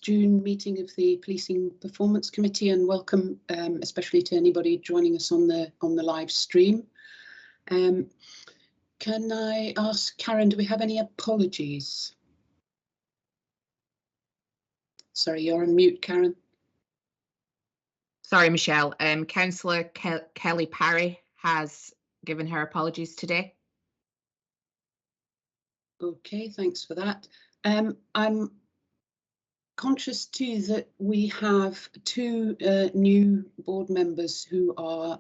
June meeting of the Policing Performance Committee, and welcome especially to anybody joining us on the live stream. Can I ask Karen, do we have any apologies? Sorry, you're on mute, Karen. Sorry, Michelle. Councillor Kelly Parry has given her apologies today. Okay, thanks for that. I'm conscious too that we have two new board members who are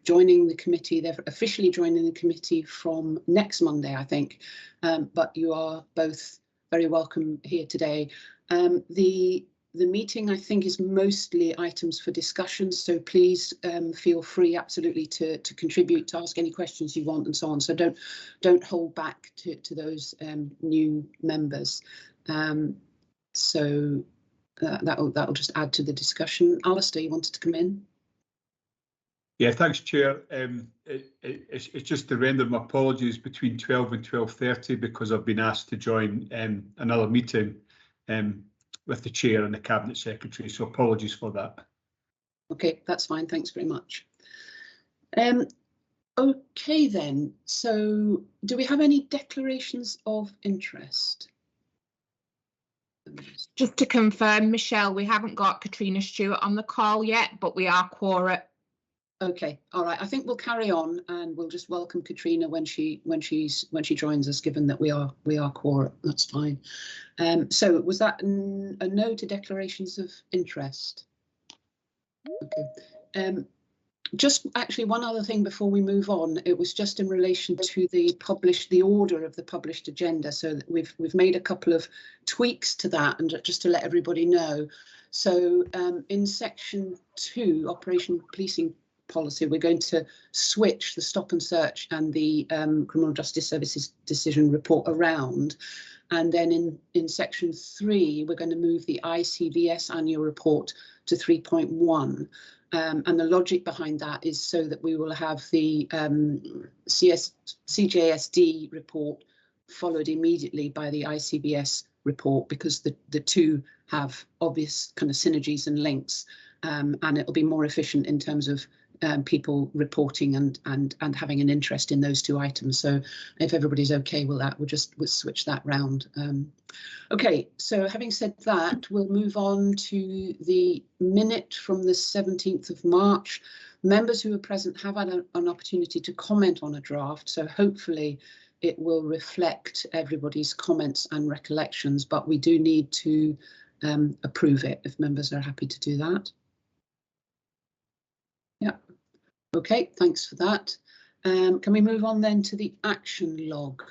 joining the committee. They're officially joining the committee from next Monday, I think, but you are both very welcome here today. The meeting, I think, is mostly items for discussion, so please feel free absolutely to contribute, to ask any questions you want and so on. So don't hold back to those new members. So that'll just add to the discussion. Alistair, you wanted to come in? Yeah, thanks, Chair. It's just to render my apologies between 12 and 12:30 because I've been asked to join another meeting with the Chair and the Cabinet Secretary, so apologies for that. Okay, that's fine, thanks very much. Okay then, so do we have any declarations of interest? Just to confirm, Michelle, we haven't got Katrina Stewart on the call yet, but we are quorate. Okay, all right. I think we'll carry on and we'll just welcome Katrina when she joins us, given that we are quorate. That's fine. So was that a no to declarations of interest? Okay. Just actually one other thing before we move on. It was just in relation to the order of the published agenda. So that we've made a couple of tweaks to that, and just to let everybody know. So in section 2, operational policing policy, we're going to switch the stop and search and the criminal justice services decision report around, and then in section 3 we're going to move the ICVS annual report to 3.1, and the logic behind that is so that we will have the CJSD report followed immediately by the ICVS report, because the two have obvious kind of synergies and links, and it'll be more efficient in terms of people reporting and having an interest in those two items. So if everybody's okay with that, we'll switch that round. Okay, so having said that, we'll move on to the minute from the 17th of March. Members who are present have had an opportunity to comment on a draft, so hopefully it will reflect everybody's comments and recollections, but we do need to approve it if members are happy to do that. Yeah, okay, thanks for that. Can we move on then to the action log?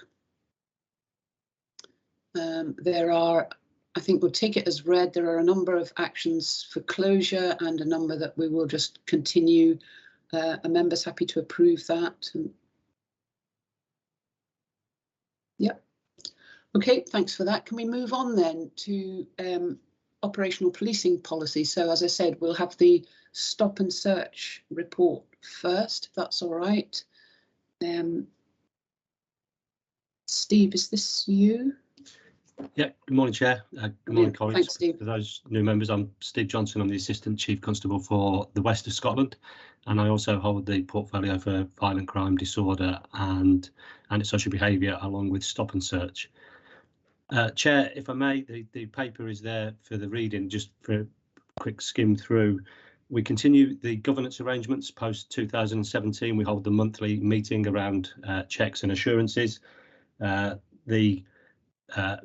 There are, I think we'll take it as read, there are a number of actions for closure and a number that we will just continue. Are members happy to approve that? Yep. Okay, thanks for that. Can we move on then to operational policing policy? So as I said, we'll have the stop and search report first, if that's all right. Steve, is this you? Yeah, good morning, Chair. Good morning, colleagues. Thanks, Steve. For those new members, I'm Steve Johnson. I'm the Assistant Chief Constable for the West of Scotland, and I also hold the portfolio for violent crime, disorder and antisocial behaviour, along with stop and search. Chair, if I may, the paper is there for the reading, just for a quick skim through. We continue the governance arrangements post 2017. We hold the monthly meeting around checks and assurances. The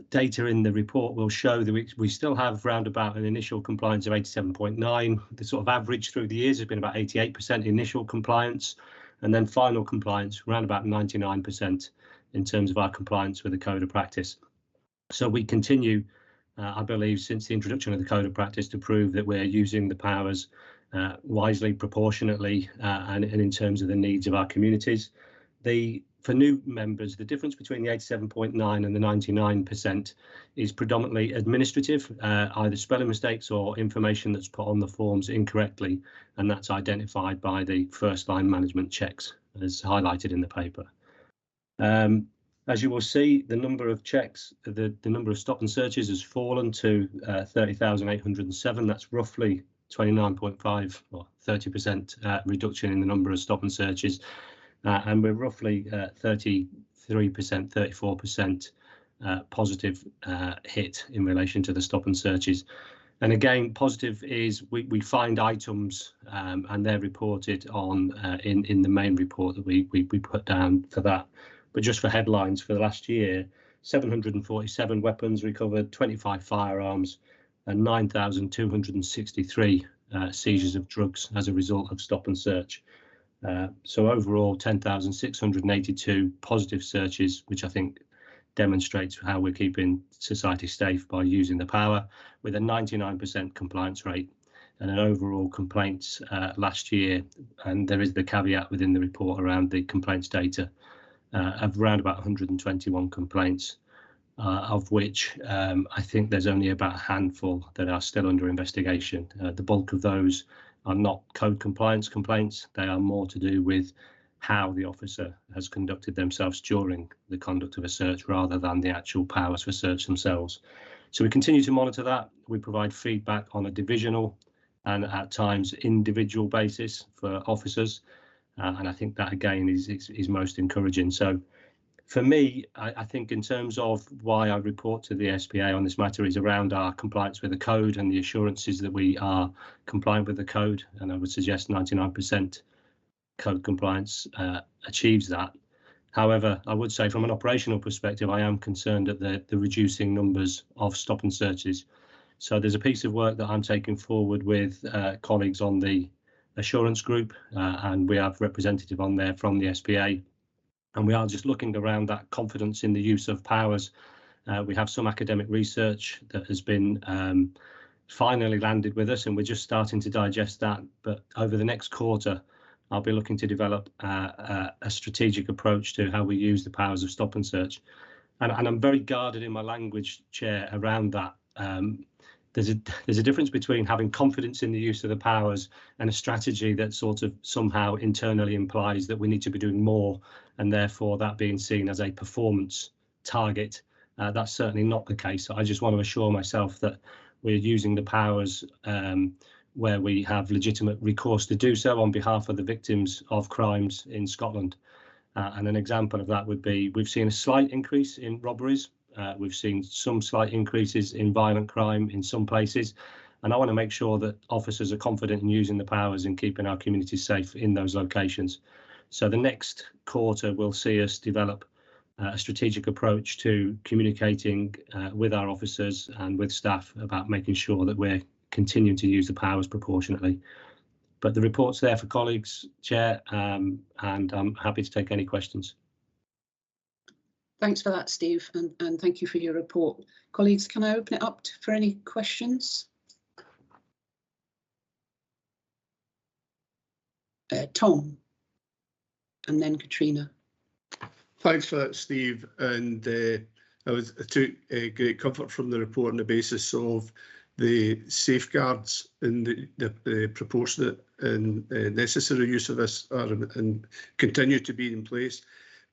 data in the report will show that we still have round about an initial compliance of 87.9. The sort of average through the years has been about 88% initial compliance, and then final compliance around about 99% in terms of our compliance with the Code of Practice. So we continue, I believe, since the introduction of the Code of Practice, to prove that we're using the powers wisely, proportionately, and in terms of the needs of our communities. For new members, the difference between the 87.9 and the 99% is predominantly administrative, either spelling mistakes or information that's put on the forms incorrectly, and that's identified by the first line management checks, as highlighted in the paper. As you will see, the number of checks, the number of stop and searches has fallen to 30,807. That's roughly 29.5 or 30% reduction in the number of stop and searches. And we're roughly 33%, 34% positive hit in relation to the stop and searches. And again, positive is we find items and they're reported on in the main report that we put down for that. But just for headlines, for the last year, 747 weapons recovered, 25 firearms, and 9,263 seizures of drugs as a result of stop and search. So overall, 10,682 positive searches, which I think demonstrates how we're keeping society safe by using the power, with a 99% compliance rate and an overall complaints last year. And there is the caveat within the report around the complaints data of around about 121 complaints, of which I think there's only about a handful that are still under investigation. The bulk of those are not code compliance complaints. They are more to do with how the officer has conducted themselves during the conduct of a search rather than the actual powers for search themselves. So we continue to monitor that. We provide feedback on a divisional and at times individual basis for officers. And I think that again is most encouraging. So for me, I think in terms of why I report to the SPA on this matter is around our compliance with the code and the assurances that we are compliant with the code. And I would suggest 99% code compliance achieves that. However, I would say from an operational perspective, I am concerned at the reducing numbers of stop and searches. So there's a piece of work that I'm taking forward with colleagues on the assurance group, and we have representative on there from the SPA. And we are just looking around that confidence in the use of powers. We have some academic research that has been finally landed with us, and we're just starting to digest that. But over the next quarter, I'll be looking to develop a strategic approach to how we use the powers of stop and search. And I'm very guarded in my language, Chair, around that. There's a difference between having confidence in the use of the powers and a strategy that sort of somehow internally implies that we need to be doing more, and therefore that being seen as a performance target. That's certainly not the case. I just want to assure myself that we're using the powers where we have legitimate recourse to do so on behalf of the victims of crimes in Scotland. And an example of that would be we've seen a slight increase in robberies. We've seen some slight increases in violent crime in some places. And I want to make sure that officers are confident in using the powers and keeping our communities safe in those locations. So the next quarter will see us develop a strategic approach to communicating with our officers and with staff about making sure that we're continuing to use the powers proportionately. But the report's there for colleagues, Chair, and I'm happy to take any questions. Thanks for that, Steve, and thank you for your report. Colleagues, can I open it up for any questions? Tom, and then Katrina. Thanks for that, Steve. And I took great comfort from the report on the basis of the safeguards and the proportionate and necessary use of this are and continue to be in place.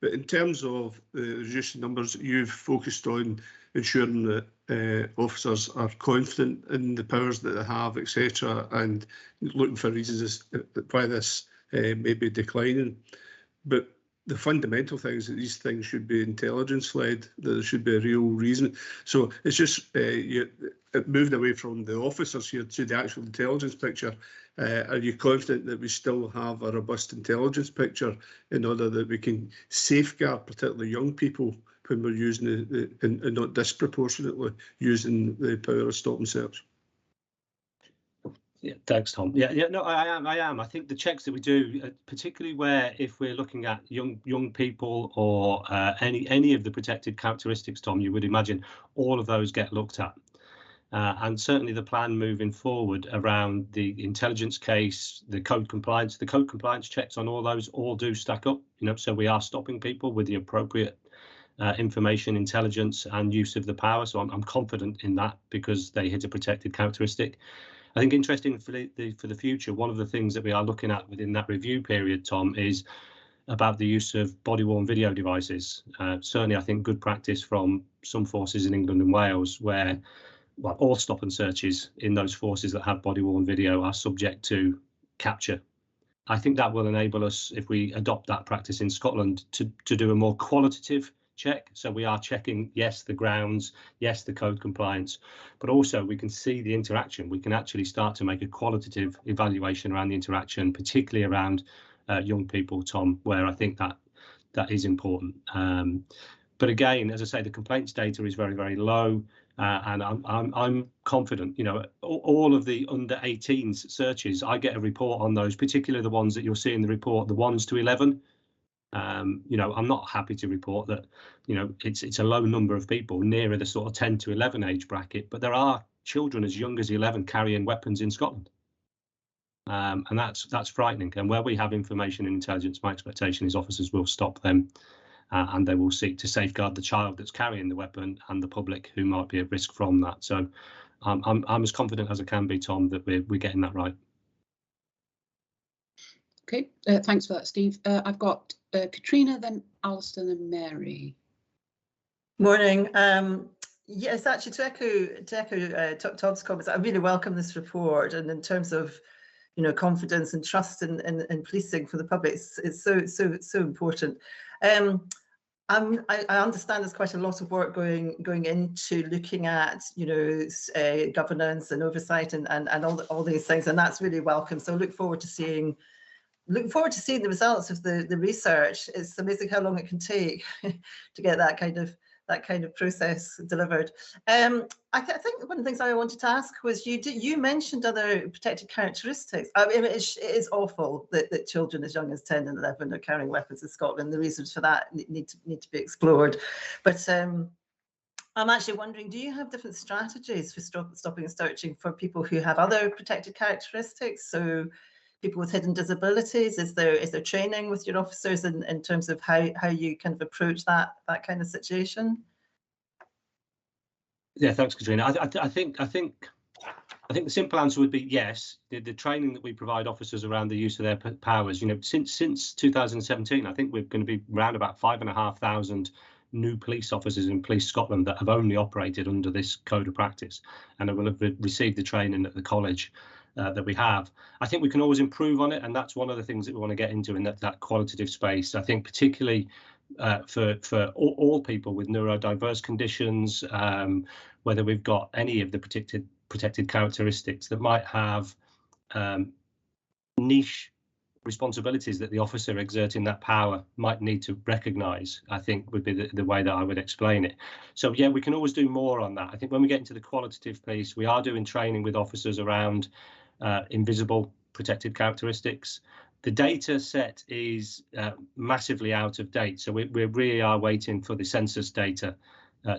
But in terms of the reducing numbers, you've focused on ensuring that officers are confident in the powers that they have, etc., and looking for reasons why this may be declining. But the fundamental thing is that these things should be intelligence-led, that there should be a real reason. So it's just it moved away from the officers here to the actual intelligence picture. Are you confident that we still have a robust intelligence picture in order that we can safeguard particularly young people when we're using and not disproportionately using the power of stop and search? Yeah, thanks, Tom. Yeah, no, I am. I think the checks that we do, particularly where if we're looking at young people or any of the protected characteristics, Tom, you would imagine all of those get looked at. And certainly the plan moving forward around the intelligence case, the code compliance checks on all those all do stack up, so we are stopping people with the appropriate information, intelligence and use of the power. So I'm confident in that because they hit a protected characteristic. I think interesting for the future, one of the things that we are looking at within that review period, Tom, is about the use of body-worn video devices. Certainly, I think good practice from some forces in England and Wales, where all stop and searches in those forces that have body-worn video are subject to capture. I think that will enable us, if we adopt that practice in Scotland, to do a more qualitative check. So we are checking, yes, the grounds, yes, the code compliance, but also we can see the interaction. We can actually start to make a qualitative evaluation around the interaction, particularly around young people, Tom, where I think that is important. But again, as I say, the complaints data is very, very low. And I'm confident, you know, all of the under 18s searches, I get a report on those, particularly the ones that you'll see in the report, the 1s to 11. You know, I'm not happy to report that, you know, it's a low number of people nearer the sort of 10 to 11 age bracket, but there are children as young as 11 carrying weapons in Scotland. And that's frightening. And where we have information and intelligence, my expectation is officers will stop them. And they will seek to safeguard the child that's carrying the weapon and the public who might be at risk from that. So I'm as confident as I can be, Tom, that we're getting that right. Okay, thanks for that, Steve. I've got Katrina, then Alistair, then Mary. Morning. Yes, actually, to echo Todd's comments, I really welcome this report, and in terms of, you know, confidence and trust in policing for the public, it's so important. I understand there's quite a lot of work going into looking at, you know, governance and oversight and all these things, and that's really welcome. So look forward to seeing the results of the research. It's amazing how long it can take to get that kind of process delivered. I think one of the things I wanted to ask was you mentioned other protected characteristics. I mean, it is awful that children as young as 10 and 11 are carrying weapons in Scotland. The reasons for that need to be explored. But I'm actually wondering, do you have different strategies for stopping and searching for people who have other protected characteristics? So people with hidden disabilities, is there training with your officers in terms of how you kind of approach that kind of situation? Yeah, thanks, Katrina. I think the simple answer would be yes. The training that we provide officers around the use of their powers, you know, since 2017, I think we're going to be around about 5,500 new police officers in Police Scotland that have only operated under this code of practice, and will have received the training at the college that we have. I think we can always improve on it, and that's one of the things that we want to get into in that qualitative space. I think particularly for all people with neurodiverse conditions, whether we've got any of the protected characteristics that might have niche responsibilities that the officer exerting that power might need to recognise, I think would be the way that I would explain it. So yeah, we can always do more on that. I think when we get into the qualitative piece, we are doing training with officers around invisible protected characteristics. The data set is massively out of date, so we really are waiting for the census data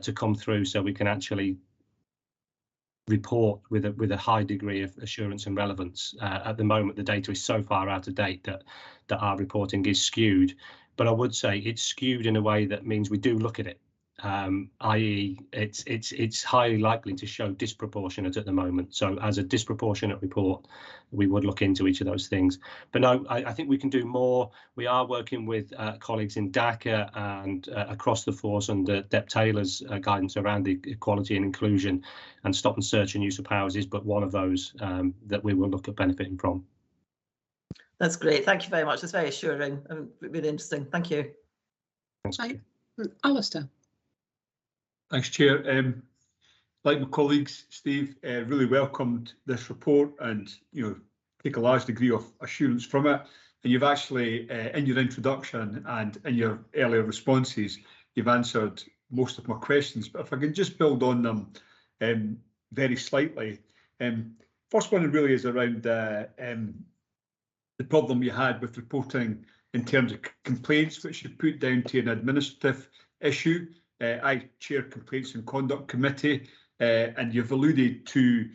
to come through so we can actually report with a high degree of assurance and relevance. At the moment, the data is so far out of date that our reporting is skewed. But I would say it's skewed in a way that means we do look at it, i.e. it's highly likely to show disproportionate at the moment. So as a disproportionate report, we would look into each of those things. But no, I think we can do more. We are working with colleagues in DACA and across the force under Deb Taylor's guidance around the equality and inclusion, and stop and search and use of powers is but one of those that we will look at benefiting from. That's great. Thank you very much. It's very assuring and really interesting. Thank you. Hi, Alistair. Thanks, Chair. Like my colleagues, Steve, really welcomed this report and, you know, take a large degree of assurance from it. And you've actually, in your introduction and in your earlier responses, you've answered most of my questions. But if I can just build on them very slightly. First one really is around the problem you had with reporting in terms of complaints, which you put down to an administrative issue. I chair Complaints and Conduct Committee, and you've alluded to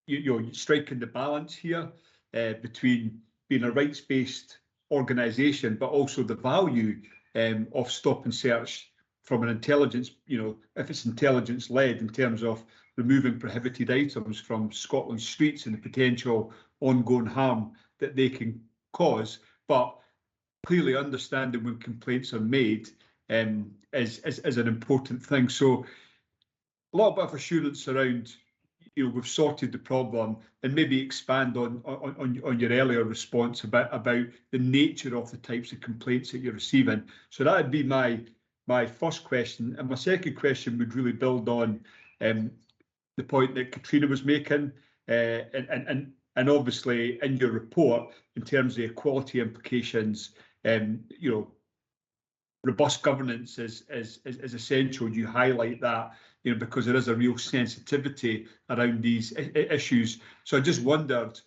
you're striking the balance here between being a rights-based organisation, but also the value of stop and search from an intelligence, you know, if it's intelligence-led in terms of removing prohibited items from Scotland's streets and the potential ongoing harm that they can cause. But clearly understanding when complaints are made is an important thing. So a lot of assurance around, we've sorted the problem, and maybe expand on your earlier response about the nature of the types of complaints that you're receiving. So that would be my first question, and my second question would really build on the point that Katrina was making, and obviously in your report in terms of the equality implications. Robust governance is essential. You highlight that, because there is a real sensitivity around these issues. So I just wondered,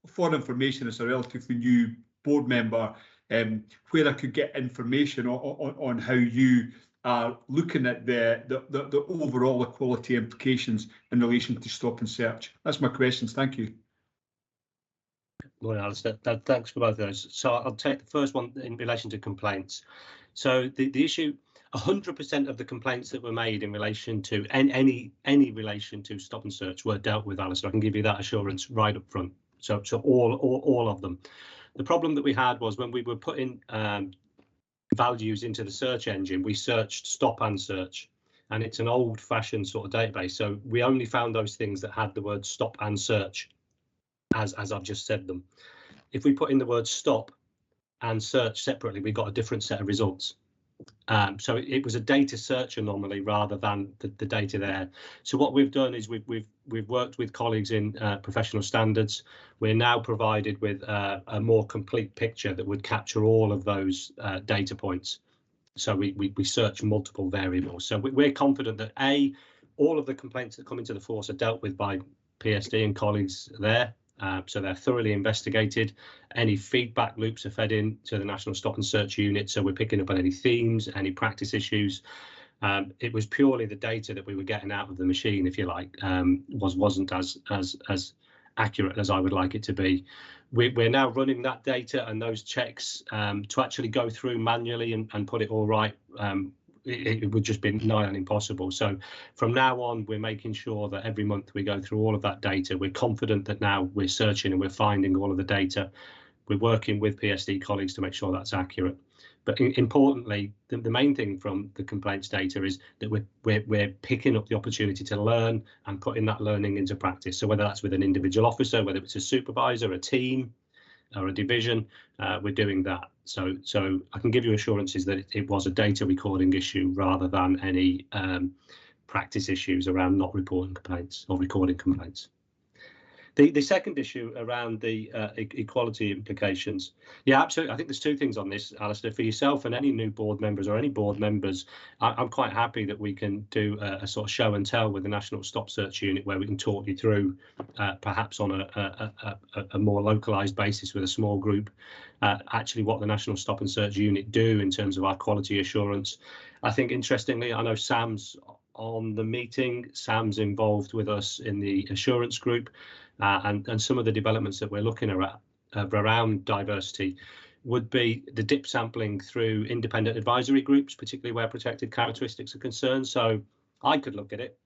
for information as a relatively new board member, where I could get information on how you are looking at the overall equality implications in relation to stop and search. That's my questions. Thank you. Well, Alistair, thanks for both of those. So I'll take the first one in relation to complaints. So the issue, 100% of the complaints that were made in relation to any relation to stop and search were dealt with, Alistair. I can give you that assurance right up front. So all of them. The problem that we had was when we were putting values into the search engine, we searched stop and search, and it's an old-fashioned sort of database. So we only found those things that had the word stop and search, as I've just said them. If we put in the word stop and search separately, we got a different set of results. So it was a data search anomaly rather than the data there. So what we've done is we've worked with colleagues in professional standards. We're now provided with a more complete picture that would capture all of those data points. So we search multiple variables. So we're confident that all of the complaints that come into the force are dealt with by PSD and colleagues there. So they're thoroughly investigated. Any feedback loops are fed in to the National Stop and Search Unit. So we're picking up on any themes, any practice issues. It was purely the data that we were getting out of the machine, if you like, wasn't as accurate as I would like it to be. We're now running that data and those checks to actually go through manually and put it all right. It would just be nigh on impossible. So from now on, we're making sure that every month we go through all of that data. We're confident that now we're searching and we're finding all of the data. We're working with PSD colleagues to make sure that's accurate. But importantly, the main thing from the complaints data is that we're picking up the opportunity to learn and putting that learning into practice. So whether that's with an individual officer, whether it's a supervisor, a team, or a division, we're doing that. So I can give you assurances that it was a data recording issue rather than any practice issues around not reporting complaints or recording complaints. The second issue around the equality implications. Yeah, absolutely. I think there's two things on this, Alistair. For yourself and any new board members or any board members, I'm quite happy that we can do a sort of show and tell with the National Stop Search Unit where we can talk you through, perhaps on a more localised basis with a small group, actually what the National Stop and Search Unit do in terms of our quality assurance. I think, interestingly, I know Sam's on the meeting. Sam's involved with us in the assurance group. And some of the developments that we're looking at around diversity would be the dip sampling through independent advisory groups, particularly where protected characteristics are concerned. So I could look at it,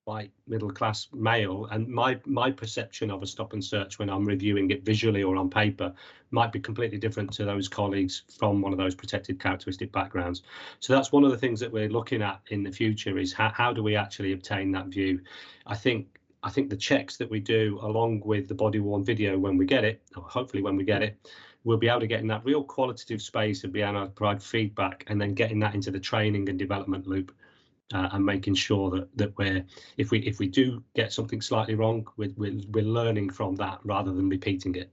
white middle class male, and my perception of a stop and search when I'm reviewing it visually or on paper might be completely different to those colleagues from one of those protected characteristic backgrounds. So that's one of the things that we're looking at in the future is how do we actually obtain that view. I think the checks that we do along with the body worn video when we get it, or hopefully when we get it, we'll be able to get in that real qualitative space and be able to provide feedback and then getting that into the training and development loop and making sure that we're, if we do get something slightly wrong, we're learning from that rather than repeating it.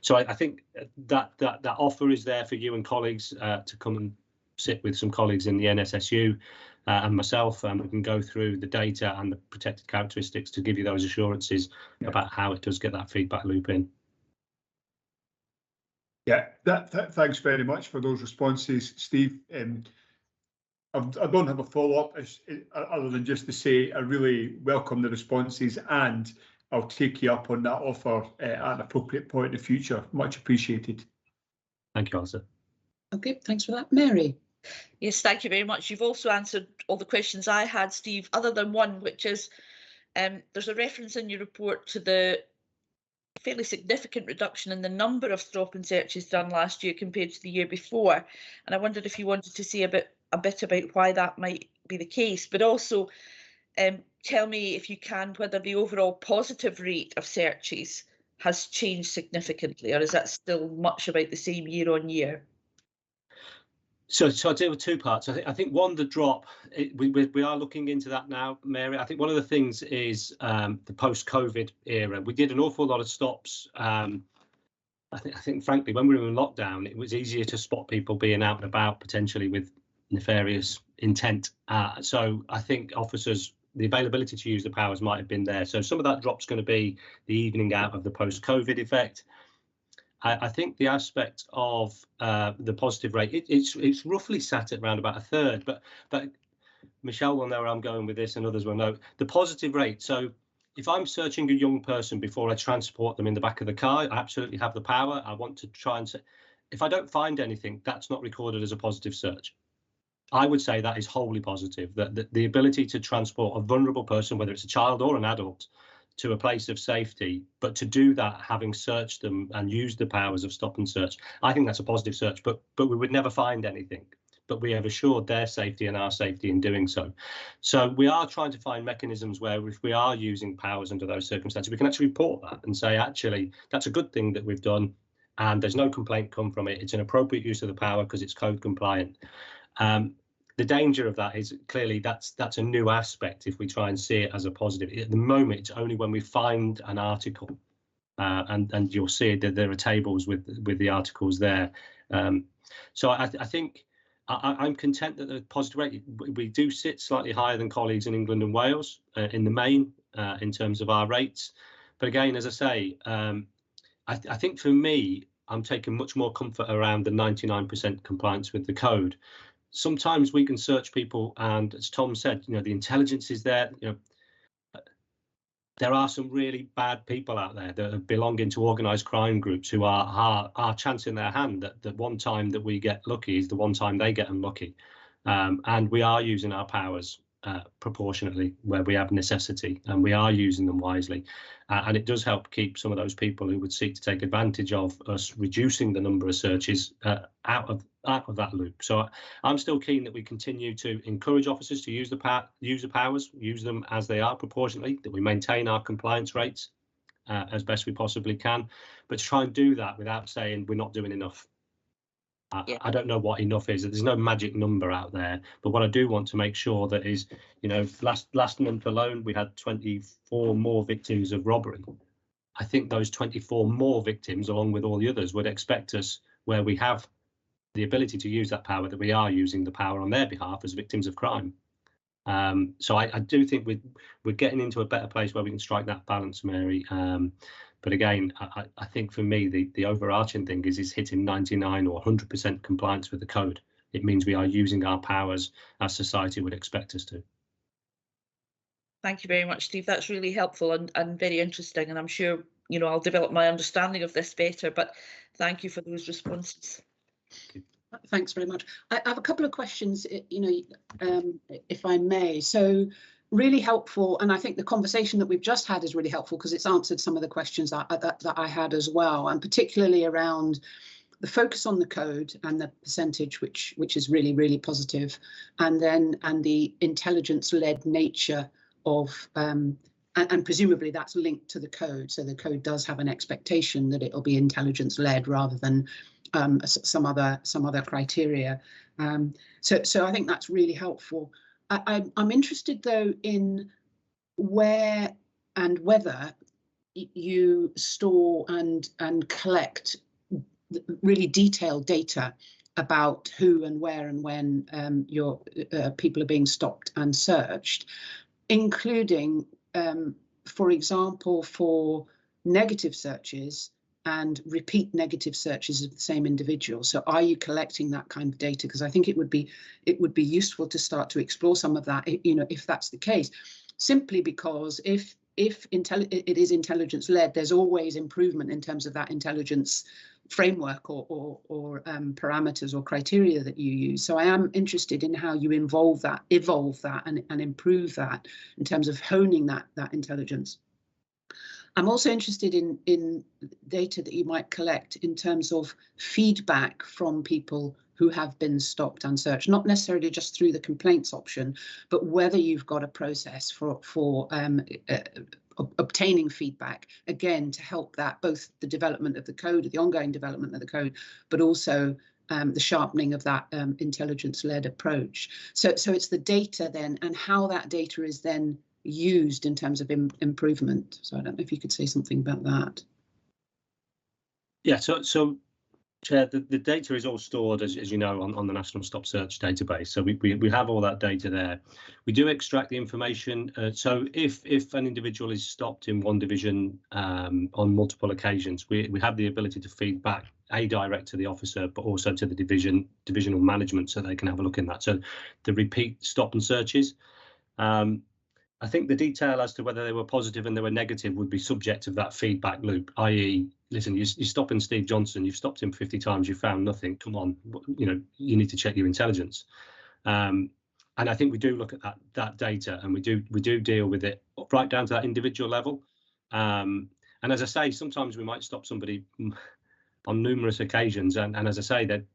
So I think that offer is there for you and colleagues to come and sit with some colleagues in the NSSU and myself, and we can go through the data and the protected characteristics to give you those assurances about how it does get that feedback loop in. Yeah, thanks very much for those responses, Steve. I don't have a follow-up other than just to say I really welcome the responses, and I'll take you up on that offer at an appropriate point in the future. Much appreciated. Thank you, Alistair. Okay, thanks for that. Mary. Yes, thank you very much. You've also answered all the questions I had, Steve, other than one, which is there's a reference in your report to the fairly significant reduction in the number of stop and searches done last year compared to the year before. And I wondered if you wanted to say a bit about why that might be the case, but also tell me, if you can, whether the overall positive rate of searches has changed significantly, or is that still much about the same year on year? So I'll deal with two parts. I think one, the drop, we are looking into that now, Mary. I think one of the things is the post-COVID era. We did an awful lot of stops. I think frankly, when we were in lockdown, it was easier to spot people being out and about potentially with nefarious intent. So I think officers, the availability to use the powers might have been there. So some of that drop's going to be the evening out of the post-COVID effect. I think the aspect of the positive rate, it's roughly sat at around about a third, but Michelle will know where I'm going with this, and others will know the positive rate. So if I'm searching a young person before I transport them in the back of the car, I absolutely have the power. I want to try and say, if I don't find anything, that's not recorded as a positive search. I would say that is wholly positive, that the ability to transport a vulnerable person, whether it's a child or an adult, to a place of safety, but to do that having searched them and used the powers of stop and search, I think that's a positive search, but we would never find anything. But we have assured their safety and our safety in doing so. So we are trying to find mechanisms where if we are using powers under those circumstances, we can actually report that and say, actually, that's a good thing that we've done and there's no complaint come from it. It's an appropriate use of the power because it's code compliant. The danger of that is clearly that's a new aspect if we try and see it as a positive. At the moment, it's only when we find an article and you'll see that there are tables with the articles there. So I think I'm content that the positive rate, we do sit slightly higher than colleagues in England and Wales in the main in terms of our rates. But again, as I say, I think for me, I'm taking much more comfort around the 99% compliance with the code. Sometimes we can search people, and as Tom said, the intelligence is there. There are some really bad people out there that are belonging to organised crime groups who are chancing their hand that the one time that we get lucky is the one time they get unlucky. And we are using our powers proportionately where we have necessity, and we are using them wisely. And it does help keep some of those people who would seek to take advantage of us reducing the number of searches out of that loop. So I'm still keen that we continue to encourage officers to use the powers, use them as they are proportionately, that we maintain our compliance rates as best we possibly can, but to try and do that without saying we're not doing enough. I don't know what enough is. There's no magic number out there, but what I do want to make sure that is, last month alone we had 24 more victims of robbery. I think those 24 more victims, along with all the others, would expect us, where we have the ability to use that power, that we are using the power on their behalf as victims of crime. So I do think we're getting into a better place where we can strike that balance, Mary. But again, I think for me, the overarching thing is hitting 99 or 100% compliance with the code. It means we are using our powers as society would expect us to. Thank you very much, Steve. That's really helpful and very interesting. And I'm sure, I'll develop my understanding of this better, but thank you for those responses. Thanks very much. I have a couple of questions, if I may. So really helpful, and I think the conversation that we've just had is really helpful because it's answered some of the questions that I had as well, and particularly around the focus on the code and the percentage, which is really, really positive, and the intelligence-led nature of and presumably that's linked to the code. So the code does have an expectation that it'll be intelligence-led rather than some other criteria. So I think that's really helpful. I'm interested though in where and whether you store and collect really detailed data about who and where and when your people are being stopped and searched, including, for example, for negative searches and repeat negative searches of the same individual. So are you collecting that kind of data? Because I think it would be useful to start to explore some of that, if that's the case, simply because if it is intelligence led, there's always improvement in terms of that intelligence framework or parameters or criteria that you use. So I am interested in how you evolve that and improve that in terms of honing that intelligence. I'm also interested in data that you might collect in terms of feedback from people who have been stopped and searched, not necessarily just through the complaints option, but whether you've got a process for obtaining feedback, again, to help that, both the development of the code, the ongoing development of the code, but also the sharpening of that intelligence-led approach. So it's the data then, and how that data is then used in terms of improvement. So I don't know if you could say something about that. Yeah, so Chair, the data is all stored, as you know, on the National Stop Search database. So we have all that data there. We do extract the information. So if an individual is stopped in one division on multiple occasions, we have the ability to feed back direct to the officer, but also to the divisional management, so they can have a look in that. So the repeat stop and searches. I think the detail as to whether they were positive and they were negative would be subject of that feedback loop, i.e., listen, you're stopping Steve Johnson, you've stopped him 50 times, you found nothing, come on, you need to check your intelligence. And I think we do look at that data, and we do deal with it right down to that individual level. And as I say, sometimes we might stop somebody on numerous occasions, and as I say, that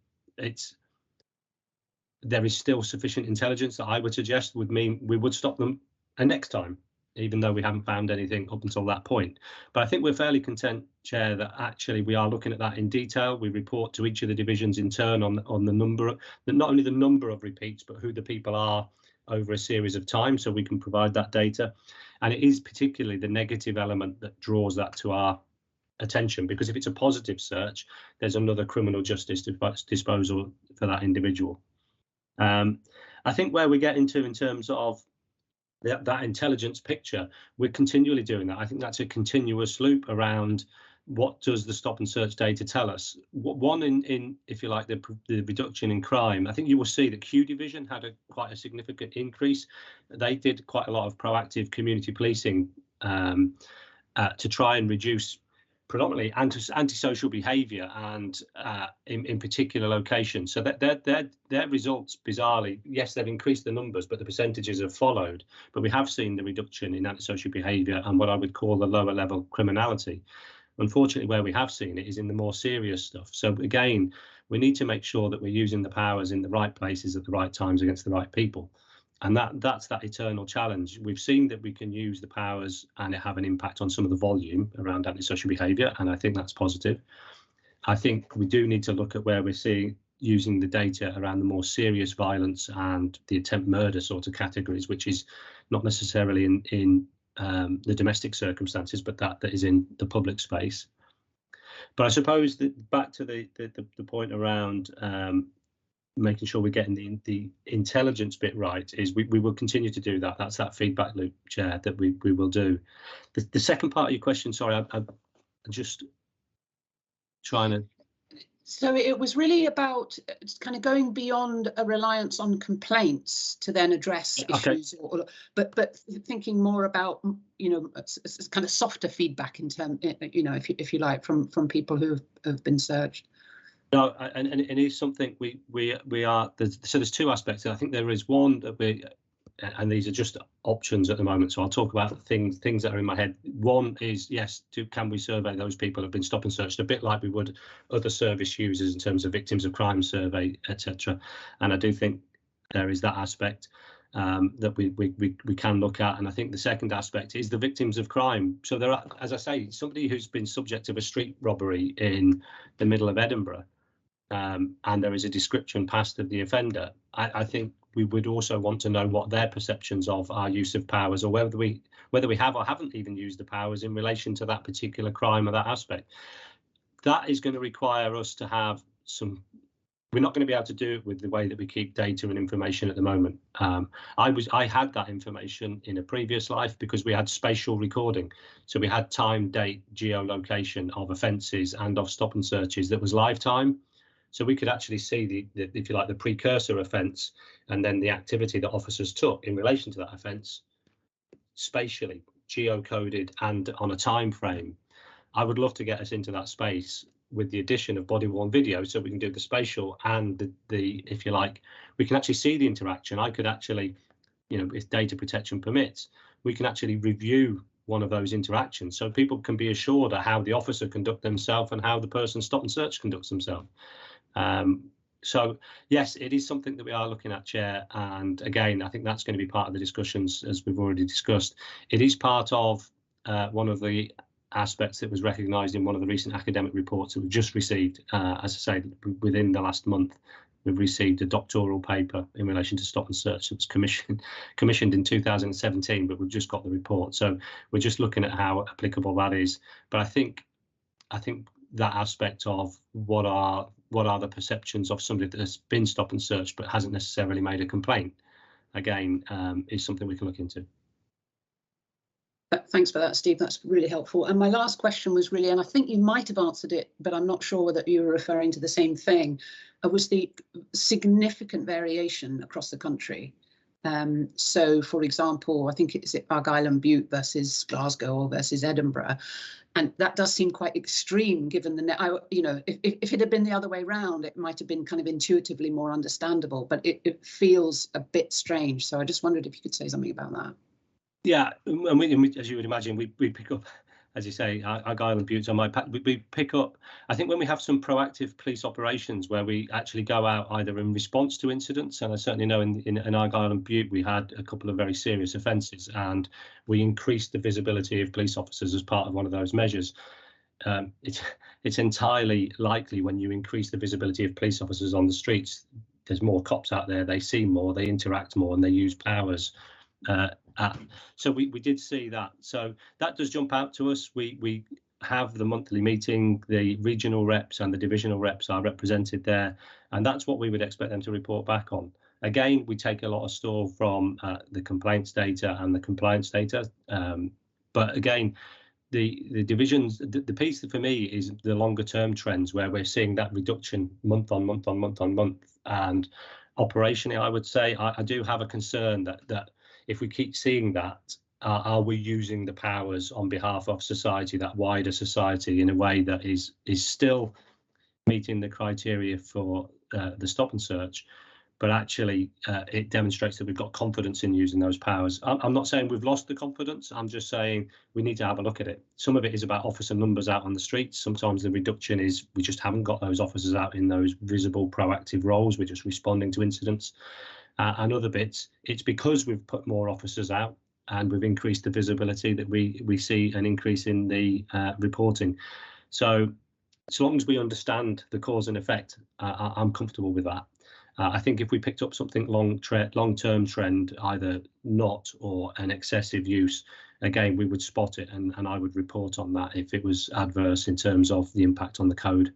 there is still sufficient intelligence that I would suggest would mean we would stop them next time, even though we haven't found anything up until that point. But I think we're fairly content, Chair, that actually we are looking at that in detail. We report to each of the divisions in turn on the number, not only the number of repeats, but who the people are over a series of time, so we can provide that data. And it is particularly the negative element that draws that to our attention, because if it's a positive search, there's another criminal justice disposal for that individual. I think where we get into in terms of that intelligence picture, we're continually doing that. I think that's a continuous loop around what does the stop and search data tell us. One, in if you like, the reduction in crime. I think you will see that Q Division had quite a significant increase. They did quite a lot of proactive community policing to try and reduce predominantly antisocial behaviour, and in particular locations. So that their results, bizarrely, yes, they've increased the numbers, but the percentages have followed. But we have seen the reduction in antisocial behaviour and what I would call the lower level criminality. Unfortunately, where we have seen it is in the more serious stuff. So again, we need to make sure that we're using the powers in the right places at the right times against the right people. And that's that eternal challenge. We've seen that we can use the powers and it have an impact on some of the volume around antisocial behaviour, and I think that's positive. I think we do need to look at where we're using the data around the more serious violence and the attempt murder sort of categories, which is not necessarily in the domestic circumstances, but that is in the public space. But I suppose that back to the point around making sure we're getting the intelligence bit right, is we will continue to do that. That's that feedback loop, Chair, that we will do. The second part of your question, sorry, I'm just trying to. So it was really about kind of going beyond a reliance on complaints to then address issues, but thinking more about, kind of softer feedback in terms, if you like, from people who have been searched. No, and it is something we are. So there's two aspects. I think there is one that and these are just options at the moment. So I'll talk about things that are in my head. One is, yes, can we survey those people who've been stop and searched, a bit like we would other service users in terms of victims of crime survey, etc. And I do think there is that aspect that we can look at. And I think the second aspect is the victims of crime. So there are, as I say, somebody who's been subject of a street robbery in the middle of Edinburgh, and there is a description passed of the offender. I think we would also want to know what their perceptions of our use of powers, or whether we have or haven't even used the powers in relation to that particular crime or that aspect. That is going to require us to have some. We're not going to be able to do it with the way that we keep data and information at the moment. I had that information in a previous life because we had spatial recording. So we had time, date, geolocation of offences and of stop and searches that was live time. So we could actually see the if you like, the precursor offence and then the activity that officers took in relation to that offence, spatially, geocoded and on a time frame. I would love to get us into that space with the addition of body-worn video, so we can do the spatial and the if you like, we can actually see the interaction. I could actually, if data protection permits, we can actually review one of those interactions, so people can be assured of how the officer conducts themselves and how the person stop and search conducts themselves. So yes, it is something that we are looking at, Chair, and again, I think that's going to be part of the discussions, as we've already discussed. It is part of one of the aspects that was recognised in one of the recent academic reports that we've just received. As I say, within the last month, we've received a doctoral paper in relation to stop and search that was commissioned in 2017, but we've just got the report. So we're just looking at how applicable that is. But I think that aspect of what are the perceptions of somebody that has been stop and searched but hasn't necessarily made a complaint, again, is something we can look into. Thanks for that, Steve. That's really helpful. And my last question was really, and I think you might have answered it, but I'm not sure whether you were referring to the same thing, was the significant variation across the country. So, for example, I think it's Argyll and Bute versus Glasgow or versus Edinburgh. And that does seem quite extreme, given if it had been the other way around, it might have been kind of intuitively more understandable, but it feels a bit strange. So I just wondered if you could say something about that. Yeah, and we, as you would imagine, we pick up, as you say, Argyll and Bute on my pack. We pick up, I think, when we have some proactive police operations where we actually go out either in response to incidents, and I certainly know in Argyll and Bute we had a couple of very serious offences, and we increased the visibility of police officers as part of one of those measures. It's entirely likely when you increase the visibility of police officers on the streets, there's more cops out there, they see more, they interact more, and they use powers. So we did see that. So that does jump out to us. We have the monthly meeting, the regional reps and the divisional reps are represented there, and that's what we would expect them to report back on. Again, we take a lot of store from the complaints data and the compliance data, but again, the divisions, the piece for me is the longer term trends where we're seeing that reduction month on month on month on month. And operationally, I would say I do have a concern that if we keep seeing that, are we using the powers on behalf of society, that wider society, in a way that is still meeting the criteria for the stop and search, but actually it demonstrates that we've got confidence in using those powers. I'm not saying we've lost the confidence, I'm just saying we need to have a look at it. Some of it is about officer numbers out on the streets. Sometimes the reduction is we just haven't got those officers out in those visible proactive roles, we're just responding to incidents. And other bits, it's because we've put more officers out and we've increased the visibility that we see an increase in the reporting. So as long as we understand the cause and effect, I'm comfortable with that. I think if we picked up something long-term trend, either not or an excessive use, again, we would spot it and I would report on that if it was adverse in terms of the impact on the code.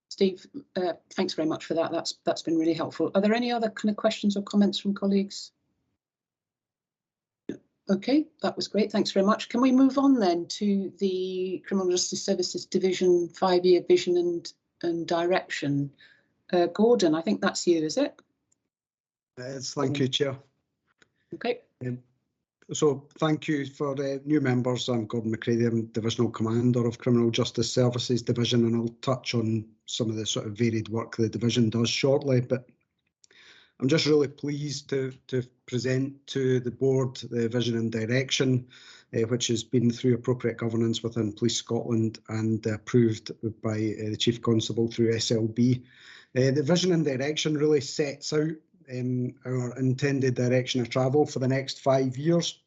Steve, thanks very much for that. That's been really helpful. Are there any other kind of questions or comments from colleagues? Okay, that was great. Thanks very much. Can we move on then to the Criminal Justice Services Division 5-year vision and direction? Gordon, I think that's you, is it? Thank you, Chair. Okay. So thank you for the new members. I'm Gordon McCready, I'm Divisional Commander of Criminal Justice Services Division, and I'll touch on some of the sort of varied work the division does shortly. But I'm just really pleased to present to the board the vision and direction, which has been through appropriate governance within Police Scotland and approved by the Chief Constable through SLB. The vision and direction really sets out our intended direction of travel for the next 5 years.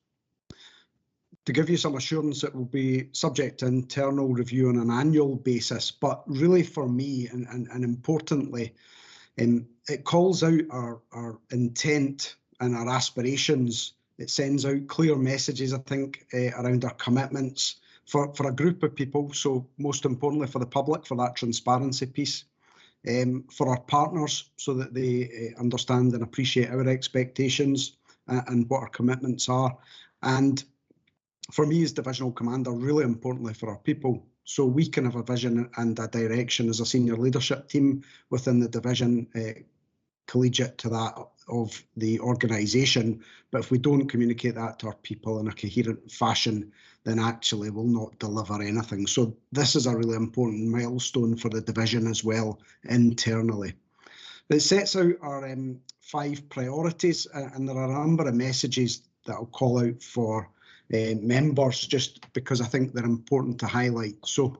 To give you some assurance, it will be subject to internal review on an annual basis, but really for me and importantly, it calls out our intent and our aspirations. It sends out clear messages, I think, around our commitments for a group of people. So most importantly for the public, for that transparency piece. For our partners, so that they understand and appreciate our expectations and what our commitments are. And for me as Divisional Commander, really importantly for our people, so we can have a vision and a direction as a senior leadership team within the division, collegiate to that of the organisation. But if we don't communicate that to our people in a coherent fashion, then actually we'll not deliver anything. So this is a really important milestone for the division as well internally. It sets out our 5 priorities, and there are a number of messages that I'll call out for members, just because I think they're important to highlight. So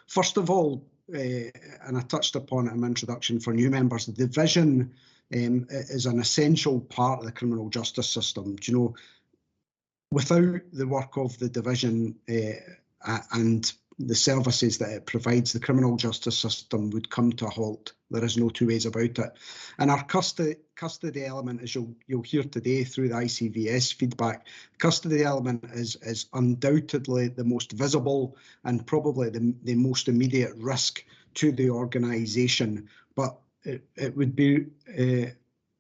first of all, and I touched upon it in my introduction for new members, the division is an essential part of the criminal justice system. Do you know, without the work of the division and the services that it provides, the criminal justice system would come to a halt. There is no two ways about it. And our custody element, as you'll hear today through the ICVS feedback, custody element is undoubtedly the most visible and probably the most immediate risk to the organisation. But it would be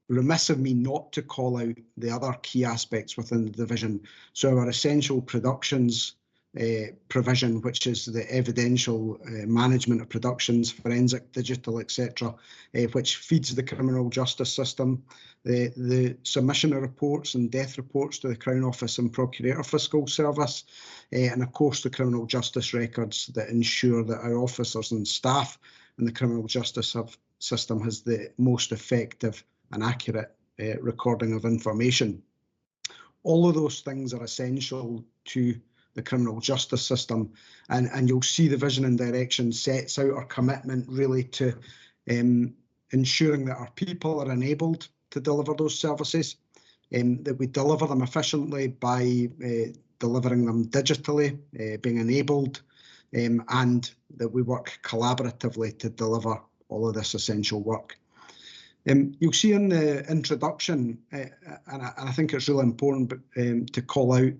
remiss of me not to call out the other key aspects within the division. So our essential productions provision, which is the evidential management of productions, forensic, digital, etc., which feeds the criminal justice system, the submission of reports and death reports to the Crown Office and Procurator Fiscal Service, and of course the criminal justice records that ensure that our officers and staff in the criminal justice system has the most effective and accurate recording of information. All of those things are essential to the criminal justice system, and you'll see the vision and direction sets out our commitment really to ensuring that our people are enabled to deliver those services, that we deliver them efficiently by delivering them digitally, being enabled, and that we work collaboratively to deliver all of this essential work. You'll see in the introduction, and I think it's really important to call out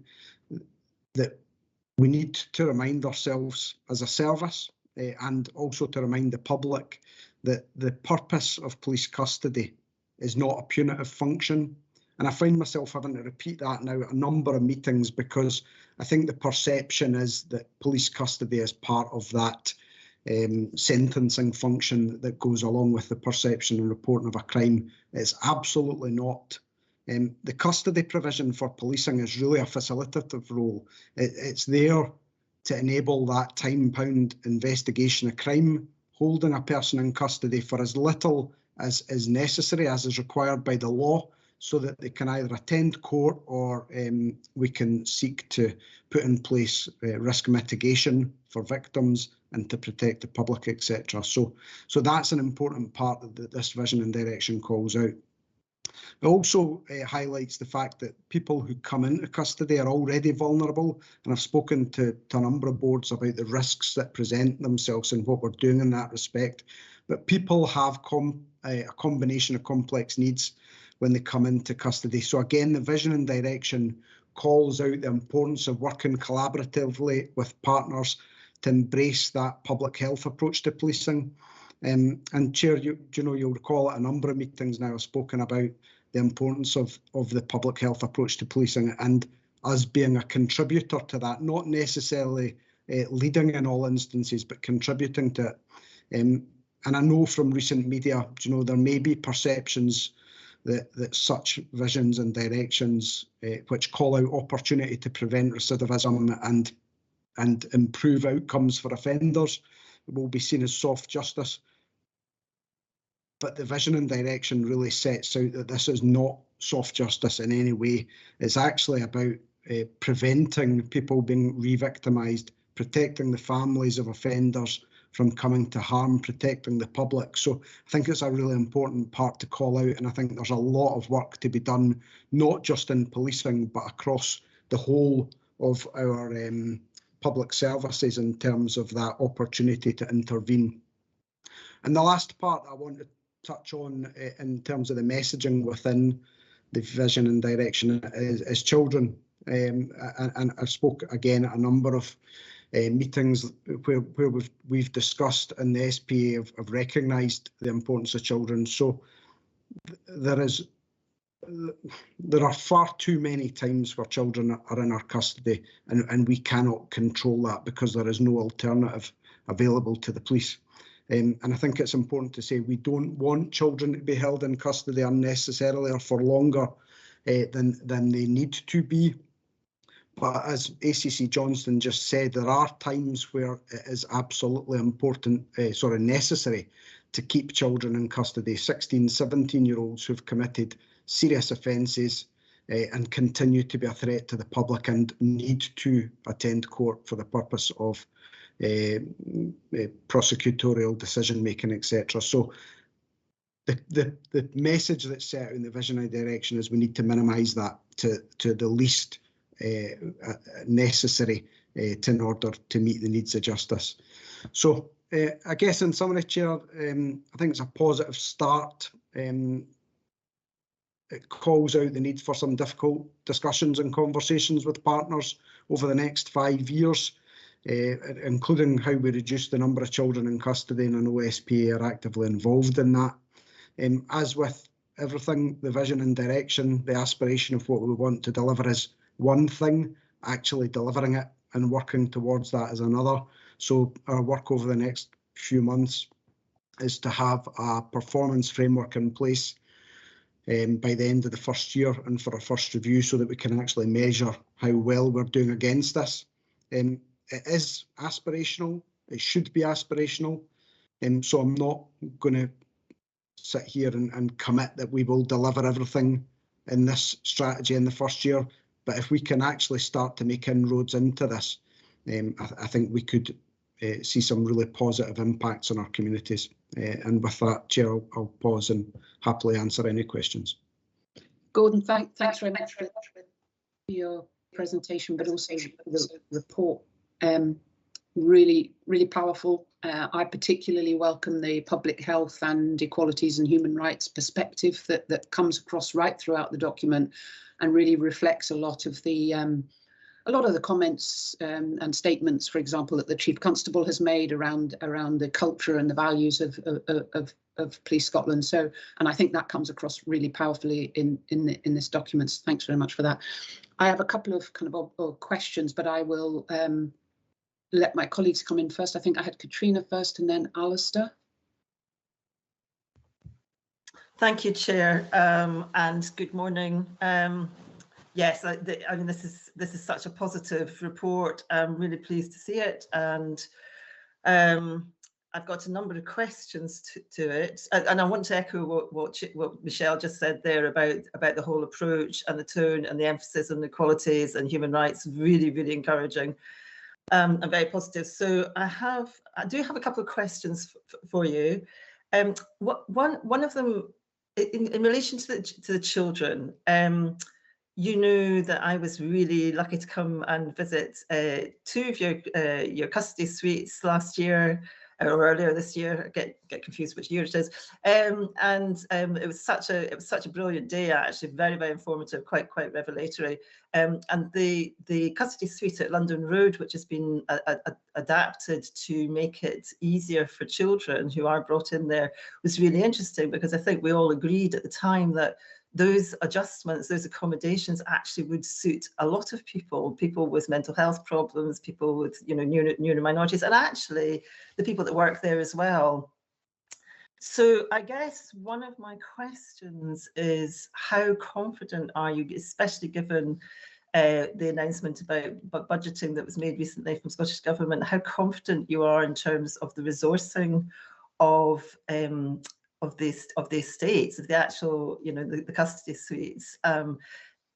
that we need to remind ourselves as a service and also to remind the public that the purpose of police custody is not a punitive function. And I find myself having to repeat that now at a number of meetings, because I think the perception is that police custody is part of that sentencing function that goes along with the perception and reporting of a crime. It's absolutely not. The custody provision for policing is really a facilitative role. It's there to enable that time-bound investigation of crime, holding a person in custody for as little as is necessary, as is required by the law, so that they can either attend court or we can seek to put in place risk mitigation for victims and to protect the public, etc. So that's an important part that this vision and direction calls out. It also highlights the fact that people who come into custody are already vulnerable, and I've spoken to a number of boards about the risks that present themselves and what we're doing in that respect. But people have a combination of complex needs when they come into custody. So again, the vision and direction calls out the importance of working collaboratively with partners to embrace that public health approach to policing. And Chair, you'll recall at a number of meetings now I've spoken about the importance of the public health approach to policing and us being a contributor to that, not necessarily leading in all instances, but contributing to it. And I know from recent media, there may be perceptions that such visions and directions which call out opportunity to prevent recidivism and improve outcomes for offenders will be seen as soft justice. But the vision and direction really sets out that this is not soft justice in any way. It's actually about preventing people being re-victimised, protecting the families of offenders from coming to harm, protecting the public. So I think it's a really important part to call out, and I think there's a lot of work to be done, not just in policing, but across the whole of our public services in terms of that opportunity to intervene. And the last part I want to touch on in terms of the messaging within the vision and direction is children. And I spoke again at a number of meetings where we've discussed, and the SPA have recognised the importance of children. So there are far too many times where children are in our custody, and we cannot control that because there is no alternative available to the police. And I think it's important to say we don't want children to be held in custody unnecessarily or for longer than they need to be. But as ACC Johnston just said, there are times where it is absolutely important, necessary to keep children in custody. 16, 17-year-olds who've committed serious offences and continue to be a threat to the public and need to attend court for the purpose of prosecutorial decision making, etc. So the message that's set out in the visionary direction is we need to minimise that to the least necessary in order to meet the needs of justice. So I guess in summary, Chair, I think it's a positive start. It calls out the need for some difficult discussions and conversations with partners over the next 5 years, including how we reduce the number of children in custody, and I know OSPA are actively involved in that. As with everything, the vision and direction, the aspiration of what we want to deliver is one thing, actually delivering it and working towards that is another. So our work over the next few months is to have a performance framework in place by the end of the first year and for a first review, so that we can actually measure how well we're doing against this. It is aspirational, it should be aspirational, so I'm not going to sit here and commit that we will deliver everything in this strategy in the first year, but if we can actually start to make inroads into this, I think we could see some really positive impacts on our communities. And with that, Chair, I'll pause and happily answer any questions. Gordon, thanks very much for your presentation, but also the report. Really powerful. I particularly welcome the public health and equalities and human rights perspective that comes across right throughout the document, and really reflects a lot of the comments and statements, for example, that the Chief Constable has made around the culture and the values of Police Scotland. So, and I think that comes across really powerfully in this document. So thanks very much for that. I have a couple of kind of questions, but I will let my colleagues come in first. I think I had Katrina first and then Alistair. Thank you, Chair, and good morning. Yes, I mean, this is such a positive report. I'm really pleased to see it, and I've got a number of questions to it, and I want to echo what Michelle just said there about the whole approach and the tone and the emphasis on equalities and human rights. Really encouraging and very positive. So I do have a couple of questions for you. One of them in relation to the children. You know that I was really lucky to come and visit two of your custody suites last year or earlier this year. I get confused which year it is. And it was such a brilliant day, actually, very informative, quite revelatory. And the custody suite at London Road, which has been adapted to make it easier for children who are brought in there, was really interesting, because I think we all agreed at the time that those adjustments, those accommodations actually would suit a lot of people with mental health problems, people with, you know, neuro minorities, and actually the people that work there as well. So I guess one of my questions is, how confident are you, especially given the announcement about budgeting that was made recently from Scottish Government, how confident you are in terms of the resourcing of these estates, of the actual, you know, the custody suites.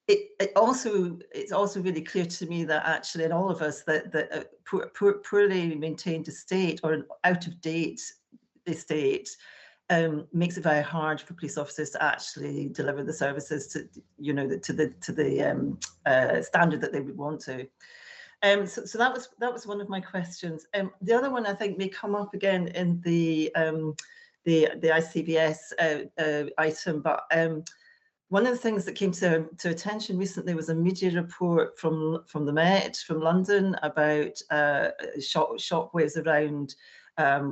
It's also really clear to me that actually in all of us that poorly maintained estate or an out of date estate makes it very hard for police officers to actually deliver the services to, you know, to the standard that they would want to. So that was one of my questions. The other one I think may come up again in the ICBS item, but one of the things that came to attention recently was a media report from the Met, from London, about shockwaves around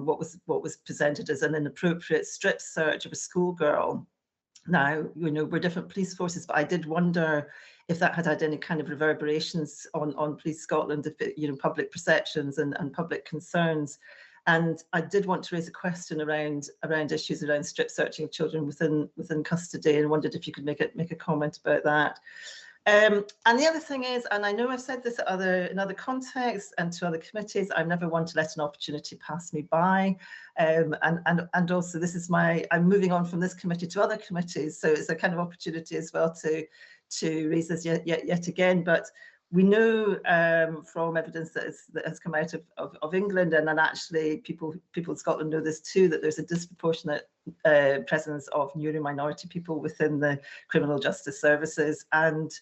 what was presented as an inappropriate strip search of a schoolgirl. Now, you know, we're different police forces, but I did wonder if that had any kind of reverberations on Police Scotland, if it, you know, public perceptions and public concerns. And I did want to raise a question around issues around strip searching of children within custody, and wondered if you could make a comment about that. And the other thing is, and I know I've said this in other contexts and to other committees, I never want to let an opportunity pass me by. And also this is I'm moving on from this committee to other committees, so it's a kind of opportunity as well to to raise this yet again, but we know from evidence that has come out of England, and then actually people in Scotland know this too, that there's a disproportionate presence of neurominority people within the criminal justice services, and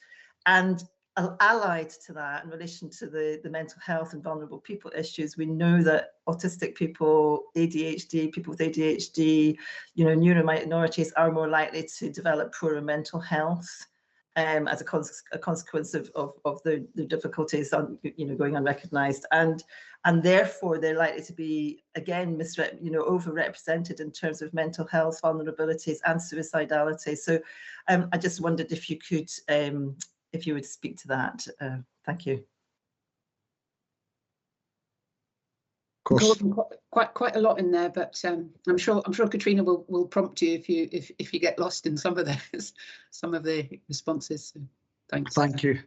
allied to that, in relation to the mental health and vulnerable people issues, we know that autistic people, ADHD, people with ADHD, neurominorities are more likely to develop poorer mental health as a consequence of the difficulties on, going unrecognised, and therefore they're likely to be again overrepresented in terms of mental health vulnerabilities and suicidality. So I just wondered if you could if you would speak to that. Thank you. Gordon, quite a lot in there, but I'm sure Katrina will prompt you if you get lost in some of the responses. So, thanks. Thank you.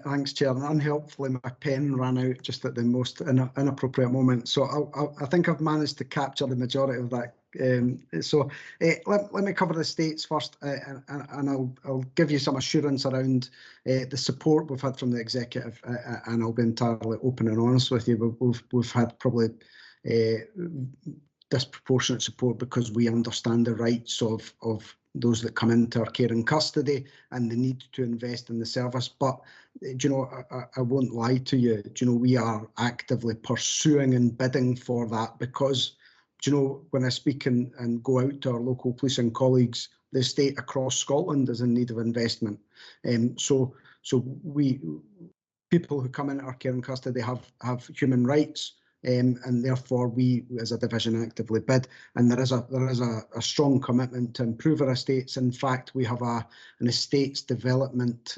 Thanks, Chair. Unhelpfully, my pen ran out just at the most inappropriate moment. So I think I've managed to capture the majority of that. Let me cover the states first, and I'll give you some assurance around the support we've had from the executive, and I'll be entirely open and honest with you. We've had probably disproportionate support because we understand the rights of those that come into our care and custody and the need to invest in the service. But I won't lie to you. We are actively pursuing and bidding for that because when I speak and go out to our local policing colleagues, the state across Scotland is in need of investment. So people who come into our care and custody have human rights. And therefore we as a division actively bid, and there is a strong commitment to improve our estates. In fact, we have an estates development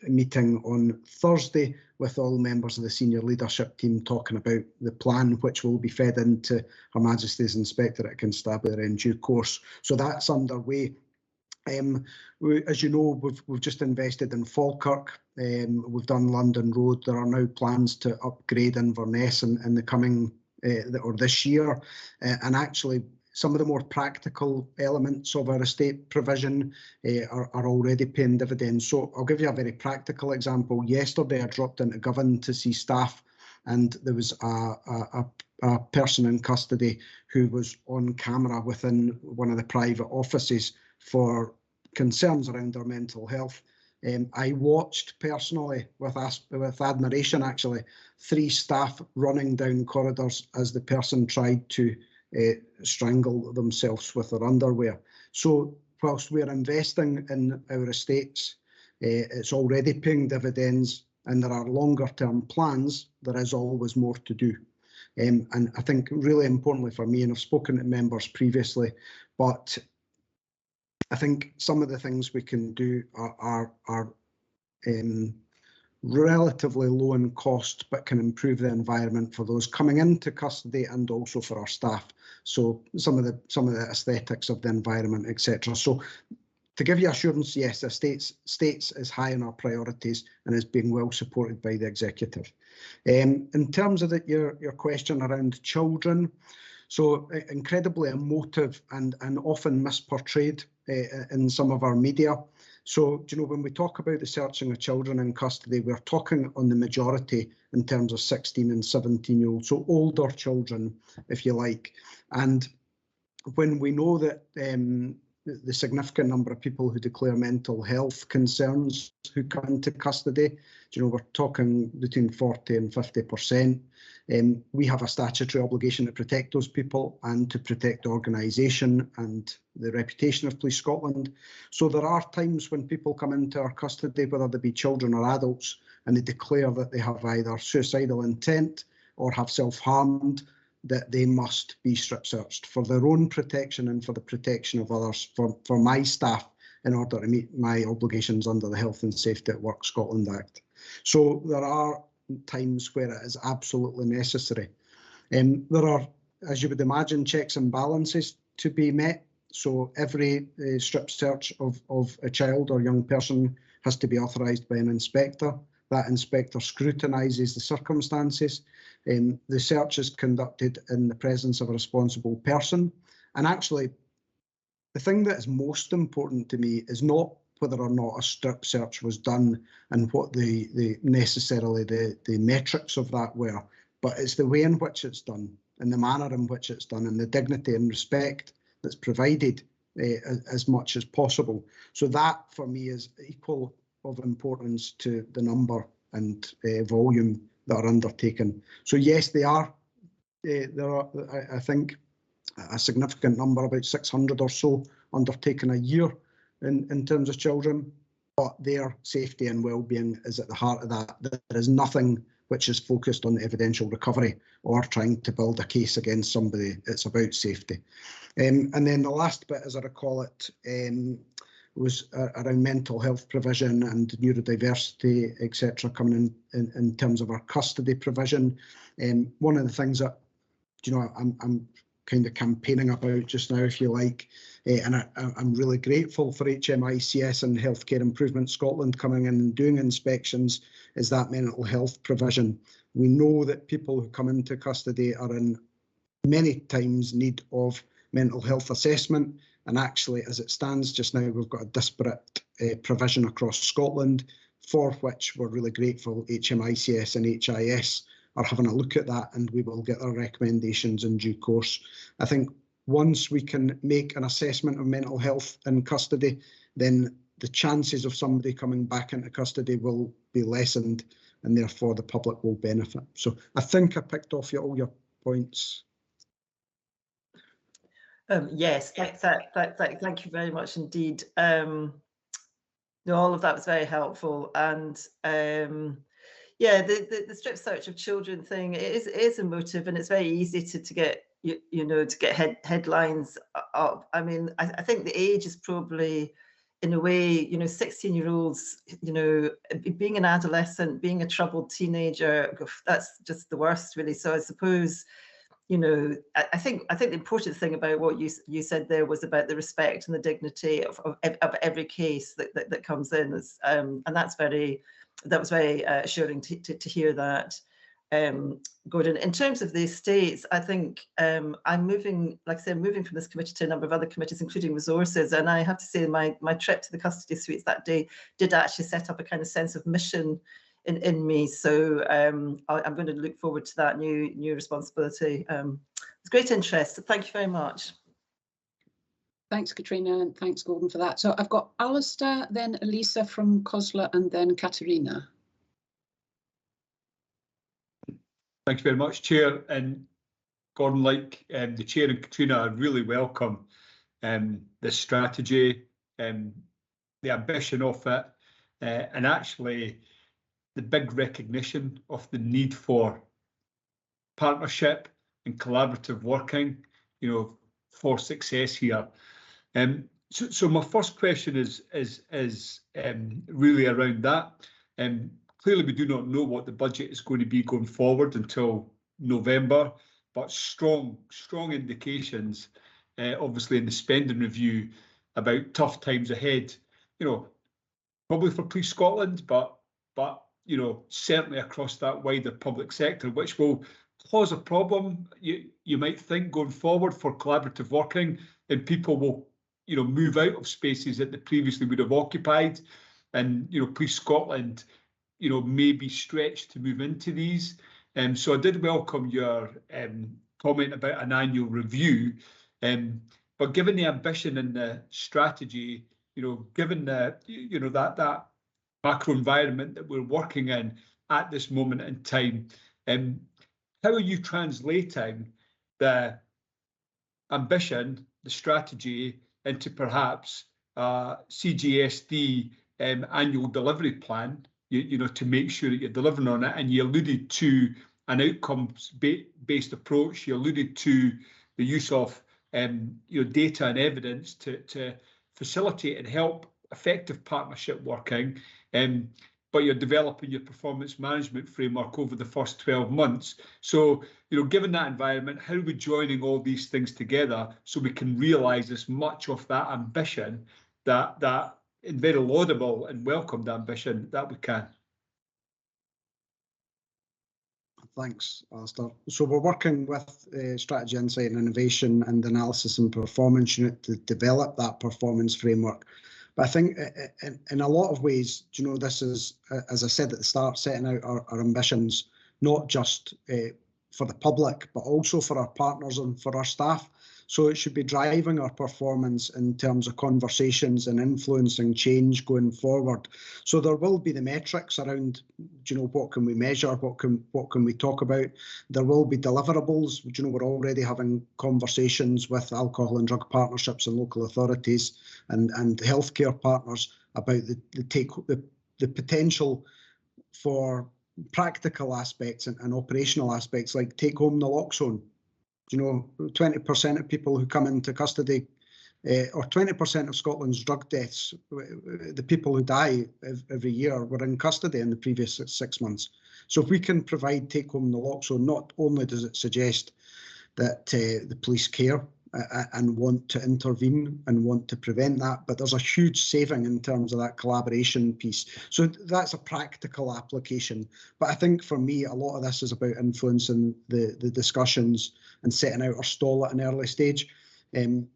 meeting on Thursday with all members of the senior leadership team talking about the plan, which will be fed into Her Majesty's Inspectorate Constabulary in due course. So that's underway. As you know, we've just invested in Falkirk. We've done London Road. There are now plans to upgrade Inverness in the coming or this year, and actually some of the more practical elements of our estate provision are already paying dividends. So I'll give you a very practical example. Yesterday I dropped into Govan to see staff, and there was a person in custody who was on camera within one of the private offices for concerns around their mental health. I watched personally with admiration, actually, 3 staff running down corridors as the person tried to strangle themselves with their underwear. So whilst we're investing in our estates, it's already paying dividends, and there are longer term plans. There is always more to do. And I think really importantly for me, and I've spoken to members previously, but I think some of the things we can do are relatively low in cost, but can improve the environment for those coming into custody and also for our staff. So some of the aesthetics of the environment, etc. So to give you assurance, yes, the states is high on our priorities and is being well supported by the executive. In terms of your question around children, so incredibly emotive and often misportrayed in some of our media. So, when we talk about the searching of children in custody, we're talking on the majority in terms of 16 and 17-year-olds, so older children, if you like. And when we know that the significant number of people who declare mental health concerns who come into custody, we're talking between 40 and 50%. We have a statutory obligation to protect those people and to protect the organisation and the reputation of Police Scotland. So there are times when people come into our custody, whether they be children or adults, and they declare that they have either suicidal intent or have self-harmed, that they must be strip searched for their own protection and for the protection of others, for my staff, in order to meet my obligations under the Health and Safety at Work Scotland Act. So there are times where it is absolutely necessary. There are, as you would imagine, checks and balances to be met. So every strip search of a child or young person has to be authorised by an inspector. That inspector scrutinises the circumstances. The search is conducted in the presence of a responsible person. And actually, the thing that is most important to me is not whether or not a strip search was done and what necessarily the metrics of that were, but it's the way in which it's done and the manner in which it's done and the dignity and respect that's provided as much as possible. So that for me is equal of importance to the number and volume that are undertaken. So yes, there are, I think, a significant number, about 600 or so, undertaken a year in terms of children, but their safety and well-being is at the heart of that. There is nothing which is focused on evidential recovery or trying to build a case against somebody. It's about safety. And then the last bit, as I recall it, was around mental health provision and neurodiversity, etc., coming in terms of our custody provision. One of the things that, you know, I'm kind of campaigning about just now, if you like, and I'm really grateful for HMICS and Healthcare Improvement Scotland coming in and doing inspections, is that mental health provision. We know that people who come into custody are in many times need of mental health assessment, and actually, as it stands just now, we've got a disparate provision across Scotland, for which we're really grateful. HMICS and HIS are having a look at that, and we will get our recommendations in due course. I think once we can make an assessment of mental health in custody, then the chances of somebody coming back into custody will be lessened, and therefore the public will benefit. So I think I picked off all your points. Yes, thank you very much indeed. No, all of that was very helpful, and yeah, the strip search of children thing is emotive, and it's very easy to get to get headlines up. I mean, I think the age is probably, in a way, 16-year-olds, being an adolescent, being a troubled teenager, that's just the worst, really. So I suppose, I think the important thing about what you said there was about the respect and the dignity of every case that comes in, and that was very assuring to hear that. Gordon, in terms of the estates, I think I'm moving, like I said, moving from this committee to a number of other committees, including resources, and I have to say my trip to the custody suites that day did actually set up a kind of sense of mission in me. So I'm going to look forward to that new responsibility. It's great interest. So thank you very much. Thanks, Katrina, and thanks, Gordon, for that. So I've got Alistair, then Elisa from COSLA, and then Katerina. Thank you very much, Chair. And Gordon, like the Chair and Katrina, I really welcome this strategy, the ambition of it, and actually the big recognition of the need for partnership and collaborative working, for success here. So my first question is really around that. Clearly, we do not know what the budget is going to be going forward until November, but strong indications, obviously in the spending review, about tough times ahead. Probably for Police Scotland, but certainly across that wider public sector, which will cause a problem, you might think, going forward for collaborative working, and people will, move out of spaces that they previously would have occupied, and Police Scotland, may be stretched to move into these. So I did welcome your comment about an annual review, but given the ambition and the strategy, given the that macro environment that we're working in at this moment in time, how are you translating the ambition, the strategy, into perhaps CGSD annual delivery plan, to make sure that you're delivering on it? And you alluded to an outcomes-based approach. You alluded to the use of data and evidence to facilitate and help effective partnership working. But you're developing your performance management framework over the first 12 months. So, given that environment, how are we joining all these things together so we can realise as much of that ambition, that very laudable and welcomed ambition, that we can? Thanks, Alistair. So we're working with Strategy, Insight and Innovation and Analysis and Performance Unit to develop that performance framework. But I think in a lot of ways, you know, this is, as I said at the start, setting out our ambitions, not just for the public, but also for our partners and for our staff. So it should be driving our performance in terms of conversations and influencing change going forward. So there will be the metrics around, you know, what can we measure, what can we talk about. There will be deliverables. You know, we're already having conversations with alcohol and drug partnerships and local authorities and healthcare partners about the potential for practical aspects and operational aspects, like take home naloxone. You know, 20% of people who come into custody, or 20% of Scotland's drug deaths, the people who die every year were in custody in the previous 6 months. So if we can provide take-home naloxone, not only does it suggest that the police care and want to intervene and want to prevent that, but there's a huge saving in terms of that collaboration piece. So that's a practical application. But I think for me, a lot of this is about influencing the discussions and setting out our stall at an early stage,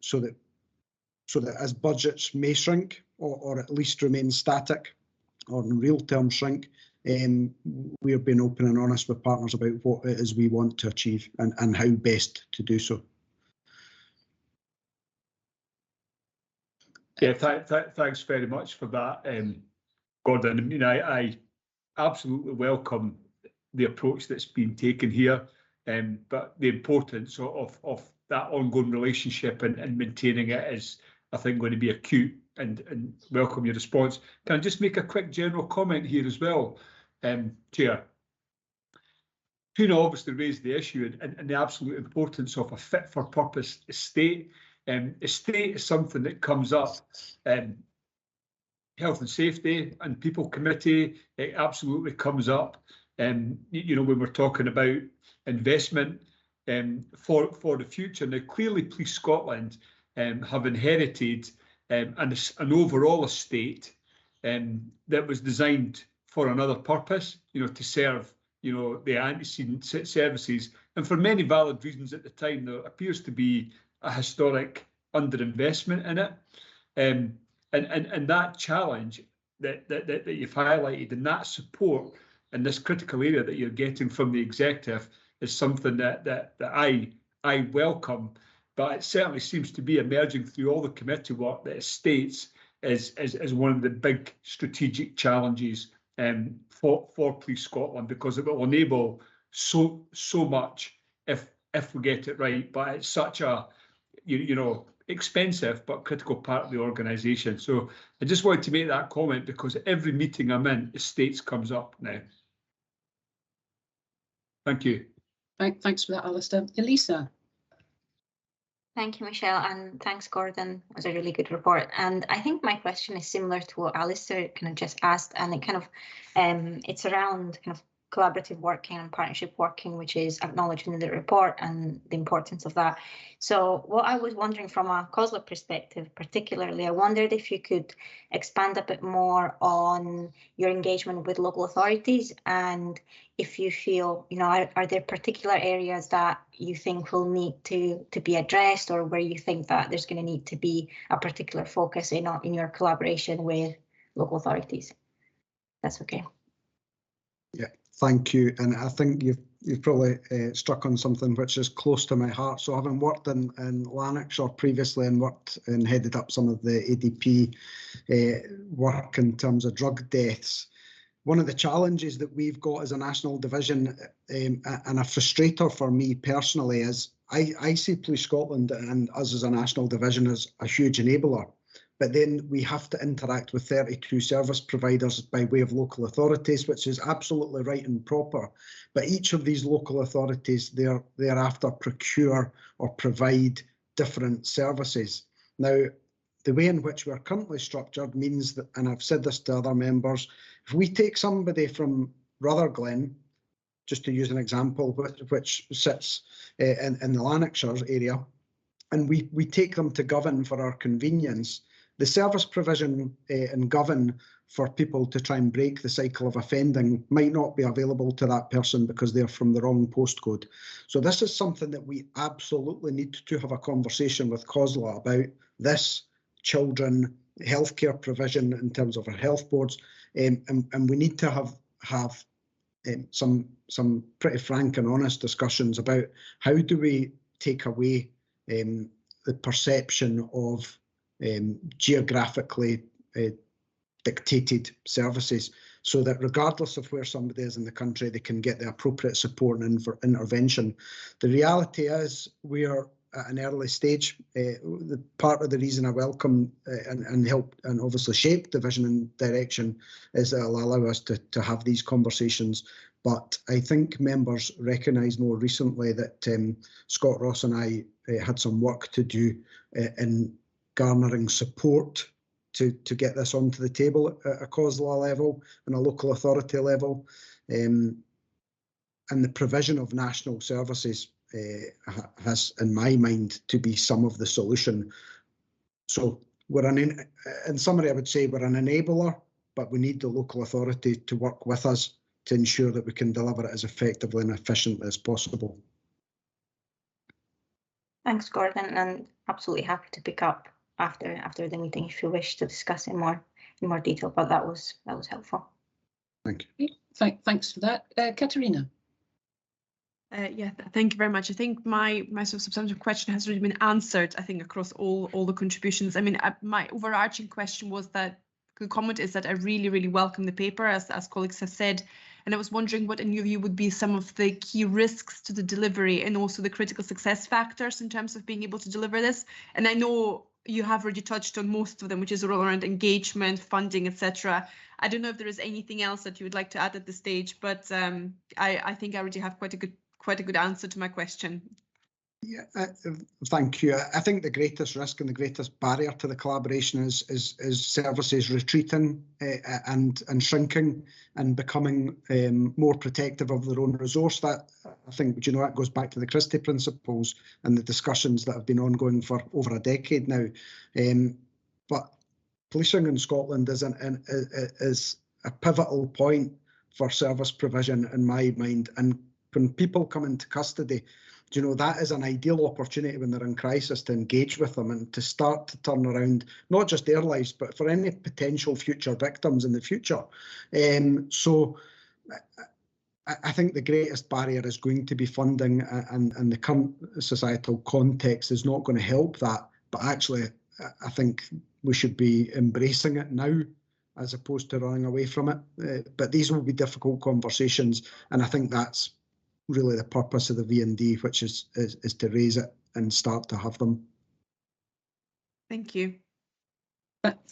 so that as budgets may shrink or at least remain static or in real terms shrink, we are being open and honest with partners about what it is we want to achieve and how best to do so. Yeah, thanks very much for that, Gordon. I mean, I absolutely welcome the approach that's been taken here, but the importance of that ongoing relationship and maintaining it is, I think, going to be acute, and welcome your response. Can I just make a quick general comment here as well, Chair? Tuna obviously raised the issue and the absolute importance of a fit-for-purpose estate. Estate is something that comes up, health and safety and people committee, it absolutely comes up. You know, when we're talking about investment for the future. Now, clearly Police Scotland have inherited an overall estate that was designed for another purpose, you know, to serve, you know, the antecedent services. And for many valid reasons at the time, there appears to be a historic underinvestment in it, and that challenge that you've highlighted and that support in this critical area that you're getting from the executive is something that I welcome, but it certainly seems to be emerging through all the committee work that estates is one of the big strategic challenges for Police Scotland, because it will enable so much if we get it right. But it's such a you know, expensive but critical part of the organisation. So I just wanted to make that comment because every meeting I'm in, estates comes up now. Thank you. Thanks for that, Alistair. Elisa. Thank you, Michelle, and thanks, Gordon. It was a really good report. And I think my question is similar to what Alistair kind of just asked, and it kind of it's around kind of collaborative working and partnership working, which is acknowledged in the report and the importance of that. So what I was wondering from a COSLA perspective, particularly, I wondered if you could expand a bit more on your engagement with local authorities, and if you feel, you know, are there particular areas that you think will need to be addressed, or where you think that there's going to need to be a particular focus in your collaboration with local authorities? That's okay. Yeah, thank you. And I think you've probably struck on something which is close to my heart. So having worked in Lanarkshire previously and worked and headed up some of the ADP work in terms of drug deaths, one of the challenges that we've got as a national division and a frustrator for me personally is I see Police Scotland and us as a national division as a huge enabler. But then we have to interact with 32 service providers by way of local authorities, which is absolutely right and proper. But each of these local authorities thereafter procure or provide different services. Now, the way in which we're currently structured means that, and I've said this to other members, if we take somebody from Rutherglen, just to use an example, which sits in the Lanarkshire area, and we take them to Govan for our convenience, the service provision in Govan for people to try and break the cycle of offending might not be available to that person because they're from the wrong postcode. So this is something that we absolutely need to have a conversation with COSLA about. This children healthcare provision in terms of our health boards, and we need to have some pretty frank and honest discussions about how do we take away the perception of geographically dictated services, so that regardless of where somebody is in the country, they can get the appropriate support and intervention. The reality is we are at an early stage. The part of the reason I welcome and help and obviously shape the vision and direction is that it'll allow us to have these conversations. But I think members recognise more recently that Scott Ross and I had some work to do in garnering support to get this onto the table at a COSLA level and a local authority level. And the provision of national services has, in my mind, to be some of the solution. So we're in summary, I would say we're an enabler, but we need the local authority to work with us to ensure that we can deliver it as effectively and efficiently as possible. Thanks, Gordon, and absolutely happy to pick up after the meeting if you wish to discuss in more detail. But that was helpful. Thank you. Thanks for that, Katerina. Yeah, thank you very much. I think my sort of substantive question has already been answered, I think, across all the contributions. I mean, my overarching question was that the comment is that I really welcome the paper, as colleagues have said, and I was wondering what in your view would be some of the key risks to the delivery and also the critical success factors in terms of being able to deliver this. And I know you have already touched on most of them, which is all around engagement, funding, etc. I don't know if there is anything else that you would like to add at this stage, but I think I already have quite a good answer to my question. Yeah, thank you. I think the greatest risk and the greatest barrier to the collaboration is services retreating and shrinking and becoming more protective of their own resource. That, I think, that goes back to the Christie principles and the discussions that have been ongoing for over a decade now. But policing in Scotland is a pivotal point for service provision in my mind. And when people come into custody, that is an ideal opportunity when they're in crisis to engage with them and to start to turn around not just their lives, but for any potential future victims in the future. So I think the greatest barrier is going to be funding, and the current societal context is not going to help that. But actually, I think we should be embracing it now as opposed to running away from it. But these will be difficult conversations, and I think that's really the purpose of the V&D, which is to raise it and start to have them. Thank you.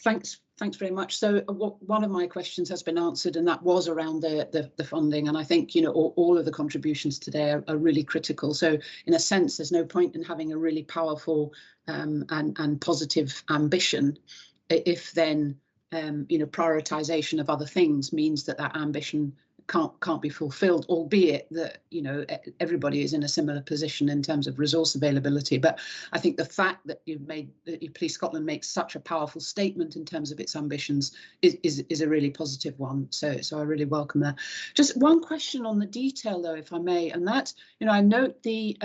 Thanks very much. So one of my questions has been answered, and that was around the funding. And I think all of the contributions today are really critical. So in a sense, there's no point in having a really powerful and positive ambition if then prioritization of other things means that ambition can't be fulfilled, albeit that everybody is in a similar position in terms of resource availability. But I think the fact that Police Scotland makes such a powerful statement in terms of its ambitions is a really positive one. So I really welcome that. Just one question on the detail though, if I may, and that's I note the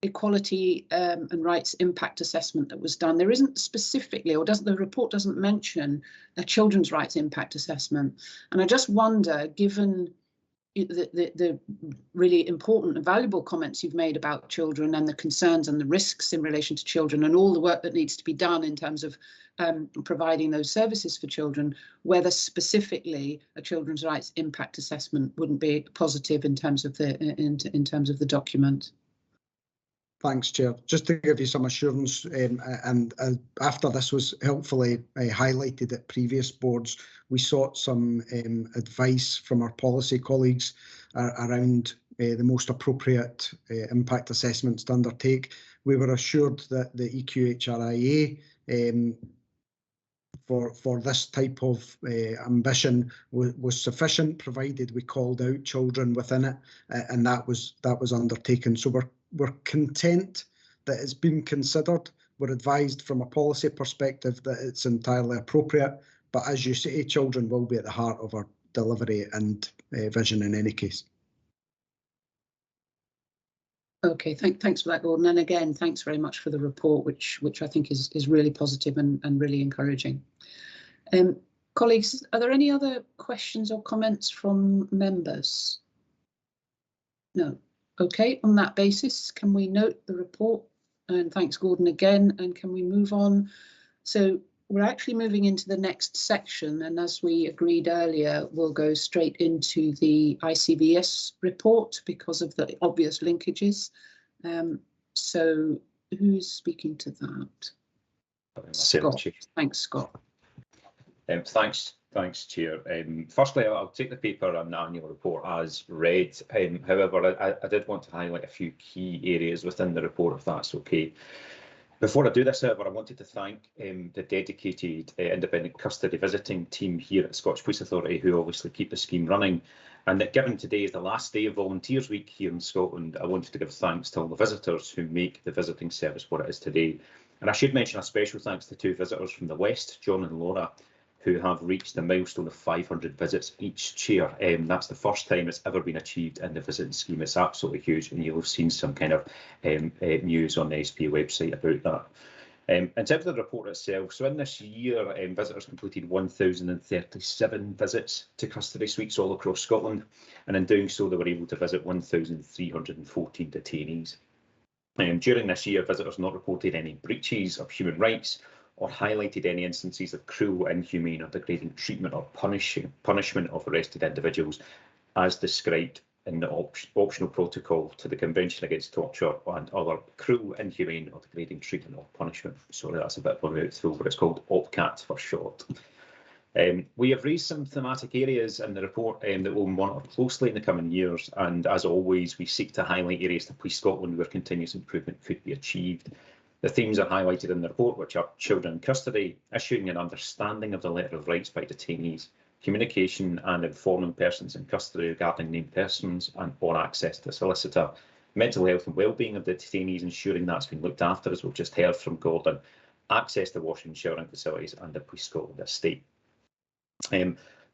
equality and rights impact assessment that was done. There isn't specifically, or the report doesn't mention a children's rights impact assessment. And I just wonder, given the really important and valuable comments you've made about children and the concerns and the risks in relation to children and all the work that needs to be done in terms of providing those services for children, whether specifically a children's rights impact assessment wouldn't be positive in terms of the document. Thanks, Chair. Just to give you some assurance, and after this was helpfully highlighted at previous boards, we sought some advice from our policy colleagues around the most appropriate impact assessments to undertake. We were assured that the EQHRIA for this type of ambition was sufficient, provided we called out children within it, and that was undertaken. So we're content that it's been considered. We're advised from a policy perspective that it's entirely appropriate, but as you say, children will be at the heart of our delivery and vision in any case. Okay, thanks for that, Gordon. And again, thanks very much for the report, which I think is really positive and really encouraging. Colleagues, are there any other questions or comments from members? No. Okay, on that basis, can we note the report? And thanks, Gordon, again. And can we move on? So we're actually moving into the next section, and as we agreed earlier, we'll go straight into the ICBS report because of the obvious linkages. So who's speaking to that? Scott. Thanks, Scott. Thanks, Chair. Firstly, I'll take the paper and the annual report as read. However, I did want to highlight a few key areas within the report, if that's okay. Before I do this, however, I wanted to thank the dedicated independent custody visiting team here at Scottish Police Authority, who obviously keep the scheme running. And that given today is the last day of Volunteers Week here in Scotland, I wanted to give thanks to all the visitors who make the visiting service what it is today. And I should mention a special thanks to 2 visitors from the West, John and Laura, who have reached the milestone of 500 visits each, Chair. That's the first time it's ever been achieved in the visiting scheme. It's absolutely huge, and you'll have seen some kind of news on the SPA website about that. In terms of the report itself, so in this year, visitors completed 1,037 visits to custody suites all across Scotland, and in doing so, they were able to visit 1,314 detainees. During this year, visitors not reported any breaches of human rights or highlighted any instances of cruel, inhumane or degrading treatment or punishment of arrested individuals as described in the optional protocol to the Convention Against Torture and other cruel, inhumane or degrading treatment or punishment. Sorry, that's a bit of a mouthful, but it's called OPCAT for short. We have raised some thematic areas in the report that we'll monitor closely in the coming years, and as always, we seek to highlight areas to Police Scotland where continuous improvement could be achieved. The themes are highlighted in the report, which are children in custody, issuing an understanding of the letter of rights by detainees, communication and informing persons in custody regarding named persons and or access to a solicitor, mental health and wellbeing of the detainees, ensuring that's been looked after, as we've just heard from Gordon, access to washing and showering facilities and the Police Scotland estate.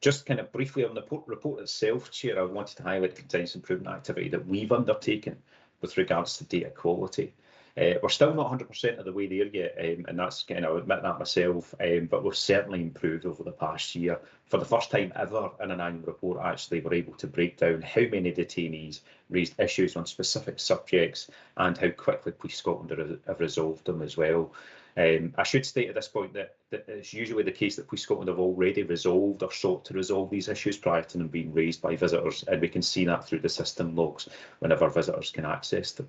Just kind of briefly on the report itself, Chair, I wanted to highlight the continuous improvement activity that we've undertaken with regards to data quality. We're still not 100% of the way there yet, and that's, kind of, I admit that myself, but we've certainly improved over the past year. For the first time ever in an annual report, actually, we're able to break down how many detainees raised issues on specific subjects and how quickly Police Scotland have resolved them as well. I should state at this point that it's usually the case that Police Scotland have already resolved or sought to resolve these issues prior to them being raised by visitors, and we can see that through the system logs whenever visitors can access them.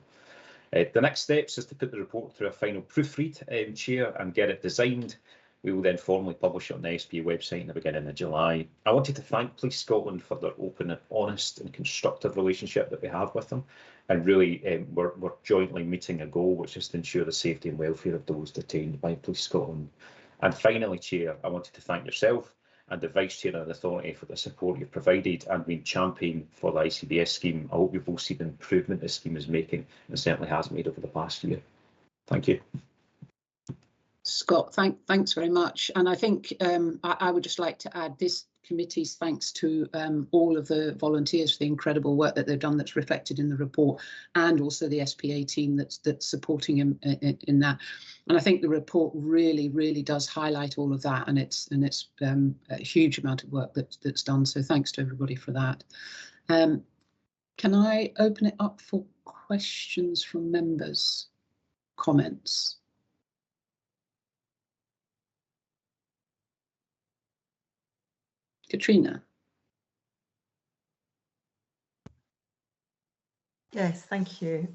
The next steps is to put the report through a final proofread, Chair, and get it designed. We will then formally publish it on the SPA website in the beginning of July. I wanted to thank Police Scotland for their open and honest and constructive relationship that we have with them. And really, we're jointly meeting a goal, which is to ensure the safety and welfare of those detained by Police Scotland. And finally, Chair, I wanted to thank yourself and the Vice Chair of the Authority for the support you've provided and been championing for the ICBS scheme. I hope you've all seen the improvement the scheme is making, and certainly has made over the past year. Thank you. Scott, thanks very much. And I think I would just like to add this committee's thanks to all of the volunteers for the incredible work that they've done that's reflected in the report, and also the SPA team that's supporting him in that. And I think the report really does highlight all of that, and it's a huge amount of work that's done. So thanks to everybody for that. Can I open it up for questions from members, comments? Katrina. Yes, thank you.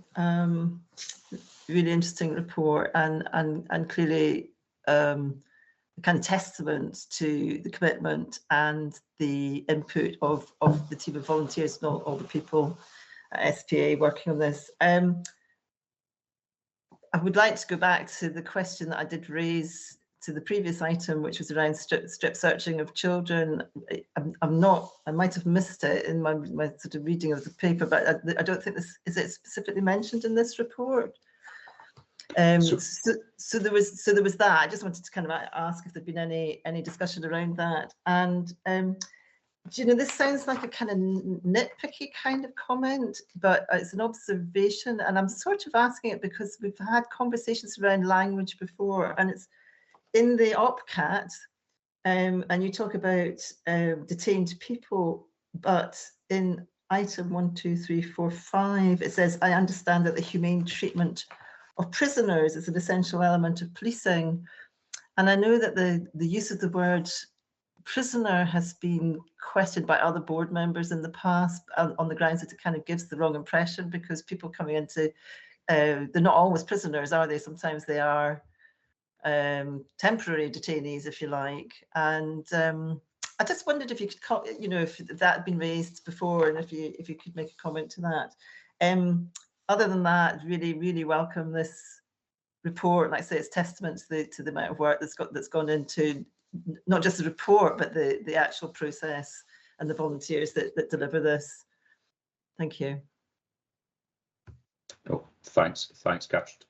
Really interesting report, and clearly a kind of testament to the commitment and the input of the team of volunteers and all the people at SPA working on this. I would like to go back to the question that I did raise to the previous item, which was around strip searching of children. I might have missed it in my sort of reading of the paper, but I don't think this is it specifically mentioned in this report. So there was that. I just wanted to kind of ask if there'd been any discussion around that. And Do you know, this sounds like a kind of nitpicky kind of comment, but it's an observation, and I'm sort of asking it because we've had conversations around language before, and it's in the OPCAT, and you talk about detained people, but in item 1, 2, 3, 4, 5, it says, I understand that the humane treatment of prisoners is an essential element of policing. And I know that the use of the word prisoner has been questioned by other board members in the past on the grounds that it kind of gives the wrong impression, because people coming into, they're not always prisoners, are they? Sometimes they are temporary detainees, if you like. And I just wondered if you could, you know, if that had been raised before, and if you could make a comment to that. Other than that, really welcome this report. Like I say, it's testament to the amount of work that's gone into not just the report, but the actual process and the volunteers that deliver this. Thank you. Oh, thanks,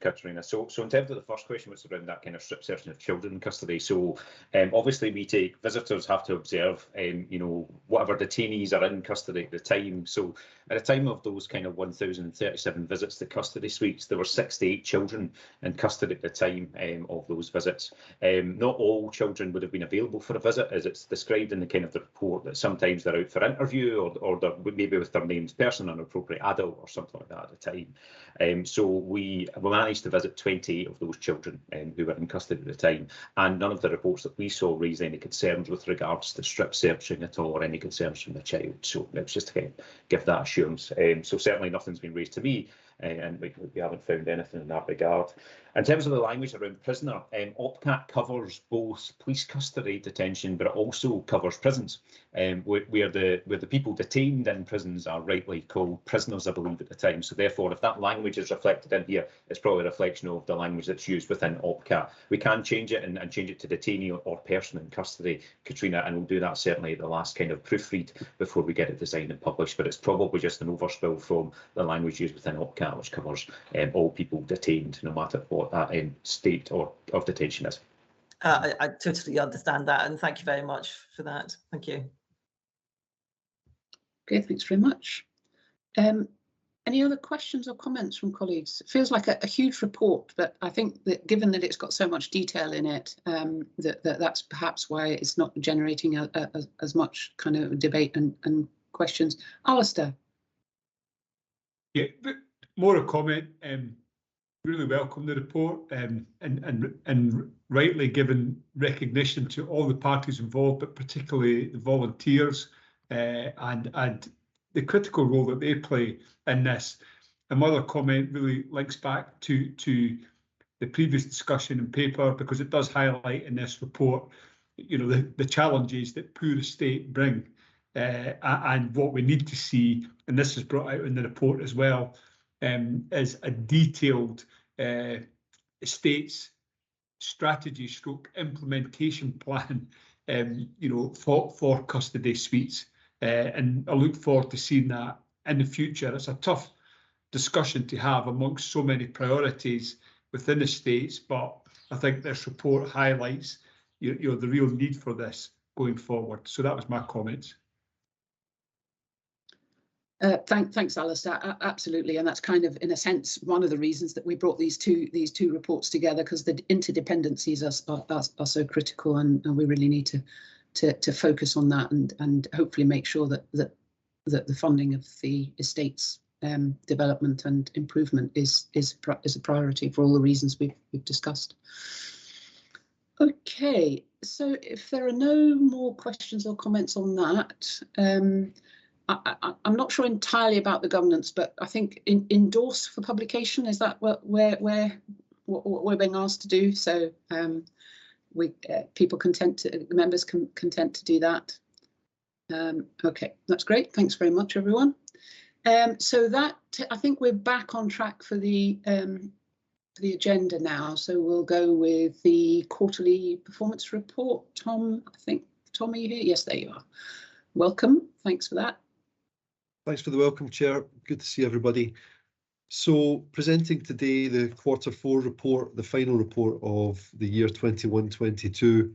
Katrina. So in terms of the first question, was around that kind of strip searching of children in custody. So obviously we take, visitors have to observe, you know, whatever detainees are in custody at the time. So at the time of those kind of 1,037 visits to custody suites, there were 68 children in custody at the time of those visits. Not all children would have been available for a visit, as it's described in the kind of the report, that sometimes they're out for interview, or they're maybe with their named person, an appropriate adult or something like that at the time. So we managed to visit 28 of those children who were in custody at the time, and none of the reports that we saw raised any concerns with regards to strip searching at all, or any concerns from the child. So it was just to kind of give that assurance. So certainly nothing's been raised to me, and we haven't found anything in that regard. In terms of the language around prisoner, OPCAT covers both police custody detention, but it also covers prisons, where the people detained in prisons are rightly called prisoners, I believe, at the time. So therefore, if that language is reflected in here, it's probably a reflection of the language that's used within OPCAT. We can change it and change it to detainee or person in custody, Katrina, and we'll do that certainly at the last kind of proofread before we get it designed and published. But it's probably just an overspill from the language used within OPCAT, which covers all people detained, no matter what that state of detention is. I totally understand that, and thank you very much for that. Thank you. Okay, thanks very much. Any other questions or comments from colleagues? It feels like a huge report, but I think that given that it's got so much detail in it, that's perhaps why it's not generating as much kind of debate and questions. Alistair. Yeah, but more a comment. Really welcome the report, and rightly given recognition to all the parties involved, but particularly the volunteers and the critical role that they play in this. Another comment really links back to the previous discussion in paper, because it does highlight in this report, you know, the challenges that poor estate bring, and what we need to see, and this is brought out in the report as well, is a detailed estates strategy stroke implementation plan, you know, for custody suites, and I look forward to seeing that in the future. It's a tough discussion to have amongst so many priorities within the states, but I think this report highlights you know, the real need for this going forward. So that was my comments. Thanks, Alistair. Absolutely, and that's kind of, in a sense, one of the reasons that we brought these two reports together, because the interdependencies are so critical, and we really need to focus on that, and hopefully make sure that the funding of the estates development and improvement is a priority for all the reasons we've discussed. Okay, so if there are no more questions or comments on that. I'm not sure entirely about the governance, but I think endorse for publication, is that what we're being asked to do? So members can content to do that. Okay, that's great. Thanks very much, everyone. So that, I think we're back on track for the agenda now. So we'll go with the quarterly performance report. Tom, I think, Tom, are you here? Yes, there you are. Welcome. Thanks for that. Thanks for the welcome, Chair. Good to see everybody. So presenting today the Q4 report, the final report of the year 21-22.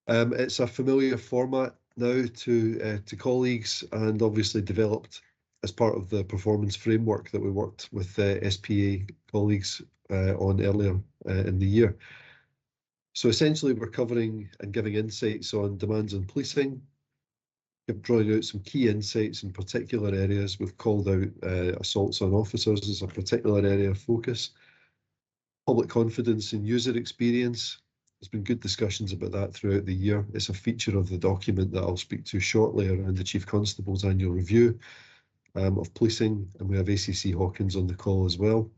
It's a familiar format now to colleagues, and obviously developed as part of the performance framework that we worked with SPA colleagues on earlier in the year. So essentially, we're covering and giving insights on demands on policing, drawing out some key insights in particular areas. We've called out assaults on officers as a particular area of focus. Public confidence in user experience. There's been good discussions about that throughout the year. It's a feature of the document that I'll speak to shortly around the Chief Constable's annual review of policing, and we have ACC Hawkins on the call as well,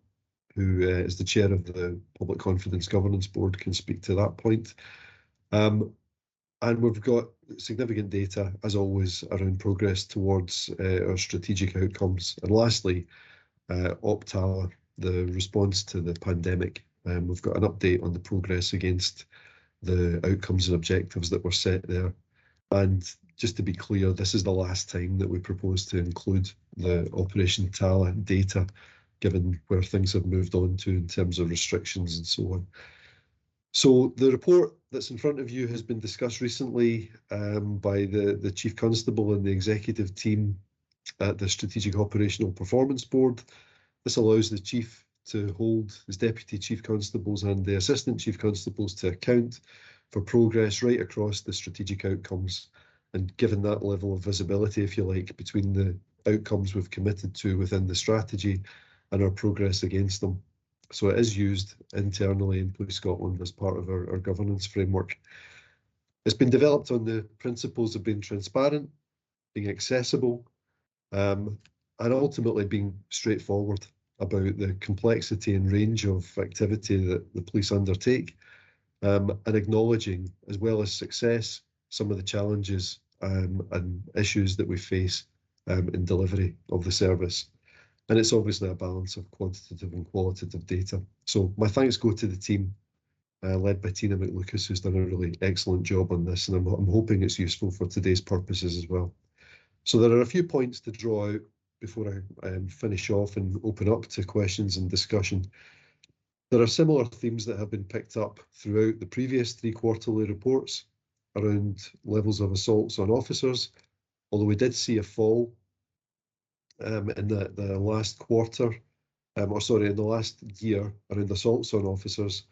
who is the chair of the Public Confidence Governance Board, can speak to that point. And we've got significant data, as always, around progress towards our strategic outcomes. And lastly, OPTALA, the response to the pandemic. We've got an update on the progress against the outcomes and objectives that were set there. And just to be clear, this is the last time that we propose to include the Operation TALA data, given where things have moved on to in terms of restrictions and so on. So the report that's in front of you has been discussed recently by the Chief Constable and the executive team at the Strategic Operational Performance Board. This allows the Chief to hold his Deputy Chief Constables and the Assistant Chief Constables to account for progress right across the strategic outcomes, and given that level of visibility, if you like, between the outcomes we've committed to within the strategy and our progress against them. So it is used internally in Police Scotland as part of our governance framework. It's been developed on the principles of being transparent, being accessible, and ultimately being straightforward about the complexity and range of activity that the police undertake, and acknowledging, as well as success, some of the challenges and issues that we face in delivery of the service. And it's obviously a balance of quantitative and qualitative data. So my thanks go to the team led by Tina McLucas, who's done a really excellent job on this, and I'm hoping it's useful for today's purposes as well. So there are a few points to draw out before I finish off and open up to questions and discussion. There are similar themes that have been picked up throughout the previous 3 quarterly reports around levels of assaults on officers, although we did see a fall in the last quarter, in the last year around assaults on officers,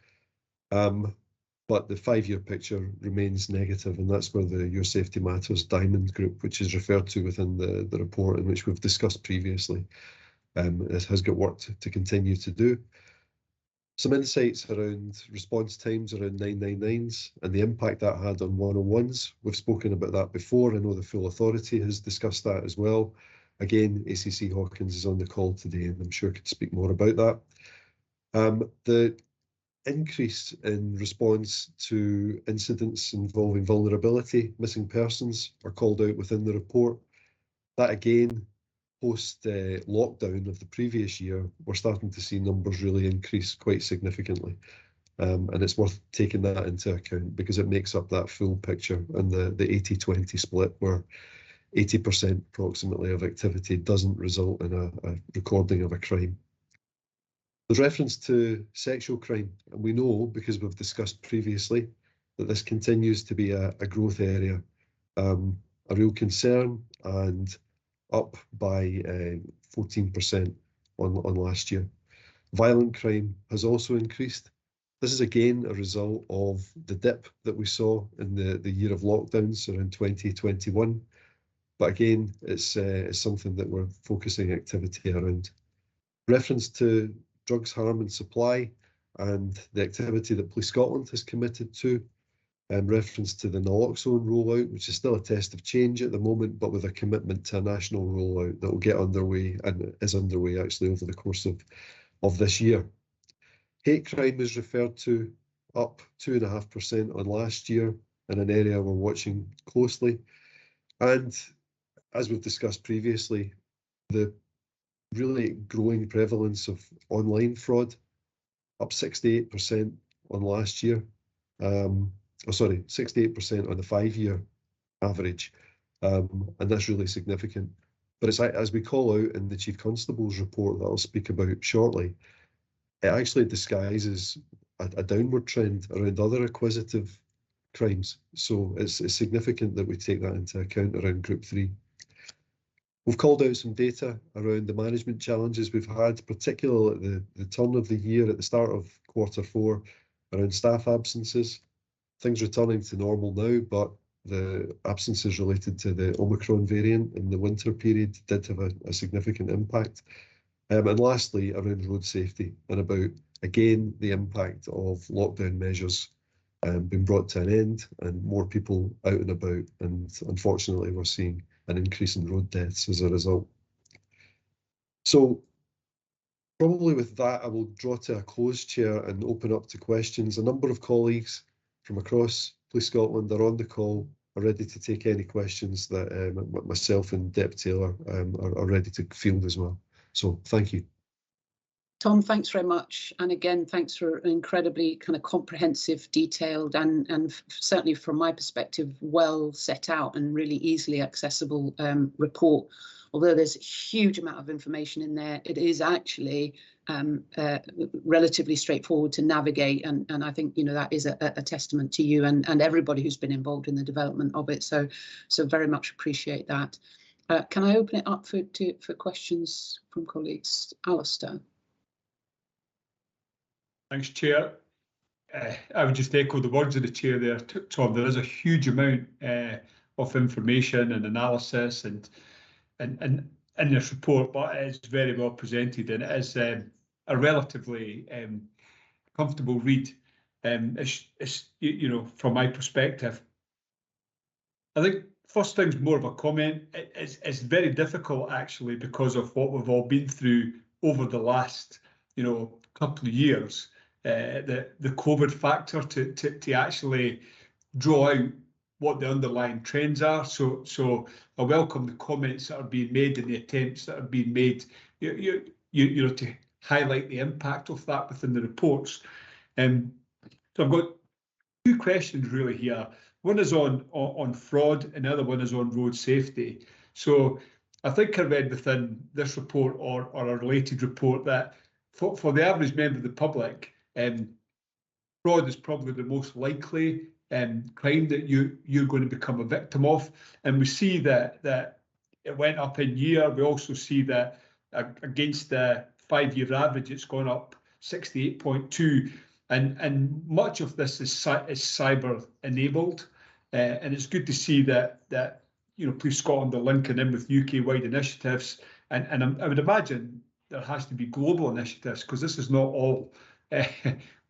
but the 5-year picture remains negative, and that's where the Your Safety Matters Diamond Group, which is referred to within the report and which we've discussed previously, has got work to continue to do. Some insights around response times around 999s and the impact that had on 101s. We've spoken about that before. I know the full authority has discussed that as well. Again, ACC Hawkins is on the call today, and I'm sure could speak more about that. The increase in response to incidents involving vulnerability, missing persons, are called out within the report. That again, post lockdown of the previous year, we're starting to see numbers really increase quite significantly. And it's worth taking that into account because it makes up that full picture and the 80-20 split where 80% approximately of activity doesn't result in a recording of a crime. There's reference to sexual crime, and we know, because we've discussed previously, that this continues to be a growth area, a real concern, and up by 14% on last year. Violent crime has also increased. This is again a result of the dip that we saw in the year of lockdowns around 2021. But again, it's something that we're focusing activity around. Reference to drugs, harm and supply and the activity that Police Scotland has committed to, and reference to the naloxone rollout, which is still a test of change at the moment, but with a commitment to a national rollout that will get underway and is underway actually over the course of this year. Hate crime is referred to, up 2.5% on last year, in an area we're watching closely. And as we've discussed previously, the really growing prevalence of online fraud, up 68% on last year. 68% on the 5-year average, and that's really significant. But it's, as we call out in the Chief Constable's report that I'll speak about shortly, it actually disguises a downward trend around other acquisitive crimes. So it's significant that we take that into account around Group 3. We've called out some data around the management challenges we've had, particularly at the turn of the year, at the start of Q4, around staff absences. Things returning to normal now, but the absences related to the Omicron variant in the winter period did have a significant impact. And lastly, around road safety and about, again, the impact of lockdown measures being brought to an end and more people out and about. And unfortunately, we're seeing an increase in road deaths as a result. So probably with that, I will draw to a close, Chair, and open up to questions. A number of colleagues from across Police Scotland are on the call, are ready to take any questions that myself and Deb Taylor are ready to field as well. So thank you. Tom, thanks very much. And again, thanks for an incredibly kind of comprehensive, detailed, and certainly from my perspective, well set out and really easily accessible report. Although there's a huge amount of information in there, it is actually relatively straightforward to navigate. And I think, you know, that is a testament to you and everybody who's been involved in the development of it. So very much appreciate that. Can I open it up for questions from colleagues? Alistair. Thanks, Chair. I would just echo the words of the Chair there, Tom. There is a huge amount of information and analysis and in this report, but it is very well presented and it is a relatively comfortable read. It's, you know, from my perspective, I think first thing's more of a comment. It's very difficult actually because of what we've all been through over the last, you know, couple of years. The COVID factor to actually draw out what the underlying trends are. So I welcome the comments that are being made and the attempts that are being made, you know, to highlight the impact of that within the reports. So I've got two questions really here. One is on fraud and the other one is on road safety. So I think I read within this report or a related report that for the average member of the public, fraud is probably the most likely crime that you're going to become a victim of. And we see that it went up in year. We also see that against the 5-year average, it's gone up 68.2. And much of this is cyber enabled. And it's good to see that you know, Police Scotland are linking in with UK-wide initiatives. And I would imagine there has to be global initiatives because this is not all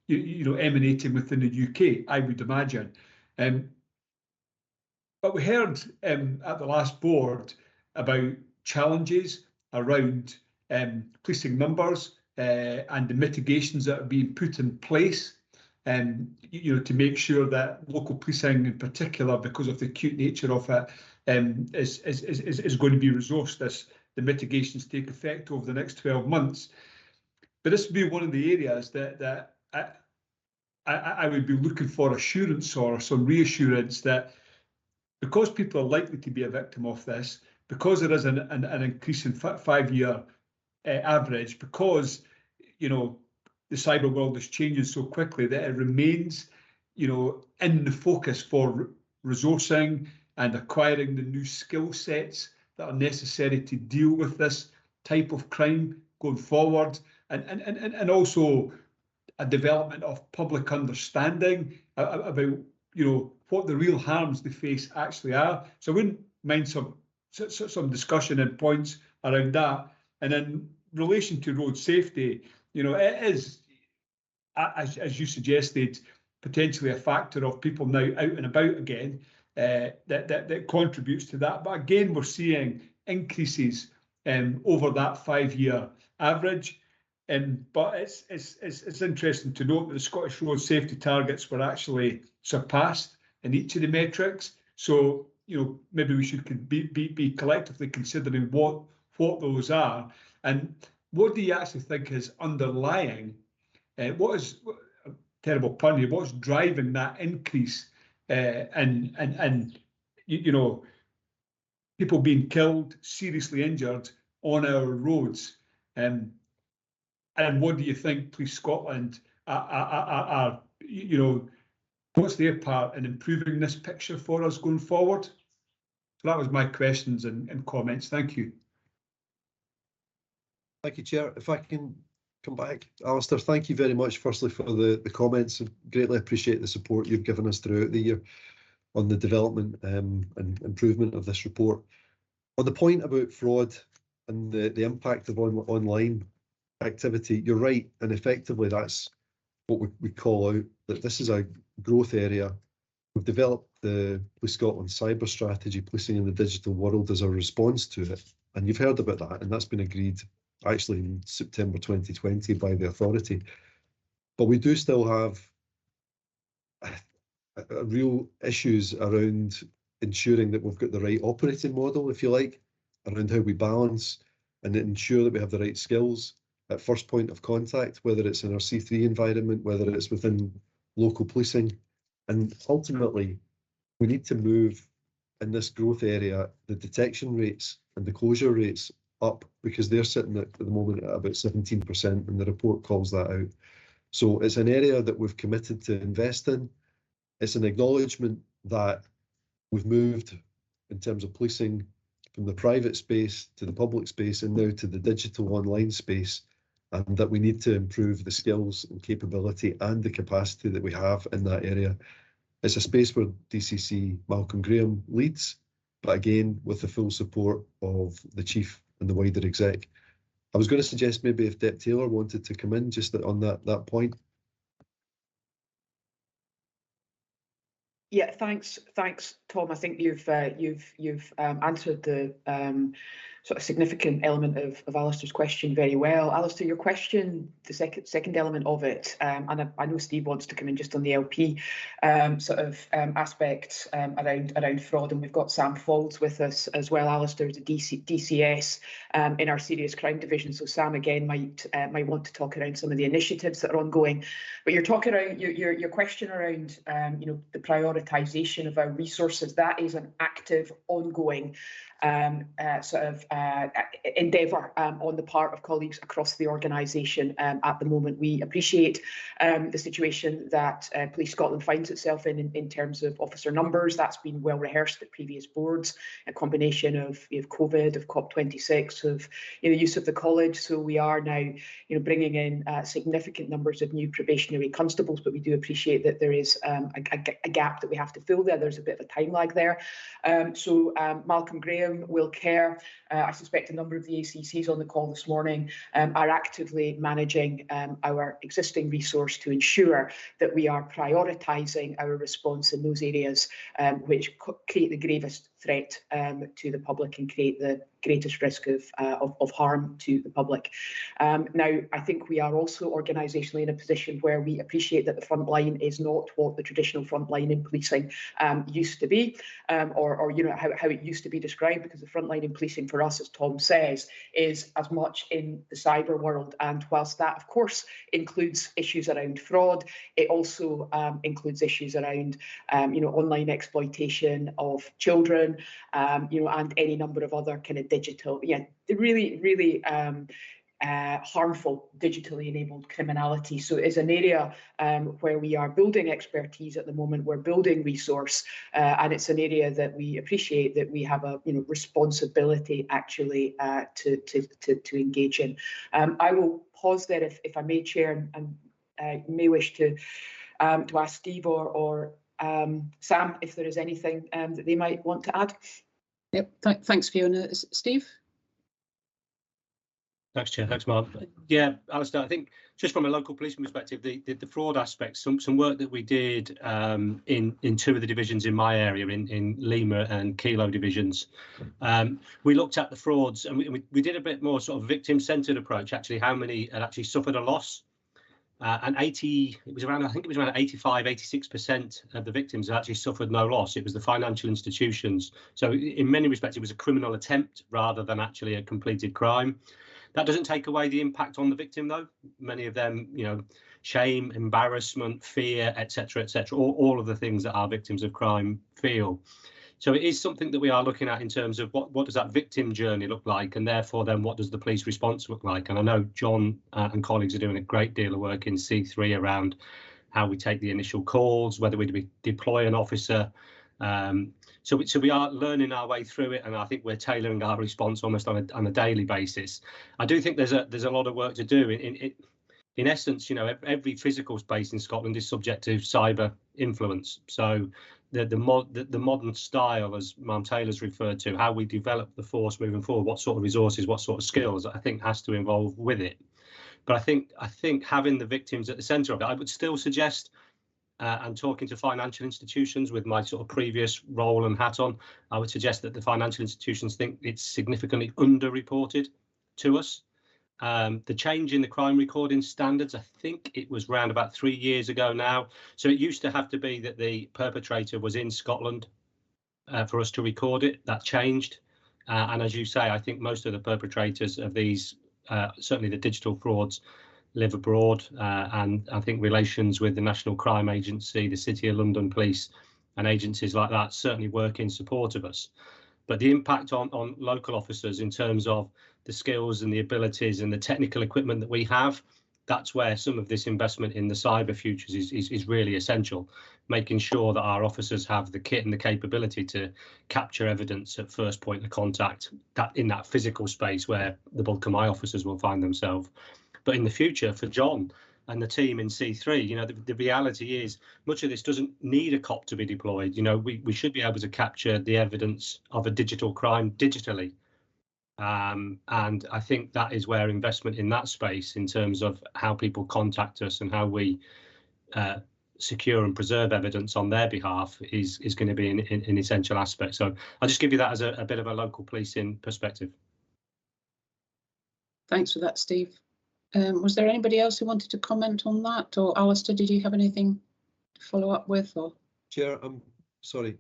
you know, emanating within the UK, I would imagine. But we heard at the last board about challenges around policing numbers and the mitigations that are being put in place, you know, to make sure that local policing in particular, because of the acute nature of it, is going to be resourced as the mitigations take effect over the next 12 months. But this would be one of the areas that I would be looking for assurance or some reassurance that because people are likely to be a victim of this, because there is an increase in 5-year average, because, you know, the cyber world is changing so quickly that it remains, you know, in the focus for resourcing and acquiring the new skill sets that are necessary to deal with this type of crime going forward, and also a development of public understanding about, you know, what the real harms they face actually are. So I wouldn't mind some discussion and points around that. And in relation to road safety, you know, it is, as you suggested, potentially a factor of people now out and about again that contributes to that. But again, we're seeing increases over that 5-year average. But it's interesting to note that the Scottish road safety targets were actually surpassed in each of the metrics. So, you know, maybe we should be collectively considering what those are, and what do you actually think is underlying? What is, terrible pun here, what's driving that increase and you know, people being killed, seriously injured on our roads? And what do you think Police Scotland are you know, What's their part in improving this picture for us going forward? So that was my questions and comments. Thank you. Thank you, Chair. If I can come back, Alistair, thank you very much, firstly, for the comments. I greatly appreciate the support you've given us throughout the year on the development and improvement of this report. On the point about fraud and the impact of online activity, you're right, and effectively that's what we call out, that this is a growth area. We've developed the Police Scotland cyber strategy, policing in the digital world, as a response to it. And you've heard about that, and that's been agreed actually in September 2020 by the authority. But we do still have real issues around ensuring that we've got the right operating model, if you like, around how we balance and ensure that we have the right skills at first point of contact, whether it's in our C3 environment, whether it's within local policing. And ultimately, we need to move in this growth area the detection rates and the closure rates up, because they're sitting at the moment at about 17%, and the report calls that out. So it's an area that we've committed to invest in. It's an acknowledgement that we've moved in terms of policing from the private space to the public space and now to the digital online space, and that we need to improve the skills and capability and the capacity that we have in that area. It's a space where DCC Malcolm Graham leads, but again, with the full support of the Chief and the wider exec. I was going to suggest maybe if Deb Taylor wanted to come in just on that point. Yeah, thanks, Tom. I think you've answered the sort of significant element of Alistair's question very well. Alistair, your question, the second element of it, and I know Steve wants to come in just on the LP aspects around fraud, and we've got Sam Faulds with us as well. Alistair is a DCS in our serious crime division, so Sam again might want to talk around some of the initiatives that are ongoing. But you're talking around your question around the prioritisation of our resources. That is an active, ongoing endeavour on the part of colleagues across the organisation at the moment. We appreciate the situation that Police Scotland finds itself in terms of officer numbers. That's been well rehearsed at previous boards, a combination of COVID, of COP26, of the use of the college. So we are now bringing in significant numbers of new probationary constables, but we do appreciate that there is a gap that we have to fill there. There's a bit of a time lag there. So Malcolm Graham will care. I suspect a number of the ACCs on the call this morning are actively managing our existing resource to ensure that we are prioritising our response in those areas which create the gravest threat to the public and create the greatest risk of harm to the public. Now, I think we are also organisationally in a position where we appreciate that the front line is not what the traditional front line in policing used to be, or how it used to be described, because the front line in policing for us, as Tom says, is as much in the cyber world. And whilst that, of course, includes issues around fraud, it also includes issues around online exploitation of children, and any number of other kind of digital, really harmful digitally enabled criminality. So it is an area where we are building expertise at the moment. We're building resource, and it's an area that we appreciate that we have a responsibility actually to engage in. I will pause there if I may, Chair, and may wish to ask Steve or Sam if there is anything that they might want to add. Yep, thanks, Fiona. Steve? Thanks, Chair. Thanks, Mark. Yeah, Alistair, I think just from a local policing perspective, the fraud aspects, some work that we did in two of the divisions in my area, in Lima and Kilo divisions, we looked at the frauds, and we did a bit more sort of victim-centred approach, actually, how many had actually suffered a loss. And I think it was around 85, 86% of the victims had actually suffered no loss. It was the financial institutions. So in many respects, it was a criminal attempt rather than actually a completed crime. That doesn't take away the impact on the victim, though. Many of them, shame, embarrassment, fear, etc., all of the things that our victims of crime feel. So it is something that we are looking at in terms of what does that victim journey look like, and therefore then what does the police response look like? And I know John and colleagues are doing a great deal of work in C3 around how we take the initial calls, whether we deploy an officer. So we are learning our way through it, and I think we're tailoring our response almost on a daily basis. I do think there's a lot of work to do. In essence, you know, every physical space in Scotland is subject to cyber influence. So the modern style, as Ma'am Taylor's referred to, how we develop the force moving forward, what sort of resources, what sort of skills, I think has to involve with it. But I think having the victims at the centre of it, I would still suggest, and talking to financial institutions with my sort of previous role and hat on, I would suggest that the financial institutions think it's significantly underreported to us. The change in the crime recording standards, I think it was around about 3 years ago now. So it used to have to be that the perpetrator was in Scotland for us to record it. That changed. And as you say, I think most of the perpetrators of these, certainly the digital frauds, live abroad. And I think relations with the National Crime Agency, the City of London Police and agencies like that certainly work in support of us. But the impact on local officers in terms of the skills and the abilities and the technical equipment that we have, that's where some of this investment in the cyber futures is really essential, making sure that our officers have the kit and the capability to capture evidence at first point of contact, that in that physical space where the bulk of my officers will find themselves. But in the future, for John and the team in C3, you know, the reality is much of this doesn't need a cop to be deployed. You know, we should be able to capture the evidence of a digital crime digitally. And I think that is where investment in that space, in terms of how people contact us and how we secure and preserve evidence on their behalf, is going to be an essential aspect. So I'll just give you that as a bit of a local policing perspective. Thanks for that, Steve. Was there anybody else who wanted to comment on that? Or Alistair, did you have anything to follow up with? Or Chair, I'm sorry.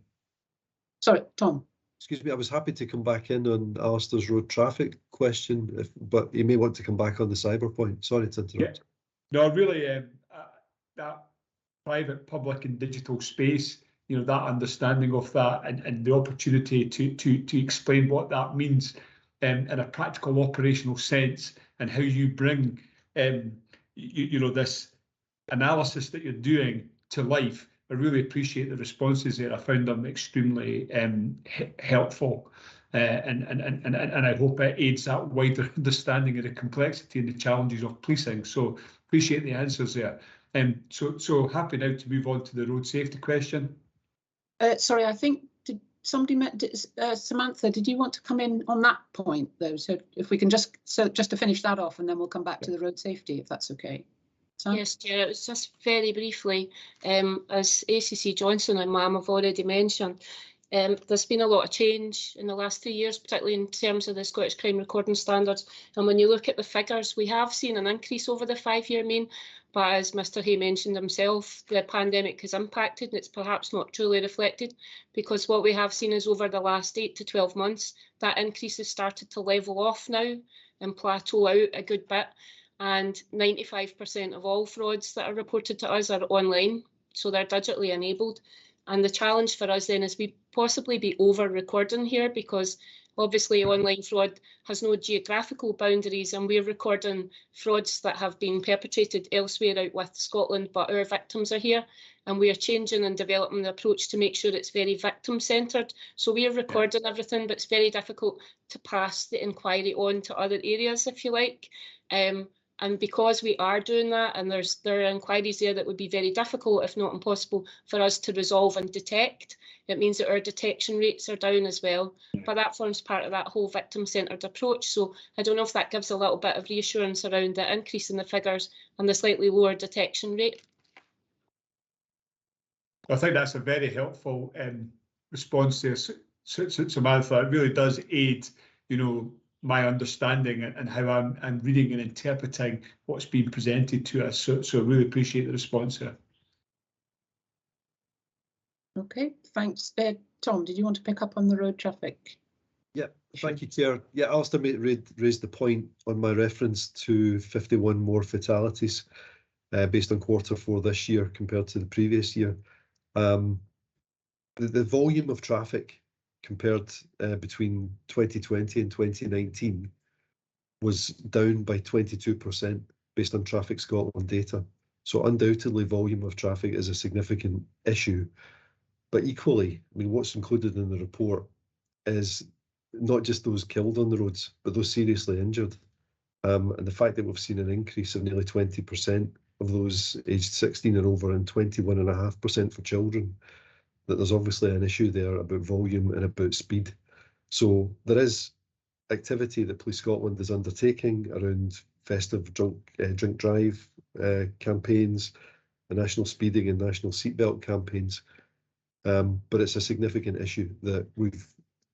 Sorry, Tom. Excuse me, I was happy to come back in on Alistair's road traffic question, but you may want to come back on the cyber point. Sorry to interrupt. Yeah. No, really, that private, public and digital space, you know, that understanding of that and the opportunity to explain what that means in a practical operational sense, and how you bring you know, this analysis that you're doing to life. I really appreciate the responses there. I found them extremely helpful, and I hope it aids that wider understanding of the complexity and the challenges of policing. So appreciate the answers there. So happy now to move on to the road safety question. Sorry, I think Samantha, did you want to come in on that point though? So if we can just to finish that off, and then we'll come back to the road safety, if that's okay. Sam? Yes, Chair, it was just very briefly, as ACC Johnson and Ma'am have already mentioned, there's been a lot of change in the last 3 years, particularly in terms of the Scottish Crime Recording Standards. And when you look at the figures, we have seen an increase over the 5-year mean. But as Mr. Hay mentioned himself, the pandemic has impacted, and it's perhaps not truly reflected, because what we have seen is over the last 8 to 12 months, that increase has started to level off now and plateau out a good bit. And 95% of all frauds that are reported to us are online, so they're digitally enabled. And the challenge for us then is we possibly be over recording here, because obviously online fraud has no geographical boundaries, and we're recording frauds that have been perpetrated elsewhere out with Scotland, but our victims are here, and we are changing and developing the approach to make sure it's very victim centred. So we are recording everything, but it's very difficult to pass the inquiry on to other areas, if you like. And because we are doing that, and there are inquiries there that would be very difficult, if not impossible, for us to resolve and detect, it means that our detection rates are down as well. But that forms part of that whole victim-centred approach. So I don't know if that gives a little bit of reassurance around the increase in the figures and the slightly lower detection rate. I think that's a very helpful response there, Samantha. It really does aid, you know, my understanding and how I'm reading and interpreting what's being presented to us. So I really appreciate the response here. Okay, thanks. Tom, did you want to pick up on the road traffic? Yeah, thank you, Chair. Yeah, Alistair raised the point on my reference to 51 more fatalities based on Q4 this year compared to the previous year. The volume of traffic compared between 2020 and 2019 was down by 22% based on Traffic Scotland data. So undoubtedly, volume of traffic is a significant issue. But equally, I mean, what's included in the report is not just those killed on the roads, but those seriously injured. And the fact that we've seen an increase of nearly 20% of those aged 16 and over, and 21.5% for children, that there's obviously an issue there about volume and about speed. So there is activity that Police Scotland is undertaking around festive drink drive campaigns, the national speeding and national seatbelt campaigns. But it's a significant issue that we've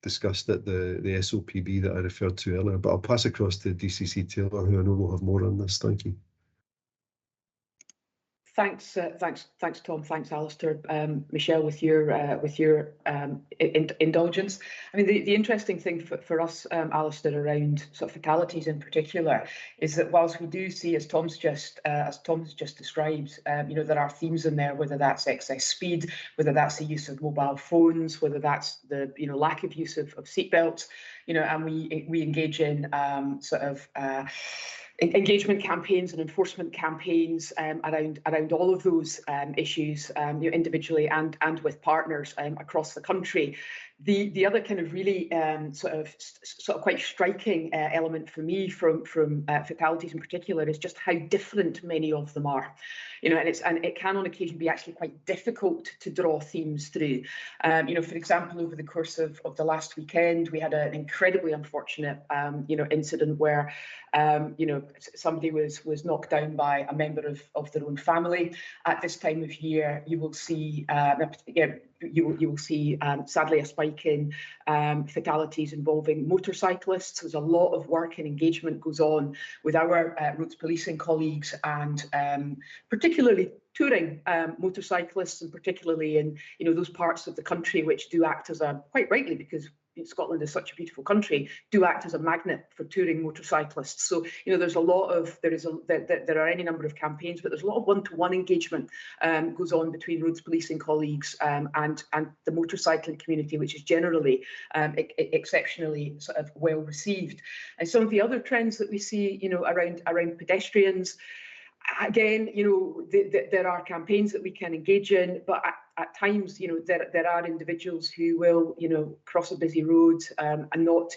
discussed at the SOPB that I referred to earlier. But I'll pass across to DCC Taylor, who I know will have more on this. Thank you. Thanks, Tom. Thanks, Alistair. Michelle, with your indulgence. I mean, the interesting thing for us, Alistair, around sort of fatalities in particular, is that whilst we do see, as Tom's just described, there are themes in there, whether that's excess speed, whether that's the use of mobile phones, whether that's the lack of use of seatbelts, and we engage in engagement campaigns and enforcement campaigns around all of those issues, individually and with partners across the country. The other kind of really sort of quite striking element for me from fatalities in particular is just how different many of them are, and it can on occasion be actually quite difficult to draw themes through. For example, over the course of the last weekend, we had an incredibly unfortunate incident where somebody was knocked down by a member of their own family. At this time of year, you will see sadly a spike in fatalities involving motorcyclists. There's a lot of work and engagement goes on with our roads policing colleagues, and particularly touring motorcyclists, and particularly in those parts of the country which do act as quite rightly, because Scotland is such a beautiful country, do act as a magnet for touring motorcyclists. So there's a lot of there are any number of campaigns, but there's a lot of one-to-one engagement goes on between roads policing colleagues and the motorcycling community, which is generally exceptionally sort of well received. And some of the other trends that we see around pedestrians, again, there are campaigns that we can engage in, but at times, there are individuals who will, cross a busy road and not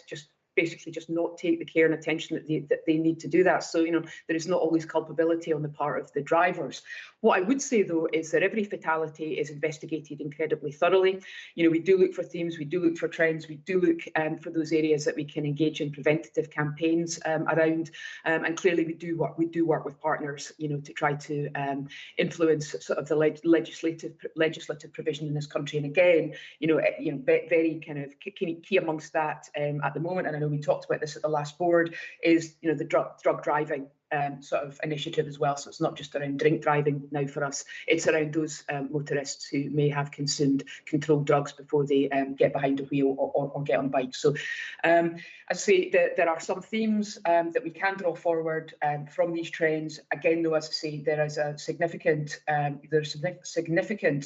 basically not take the care and attention that they need to do that. So, there is not always culpability on the part of the drivers. What I would say, though, is that every fatality is investigated incredibly thoroughly. We do look for themes, we do look for trends, we do look for those areas that we can engage in preventative campaigns around. And clearly, we do work with partners, to try to influence sort of the legislative provision in this country. And again, very kind of key amongst that at the moment, and I know we talked about this at the last board, is the drug driving sort of initiative as well. So it's not just around drink driving now for us, it's around those motorists who may have consumed controlled drugs before they get behind a wheel or get on bikes. So as I say, there are some themes that we can draw forward from these trends. Again, though, as I say, there is a significant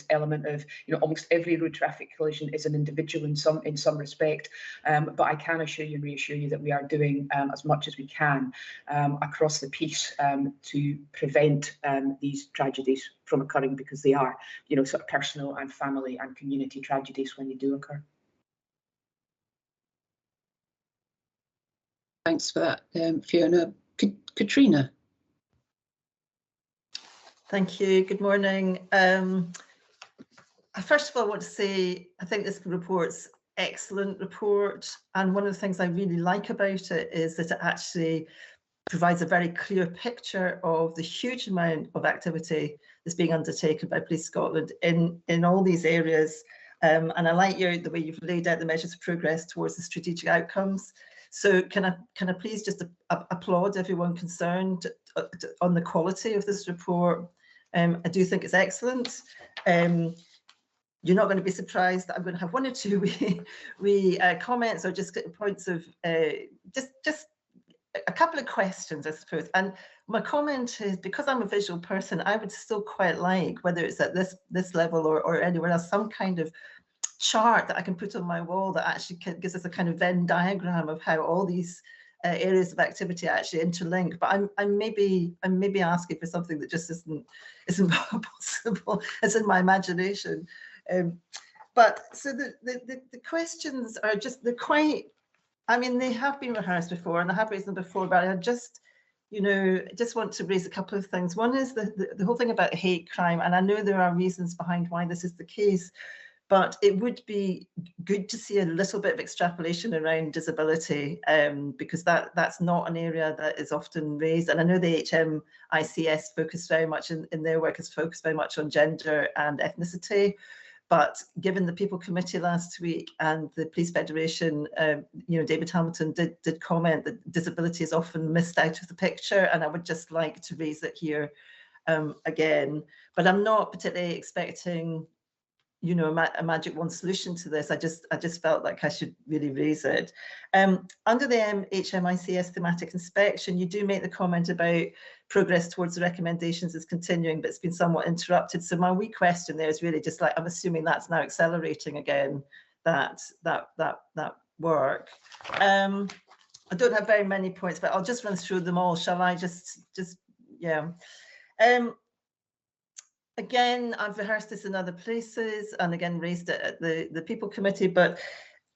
element of almost every road traffic collision is an individual in some respect, but I can assure you and reassure you that we are doing as much as we can across the piece to prevent these tragedies from occurring, because they are, sort of personal and family and community tragedies when they do occur. Thanks for that, Fiona. Katrina. Thank you. Good morning. First of all, I want to say I think this report's excellent report, and one of the things I really like about it is that it actually provides a very clear picture of the huge amount of activity that's being undertaken by Police Scotland in all these areas. And I like the way you've laid out the measures of progress towards the strategic outcomes. So can I please just applaud everyone concerned on the quality of this report. I do think it's excellent. You're not going to be surprised that I'm going to have one or two wee comments, or just points of just a couple of questions, I suppose. And my comment is, because I'm a visual person, I would still quite like, whether it's at this level or anywhere else, some kind of chart that I can put on my wall that actually gives us a kind of Venn diagram of how all these areas of activity actually interlink. But I'm maybe asking for something that just isn't possible. It's in my imagination. But so the questions are just, they're quite, I mean, they have been rehearsed before and I have raised them before, but I just, you know, just want to raise a couple of things. One is the whole thing about hate crime, and I know there are reasons behind why this is the case, but it would be good to see a little bit of extrapolation around disability, because that's not an area that is often raised. And I know the HMICS focus very much in their work is focused very much on gender and ethnicity. But given the People Committee last week and the Police Federation, you know, David Hamilton did comment that disability is often missed out of the picture, and I would just like to raise it here again. But I'm not particularly expecting, you know, a magic wand solution to this. I just felt like I should really raise it. Under the HMICS thematic inspection, you do make the comment about progress towards the recommendations is continuing, but it's been somewhat interrupted. So my wee question there is really just like, I'm assuming that's now accelerating again, that work. I don't have very many points, but I'll just run through them all. Shall I just yeah. Again, I've rehearsed this in other places and again raised it at the People Committee, but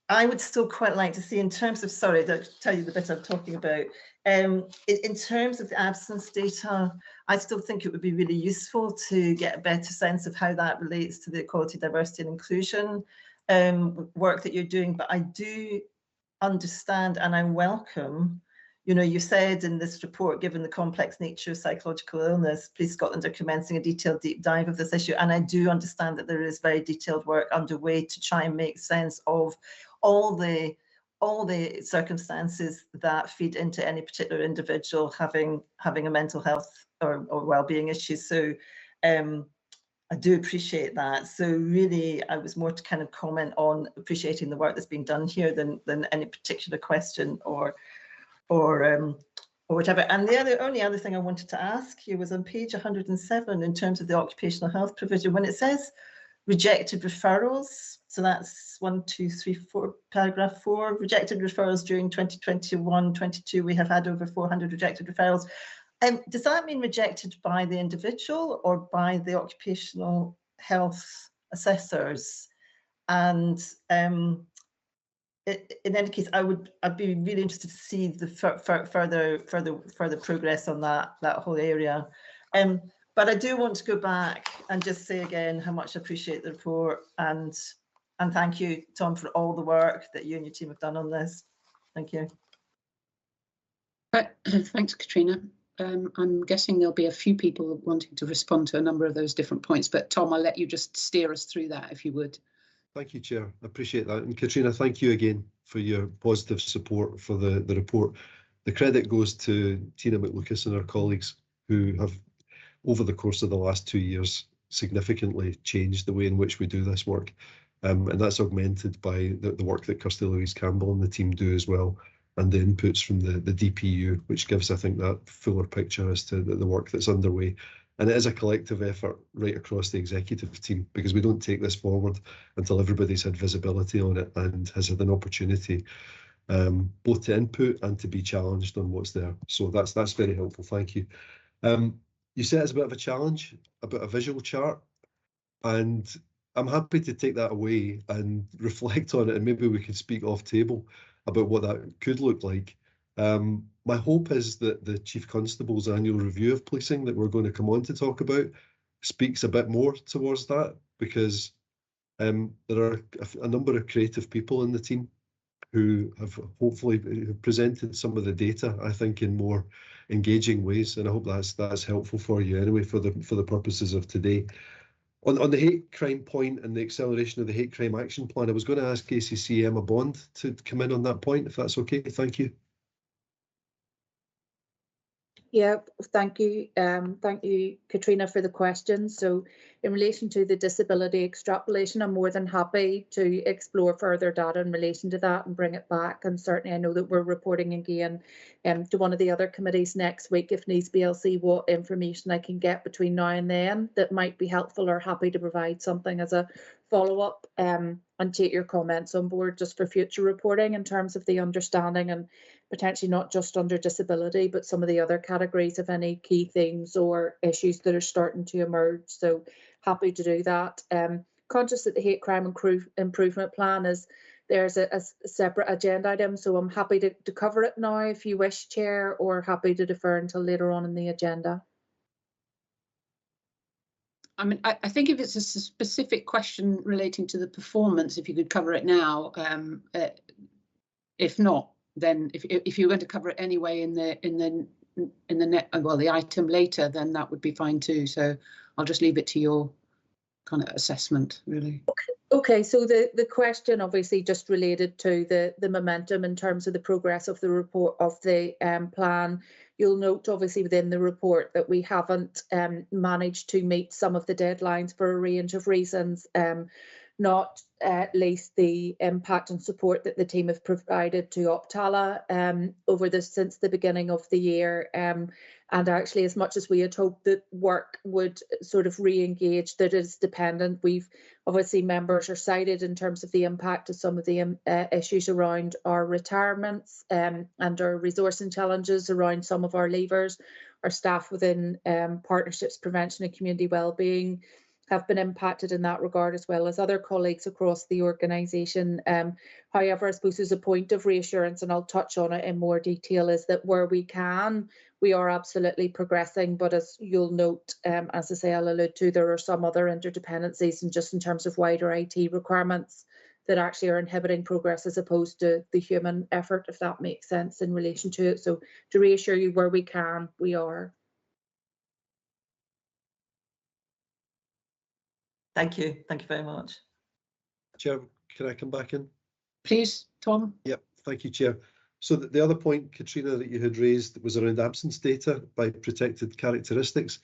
I would still quite like to see, in terms of, sorry, to tell you the bit I'm talking about, in terms of the absence data, I still think it would be really useful to get a better sense of how that relates to the equality, diversity and inclusion work that you're doing. But I do understand and I welcome, you know, you said in this report, given the complex nature of psychological illness, Police Scotland are commencing a detailed deep dive of this issue. And I do understand that there is very detailed work underway to try and make sense of all the circumstances that feed into any particular individual having a mental health or well-being issue. So I do appreciate that. So really, I was more to kind of comment on appreciating the work that's being done here than any particular question or whatever. And the only other thing I wanted to ask you was on page 107 in terms of the occupational health provision, when it says rejected referrals, so that's 1, 2, 3, 4, paragraph 4, rejected referrals during 2021-22, we have had over 400 rejected referrals. Does that mean rejected by the individual or by the occupational health assessors? And in any case, I'd be really interested to see the further progress on that whole area. But I do want to go back and just say again how much I appreciate the report, and thank you, Tom, for all the work that you and your team have done on this. Thank you. Thanks, Katrina. I'm guessing there'll be a few people wanting to respond to a number of those different points, but Tom, I'll let you just steer us through that if you would. Thank you, Chair. I appreciate that. And Katrina, thank you again for your positive support for the report. The credit goes to Tina McLucas and our colleagues who have, over the course of the last 2 years, significantly changed the way in which we do this work. And that's augmented by the work that Kirsty Louise Campbell and the team do as well, and the inputs from the DPU, which gives, I think, that fuller picture as to the work that's underway. And it is a collective effort right across the executive team, because we don't take this forward until everybody's had visibility on it and has had an opportunity both to input and to be challenged on what's there. So that's very helpful. Thank you. You said it's a bit of a challenge, about a visual chart, and I'm happy to take that away and reflect on it, and maybe we could speak off table about what that could look like. My hope is that the Chief Constable's annual review of policing that we're going to come on to talk about speaks a bit more towards that, because there are a number of creative people in the team who have hopefully presented some of the data, I think, in more engaging ways, and I hope that's helpful for you anyway, for the purposes of today. On the hate crime point and the acceleration of the hate crime action plan, I was going to ask ACC Emma Bond to come in on that point, if that's okay. Thank you. Yeah, thank you. Thank you, Katrina, for the question. So in relation to the disability extrapolation, I'm more than happy to explore further data in relation to that and bring it back. And certainly I know that we're reporting again to one of the other committees next week if needs be. I'll see what information I can get between now and then that might be helpful, or happy to provide something as a follow-up. and take your comments on board just for future reporting in terms of the understanding, and potentially not just under disability, but some of the other categories of any key themes or issues that are starting to emerge. So happy to do that. Conscious that the hate crime improvement plan there's a separate agenda item, so I'm happy to cover it now if you wish, Chair, or happy to defer until later on in the agenda. I mean, I think if it's a specific question relating to the performance, if you could cover it now. If not, then if you're going to cover it anyway in the item later, then that would be fine too. So I'll just leave it to your kind of assessment, really. Okay, so the question obviously just related to the momentum in terms of the progress of the report of the plan. You'll note obviously within the report that we haven't managed to meet some of the deadlines for a range of reasons, not least the impact and support that the team have provided to Optala since the beginning of the year. And actually, as much as we had hoped that work would sort of re-engage, that is dependent. We've obviously, members are cited in terms of the impact of some of the issues around our retirements and our resourcing challenges around some of our leavers. Our staff within partnerships, prevention and community wellbeing have been impacted in that regard, as well as other colleagues across the organisation. However, I suppose there's a point of reassurance, and I'll touch on it in more detail, is that where we can, we are absolutely progressing. But as you'll note, as I say, I'll allude to, there are some other interdependencies, and just in terms of wider IT requirements that actually are inhibiting progress as opposed to the human effort, if that makes sense in relation to it. So to reassure you, where we can, we are. Thank you. Thank you very much. Chair, can I come back in? Please, Tom. Yep, thank you, Chair. So the other point, Katrina, that you had raised was around absence data by protected characteristics.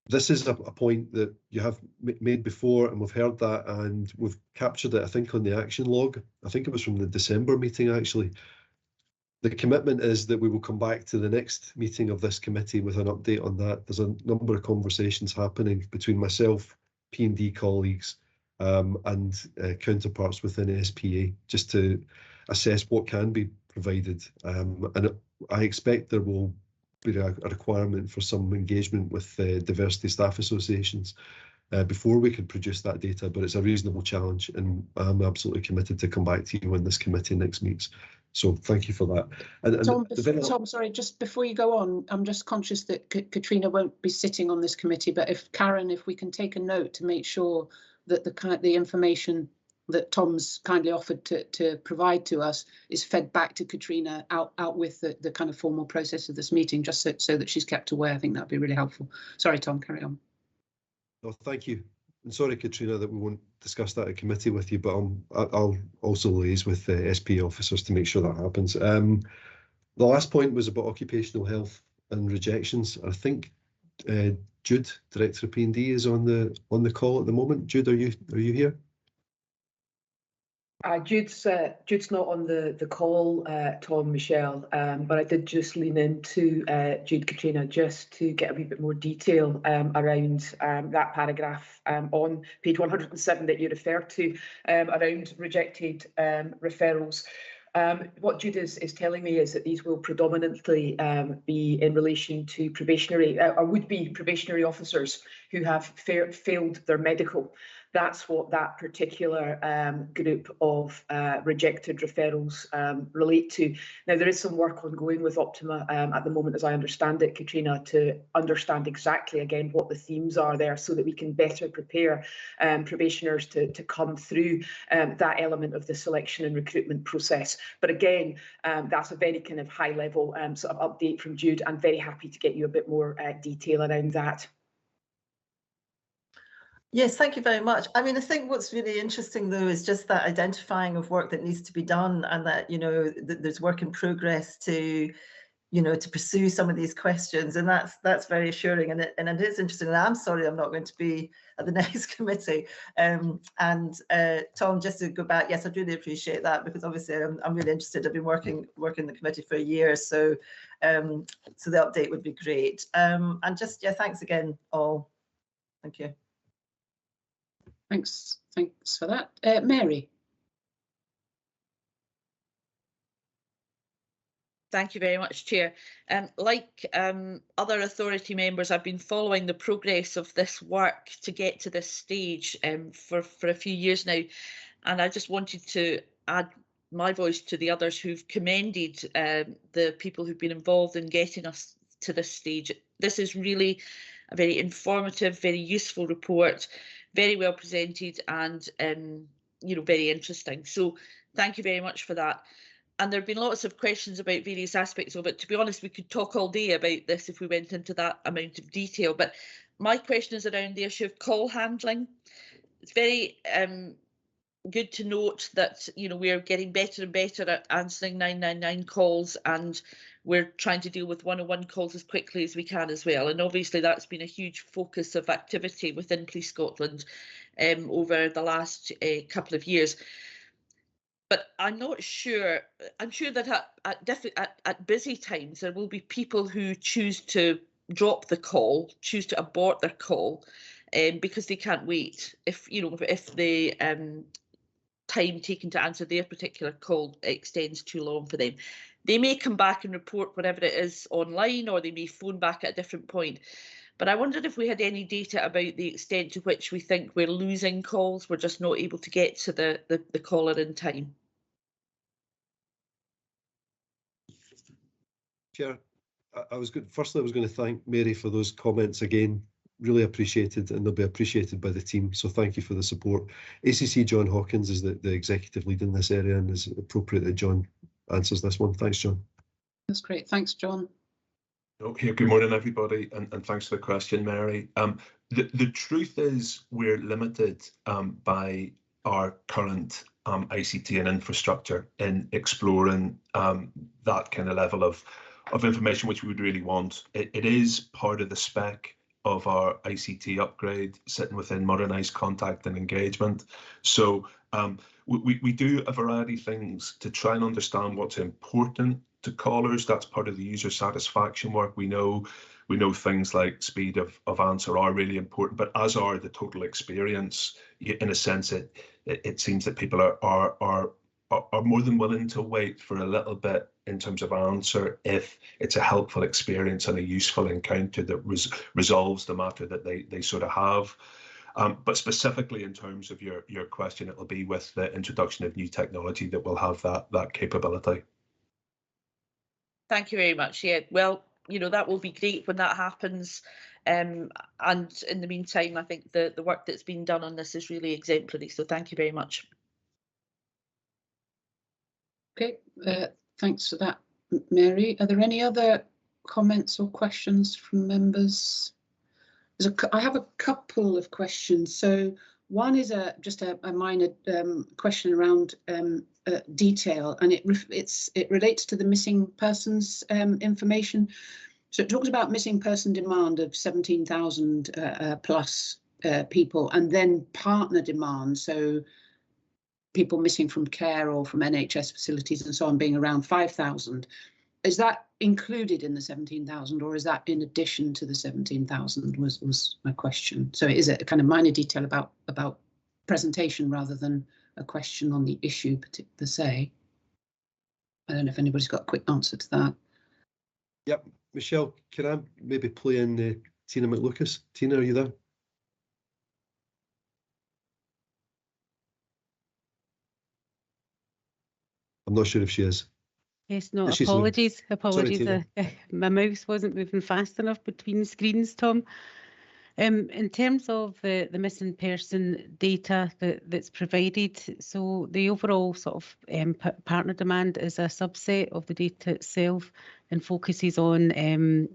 This is a point that you have made before, and we've heard that, and we've captured it, I think, on the action log. I think it was from the December meeting, actually. The commitment is that we will come back to the next meeting of this committee with an update on that. There's a number of conversations happening between myself, P&D colleagues, and counterparts within SPA, just to assess what can be provided. And I expect there will be a requirement for some engagement with diversity staff associations before we can produce that data, but it's a reasonable challenge, and I'm absolutely committed to come back to you when this committee next meets. So thank you for that. And Tom, sorry, just before you go on, I'm just conscious that Katrina won't be sitting on this committee, but if we can take a note to make sure that the information that Tom's kindly offered to provide to us is fed back to Katrina out with the kind of formal process of this meeting, just so that she's kept aware. I think that'd be really helpful. Sorry, Tom, carry on. No, thank you. And sorry, Katrina, that we won't discuss that at committee with you, but I'll also liaise with the SP officers to make sure that happens. The last point was about occupational health and rejections. I think Jude, Director of P&D, is on the call at the moment. Jude, are you here? Jude's not on the call, Tom, Michelle, but I did just lean into Jude, Katrina, just to get a wee bit more detail around that paragraph on page 107 that you referred to, around rejected referrals. What Jude is telling me is that these will predominantly be in relation to probationary or would-be probationary officers who have failed their medical. That's what that particular group of rejected referrals relate to. Now, there is some work ongoing with Optima at the moment, as I understand it, Katrina, to understand exactly, again, what the themes are there so that we can better prepare probationers to come through that element of the selection and recruitment process. But again, that's a very kind of high level sort of update from Jude. I'm very happy to get you a bit more detail around that. Yes, thank you very much. I mean, I think what's really interesting, though, is just that identifying of work that needs to be done, and that, you know, there's work in progress to, you know, to pursue some of these questions, and that's very assuring, and it is interesting. And I'm sorry I'm not going to be at the next committee. Tom, just to go back, yes, I really appreciate that, because obviously I'm really interested. I've been working in the committee for a year, so the update would be great. And just, yeah, thanks again, all. Thank you. Thanks for that. Mary. Thank you very much, Chair. Like other authority members, I've been following the progress of this work to get to this stage for a few years now, and I just wanted to add my voice to the others who've commended the people who've been involved in getting us to this stage. This is really a very informative, very useful report, very well presented, and very interesting. So thank you very much for that. And there have been lots of questions about various aspects of it. To be honest, we could talk all day about this if we went into that amount of detail. But my question is around the issue of call handling. It's very good to note that we're getting better and better at answering 999 calls, and we're trying to deal with 101 calls as quickly as we can as well. And obviously that's been a huge focus of activity within Police Scotland over the last couple of years. But I'm not sure. I'm sure that at busy times there will be people who choose to drop the call, choose to abort their call, because they can't wait. If the time taken to answer their particular call extends too long for them, they may come back and report whatever it is online, or they may phone back at a different point. But I wondered if we had any data about the extent to which we think we're losing calls. We're just not able to get to the caller in time. Chair, I was going to thank Mary for those comments again. Really appreciated, and they'll be appreciated by the team. So thank you for the support. ACC John Hawkins is the executive lead in this area, and it's appropriate that John answers this one. Thanks, John. That's great. Thanks, John. Okay, good morning, everybody, and thanks for the question, Mary. The truth is we're limited by our current ICT and infrastructure in exploring that kind of level of information which we would really want. It is part of the spec of our ICT upgrade sitting within modernised contact and engagement. So we do a variety of things to try and understand what's important to callers. That's part of the user satisfaction work. We know things like speed of answer are really important, but as are the total experience. In a sense, it seems that people are more than willing to wait for a little bit in terms of answer if it's a helpful experience and a useful encounter that resolves the matter that they sort of have. But specifically in terms of your question, it'll be with the introduction of new technology that will have that capability. Thank you very much. Yeah, well, that will be great when that happens. And in the meantime, I think the work that's been done on this is really exemplary. So thank you very much. Okay, thanks for that, Mary. Are there any other comments or questions from members? I have a couple of questions. So one is just a minor question around detail, and it relates to the missing persons information. So it talks about missing person demand of 17,000 plus people, and then partner demand. So people missing from care or from NHS facilities and so on being around 5,000. Is that included in the 17,000, or is that in addition to the 17,000 was my question. So is it a kind of minor detail about presentation rather than a question on the issue per se? I don't know if anybody's got a quick answer to that. Yep, Michelle, can I maybe play in Tina McLucas? Tina, are you there? I'm not sure if she is. Yes, no, She's apologies. Sorry, Apologies. Tina. My mouse wasn't moving fast enough between screens, Tom. In terms of the missing person data that's provided, so the overall sort of partner demand is a subset of the data itself and focuses on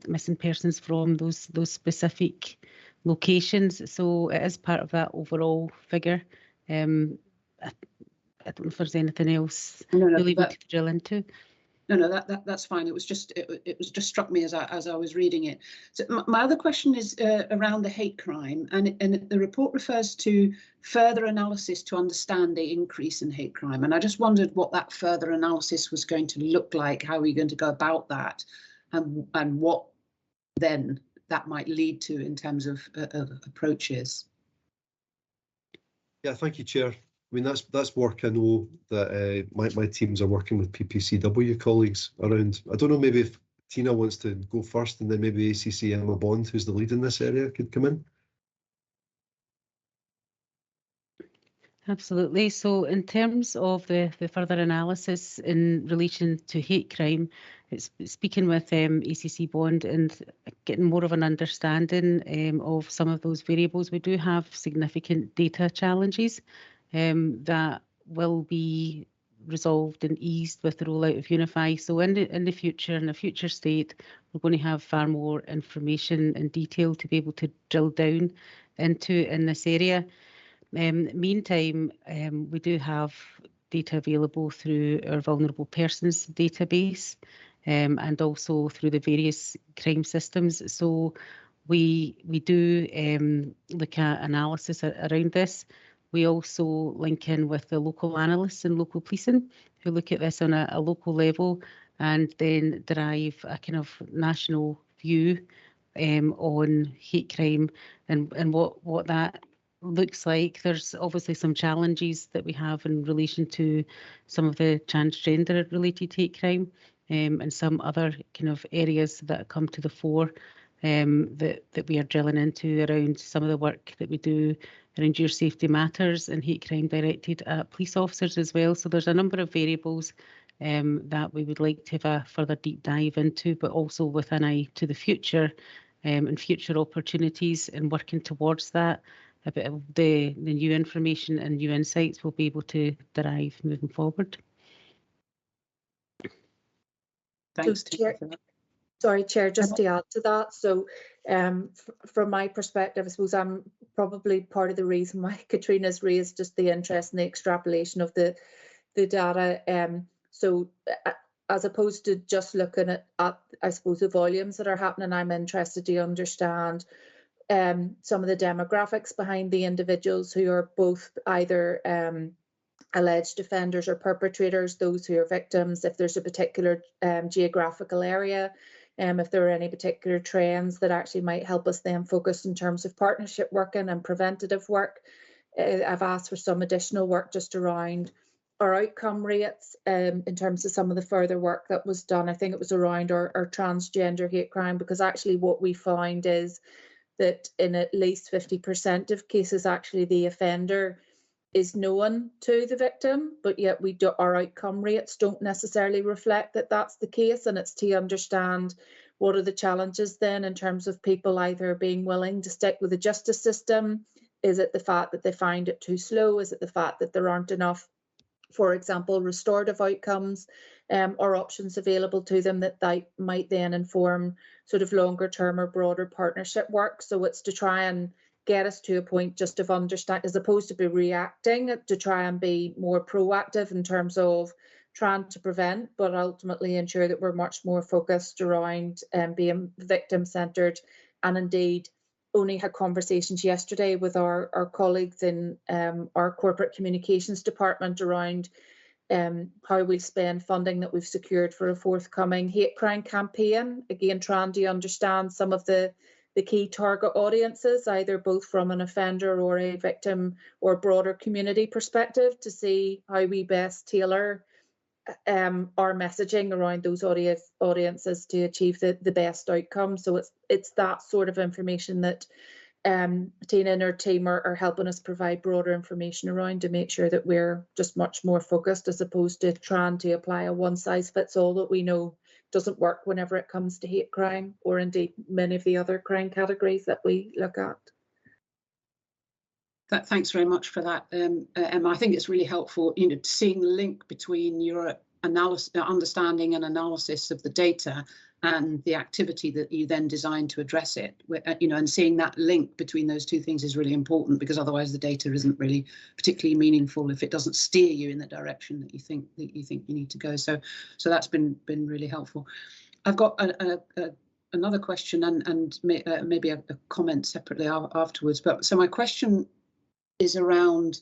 missing persons from those specific locations. So it is part of that overall figure. I don't know if there's anything else really we could drill into. No, that's fine. It was just struck me as I was reading it. So my other question is around the hate crime, and the report refers to further analysis to understand the increase in hate crime. And I just wondered what that further analysis was going to look like. How are we going to go about that, and what then that might lead to in terms of approaches? Yeah, thank you, Chair. I mean, that's work I know that my teams are working with PPCW colleagues around. I don't know, maybe if Tina wants to go first, and then maybe ACC Emma Bond, who's the lead in this area, could come in. Absolutely. So in terms of the further analysis in relation to hate crime, it's speaking with ACC Bond and getting more of an understanding of some of those variables. We do have significant data challenges that will be resolved and eased with the rollout of Unify. So in the future, in a future state, we're going to have far more information and detail to be able to drill down into in this area. Meantime, we do have data available through our vulnerable persons database and also through the various crime systems. So we do look at analysis around this. We also link in with the local analysts and local policing who look at this on a local level and then derive a kind of national view on hate crime and what that looks like. There's obviously some challenges that we have in relation to some of the transgender related hate crime and some other kind of areas that come to the fore that we are drilling into around some of the work that we do around your safety matters and hate crime directed at police officers as well. So there's a number of variables that we would like to have a further deep dive into, but also with an eye to the future and future opportunities and working towards that. A bit of the new information and new insights we'll be able to derive moving forward. Thanks, Chair, sorry, Chair, just to add to that. So from my perspective, I suppose I'm probably part of the reason why Katrina's raised just the interest in the extrapolation of the data. So as opposed to just looking at, I suppose, the volumes that are happening, I'm interested to understand some of the demographics behind the individuals who are both either alleged offenders or perpetrators, those who are victims, if there's a particular geographical area, if there are any particular trends that actually might help us then focus in terms of partnership working and preventative work. I've asked for some additional work just around our outcome rates in terms of some of the further work that was done. I think it was around our transgender hate crime, because actually what we found is that in at least 50% of cases, actually the offender is known to the victim, but yet our outcome rates don't necessarily reflect that that's the case. And it's to understand what are the challenges then in terms of people either being willing to stick with the justice system. Is it the fact that they find it too slow? Is it the fact that there aren't enough, for example, restorative outcomes or options available to them that might then inform sort of longer term or broader partnership work? So it's to try and get us to a point just of understand, as opposed to be reacting, to try and be more proactive in terms of trying to prevent, but ultimately ensure that we're much more focused around being victim centred. And indeed, only had conversations yesterday with our colleagues in our corporate communications department around how we spend funding that we've secured for a forthcoming hate crime campaign. Again, trying to understand some of the key target audiences, either both from an offender or a victim or broader community perspective, to see how we best tailor our messaging around those audiences to achieve the best outcome. So it's that sort of information that Tina and her team are helping us provide broader information around, to make sure that we're just much more focused, as opposed to trying to apply a one-size-fits-all that we know doesn't work whenever it comes to hate crime, or indeed many of the other crime categories that we look at. Thanks very much for that, Emma. I think it's really helpful, seeing the link between your understanding and analysis of the data and the activity that you then design to address it. And seeing that link between those two things is really important, because otherwise the data isn't really particularly meaningful if it doesn't steer you in the direction that you think you need to go. So that's been really helpful. I've got another question and maybe a comment separately afterwards. But so my question is around,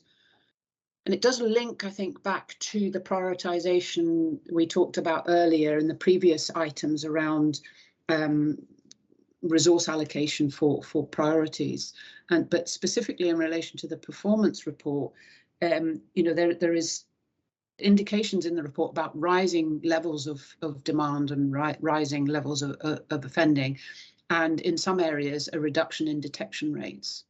and it does link, I think, back to the prioritization we talked about earlier in the previous items around resource allocation for priorities, but specifically in relation to the performance report, you know, there is indications in the report about rising levels of demand and rising levels of offending, and in some areas a reduction in detection rates.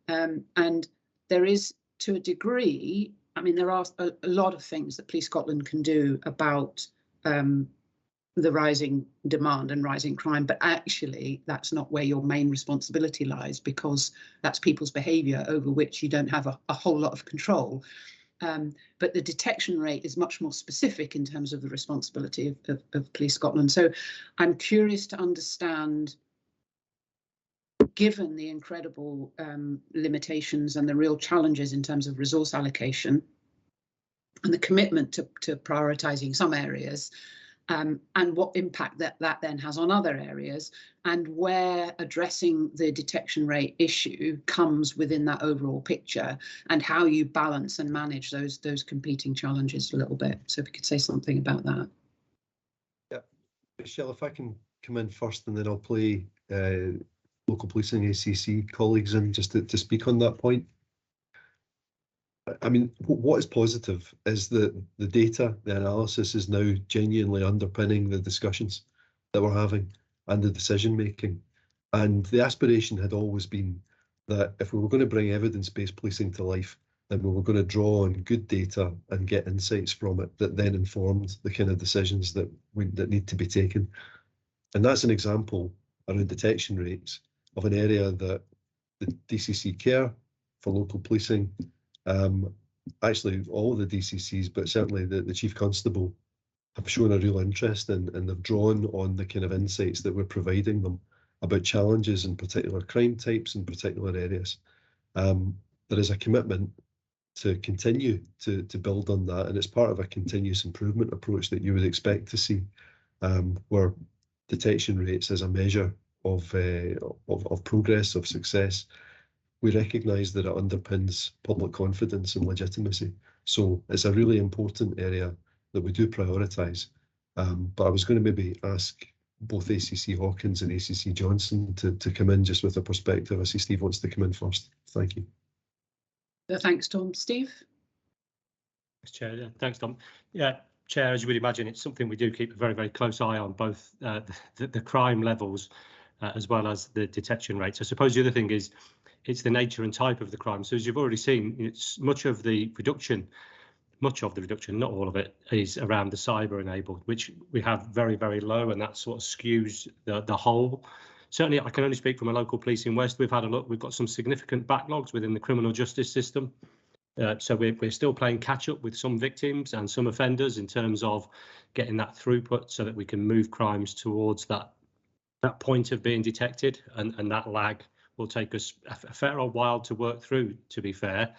And there is, to a degree, I mean, there are a lot of things that Police Scotland can do about the rising demand and rising crime, but actually that's not where your main responsibility lies, because that's people's behaviour over which you don't have a whole lot of control. But the detection rate is much more specific in terms of the responsibility of Police Scotland. So I'm curious to understand, given the incredible limitations and the real challenges in terms of resource allocation and the commitment to prioritising some areas, and what impact that then has on other areas, and where addressing the detection rate issue comes within that overall picture, and how you balance and manage those competing challenges a little bit. So if you could say something about that. Yeah, Michelle, if I can come in first, and then I'll play local policing ACC colleagues in just to speak on that point. I mean, what is positive is that the data, the analysis is now genuinely underpinning the discussions that we're having and the decision making. And the aspiration had always been that if we were going to bring evidence-based policing to life, then we were going to draw on good data and get insights from it that then informed the kind of decisions that need to be taken. And that's an example around detection rates of an area that the DCC care for local policing, actually all of the DCCs, but certainly the Chief Constable, have shown a real interest in, and they've drawn on the kind of insights that we're providing them about challenges in particular crime types in particular areas. There is a commitment to continue to build on that, and it's part of a continuous improvement approach that you would expect to see, where detection rates as a measure of progress, of success. We recognise that it underpins public confidence and legitimacy. So it's a really important area that we do prioritise. But I was going to maybe ask both ACC Hawkins and ACC Johnson to come in just with a perspective. I see Steve wants to come in first. Thank you. Thanks, Tom. Steve? Thanks, Chair. Yeah, thanks, Tom. Yeah, Chair, as you would imagine, it's something we do keep a very, very close eye on, both the crime levels as well as the detection rates. I suppose the other thing is it's the nature and type of the crime. So as you've already seen, it's much of the reduction, not all of it, is around the cyber enabled, which we have very, very low, and that sort of skews the whole. Certainly, I can only speak from a local police in West. We've had a look. We've got some significant backlogs within the criminal justice system. So we're still playing catch up with some victims and some offenders in terms of getting that throughput so that we can move crimes towards that point of being detected, and that lag will take us a fair old while to work through, to be fair.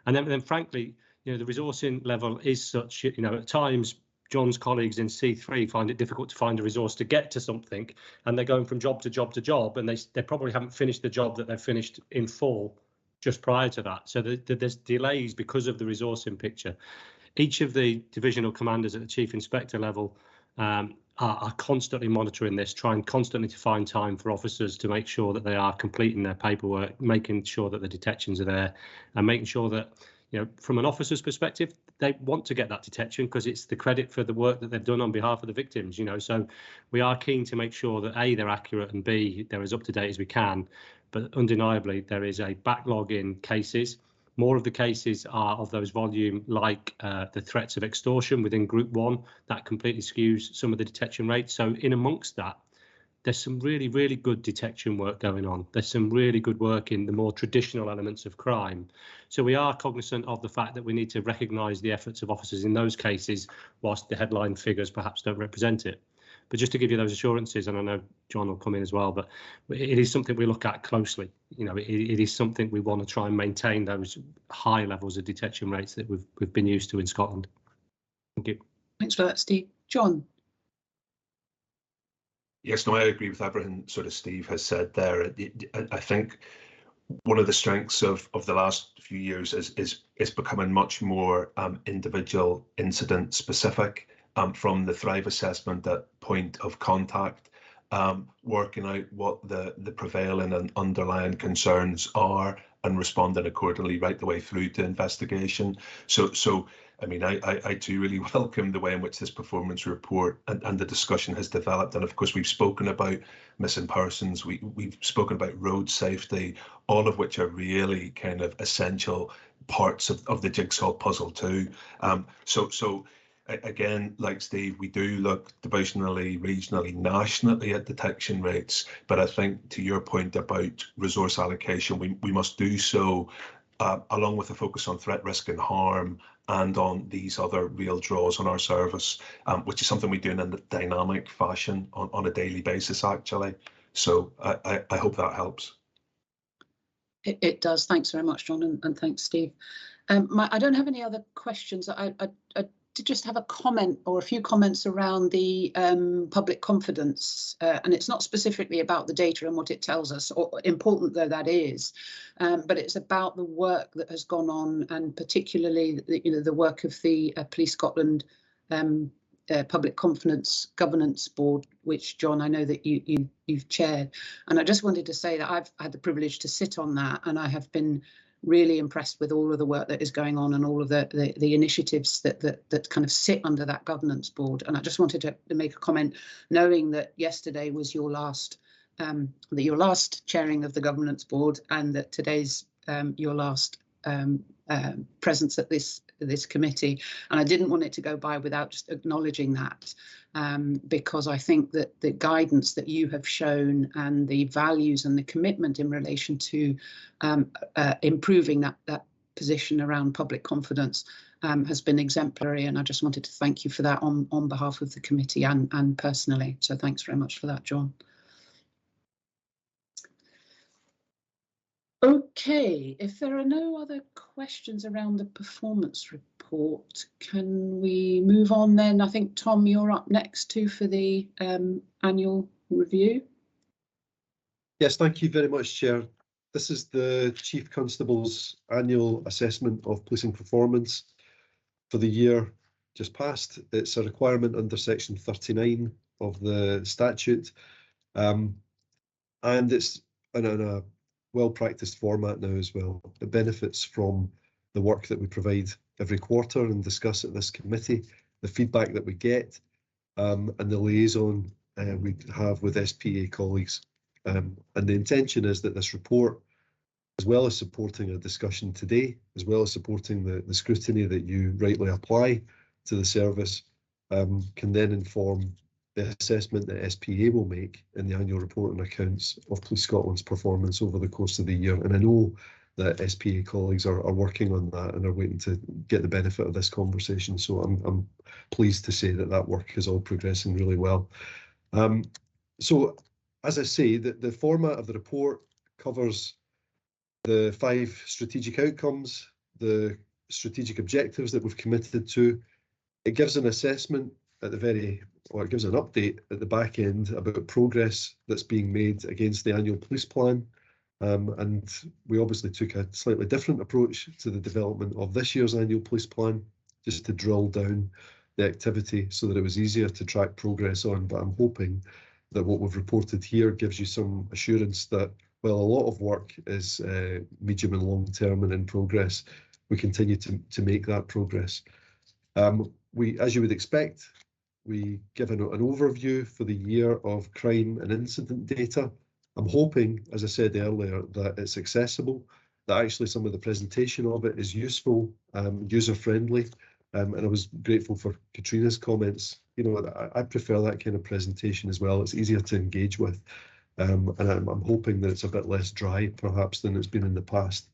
And then frankly, the resourcing level is such, at times John's colleagues in C3 find it difficult to find a resource to get to something, and they're going from job to job to job, and they probably haven't finished the job that they've finished in full just prior to that. So there's delays because of the resourcing picture. Each of the divisional commanders at the chief inspector level are constantly monitoring this, trying constantly to find time for officers to make sure that they are completing their paperwork, making sure that the detections are there, and making sure that, from an officer's perspective, they want to get that detection because it's the credit for the work that they've done on behalf of the victims. So we are keen to make sure that A, they're accurate, and B, they're as up to date as we can. But undeniably, there is a backlog in cases. More of the cases are of those volume, like the threats of extortion within Group 1. That completely skews some of the detection rates. So in amongst that, there's some really, really good detection work going on. There's some really good work in the more traditional elements of crime. So we are cognizant of the fact that we need to recognise the efforts of officers in those cases, whilst the headline figures perhaps don't represent it. But just to give you those assurances, and I know John will come in as well, but it is something we look at closely. It is something we want to try and maintain those high levels of detection rates that we've been used to in Scotland. Thank you. Thanks for that, Steve. John? Yes, no, I agree with everything sort of Steve has said there. I think one of the strengths of the last few years is becoming much more individual incident specific. From the Thrive assessment at point of contact, working out what the prevailing and underlying concerns are and responding accordingly right the way through to investigation. So I mean, I too really welcome the way in which this performance report and the discussion has developed. And of course, we've spoken about missing persons, we've spoken about road safety, all of which are really kind of essential parts of the jigsaw puzzle too. So again, like Steve, we do look divisionally, regionally, nationally at detection rates, but I think to your point about resource allocation, we must do so along with a focus on threat, risk and harm and on these other real draws on our service, which is something we do in a dynamic fashion on a daily basis, actually. So I hope that helps. It does. Thanks very much, John, and thanks, Steve. I don't have any other questions. I did just have a comment or a few comments around the public confidence, and it's not specifically about the data and what it tells us, or important though that is, but it's about the work that has gone on, and particularly the work of the Police Scotland Public Confidence Governance Board, which, John, I know that you've chaired. And I just wanted to say that I've had the privilege to sit on that, and I have been really impressed with all of the work that is going on and all of the initiatives that kind of sit under that governance board. And I just wanted to make a comment, knowing that yesterday was your last chairing of the governance board, and that today's your last presence at this committee, and I didn't want it to go by without just acknowledging that, because I think that the guidance that you have shown and the values and the commitment in relation to improving that position around public confidence has been exemplary, and I just wanted to thank you for that on behalf of the committee and personally. So thanks very much for that, John. Okay, if there are no other questions around the performance report, can we move on then? I think, Tom, you're up next too for the annual review. Yes, thank you very much, Chair. This is the Chief Constable's annual assessment of policing performance for the year just past. It's a requirement under Section 39 of the statute, and it's in a well-practiced format now as well. It benefits from the work that we provide every quarter and discuss at this committee, the feedback that we get, and the liaison we have with SPA colleagues. And the intention is that this report, as well as supporting a discussion today, as well as supporting the scrutiny that you rightly apply to the service, can then inform the assessment that SPA will make in the annual report and accounts of Police Scotland's performance over the course of the year. And I know that SPA colleagues are working on that and are waiting to get the benefit of this conversation. So I'm pleased to say that work is all progressing really well. So as I say, the format of the report covers the 5 strategic outcomes, the strategic objectives that we've committed to. It gives an assessment at it gives an update at the back end about progress that's being made against the annual police plan. And we obviously took a slightly different approach to the development of this year's annual police plan, just to drill down the activity so that it was easier to track progress on. But I'm hoping that what we've reported here gives you some assurance that while a lot of work is medium and long term and in progress, we continue to make that progress. As you would expect, we give an overview for the year of crime and incident data. I'm hoping, as I said earlier, that it's accessible, that actually some of the presentation of it is useful, user-friendly, and I was grateful for Katrina's comments. You know, I prefer that kind of presentation as well. It's easier to engage with, and I'm hoping that it's a bit less dry, perhaps, than it's been in the past.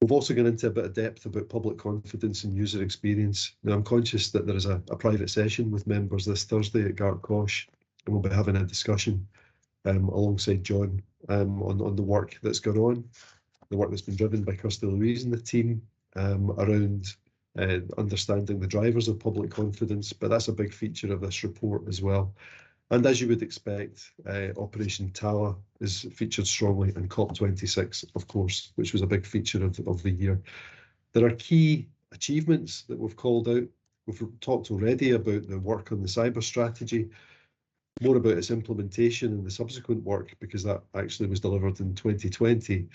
We've also gone into a bit of depth about public confidence and user experience. Now, I'm conscious that there is a private session with members this Thursday at Gartcosh, and we'll be having a discussion alongside John on the work that's gone on, the work that's been driven by Kirsty Louise and the team around understanding the drivers of public confidence, but that's a big feature of this report as well. And as you would expect, Operation Tala is featured strongly, and COP26, of course, which was a big feature of the year. There are key achievements that we've called out. We've talked already about the work on the cyber strategy. more about its implementation and the subsequent work, because that actually was delivered in 2020.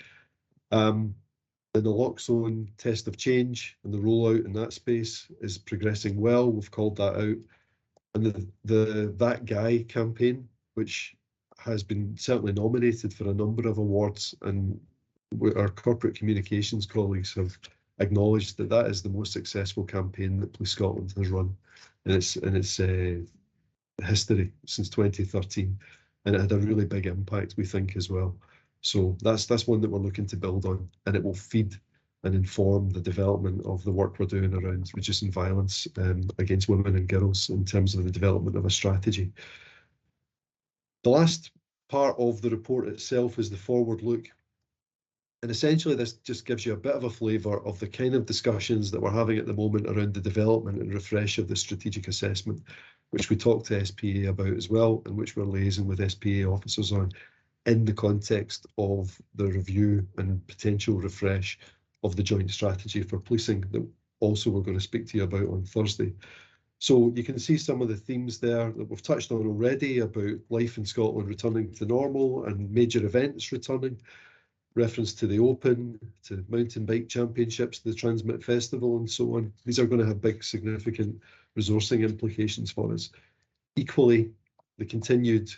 The naloxone test of change and the rollout in that space is progressing well. We've called that out. And That Guy campaign, which has been certainly nominated for a number of awards, and our corporate communications colleagues have acknowledged that that is the most successful campaign that Police Scotland has run in its history since 2013, and it had a really big impact, we think, as well. So that's one that we're looking to build on, and it will feed and inform the development of the work we're doing around reducing violence against women and girls in terms of the development of a strategy. The last part of the report itself is the forward look. And essentially, this just gives you a bit of a flavour of the kind of discussions that we're having at the moment around the development and refresh of the strategic assessment, which we talked to SPA about as well, and which we're liaising with SPA officers on in the context of the review and potential refresh of the joint strategy for policing that also we're going to speak to you about on Thursday. So you can see some of the themes there that we've touched on already about life in Scotland returning to normal and major events returning. Reference to the Open, to mountain bike championships, the Transmit Festival and so on. These are going to have big, significant resourcing implications for us. Equally, the continued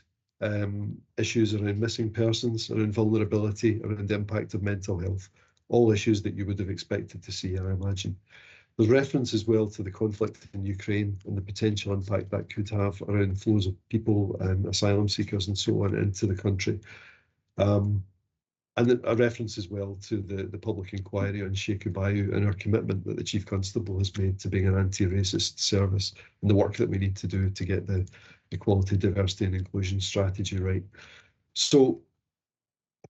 issues around missing persons, around vulnerability, around the impact of mental health, all issues that you would have expected to see, I imagine. There's reference as well to the conflict in Ukraine and the potential impact that could have around flows of people and asylum seekers and so on into the country. And a reference as well to the public inquiry on Sheikh Ubayu and our commitment that the Chief Constable has made to being an anti-racist service and the work that we need to do to get the equality, diversity and inclusion strategy right. So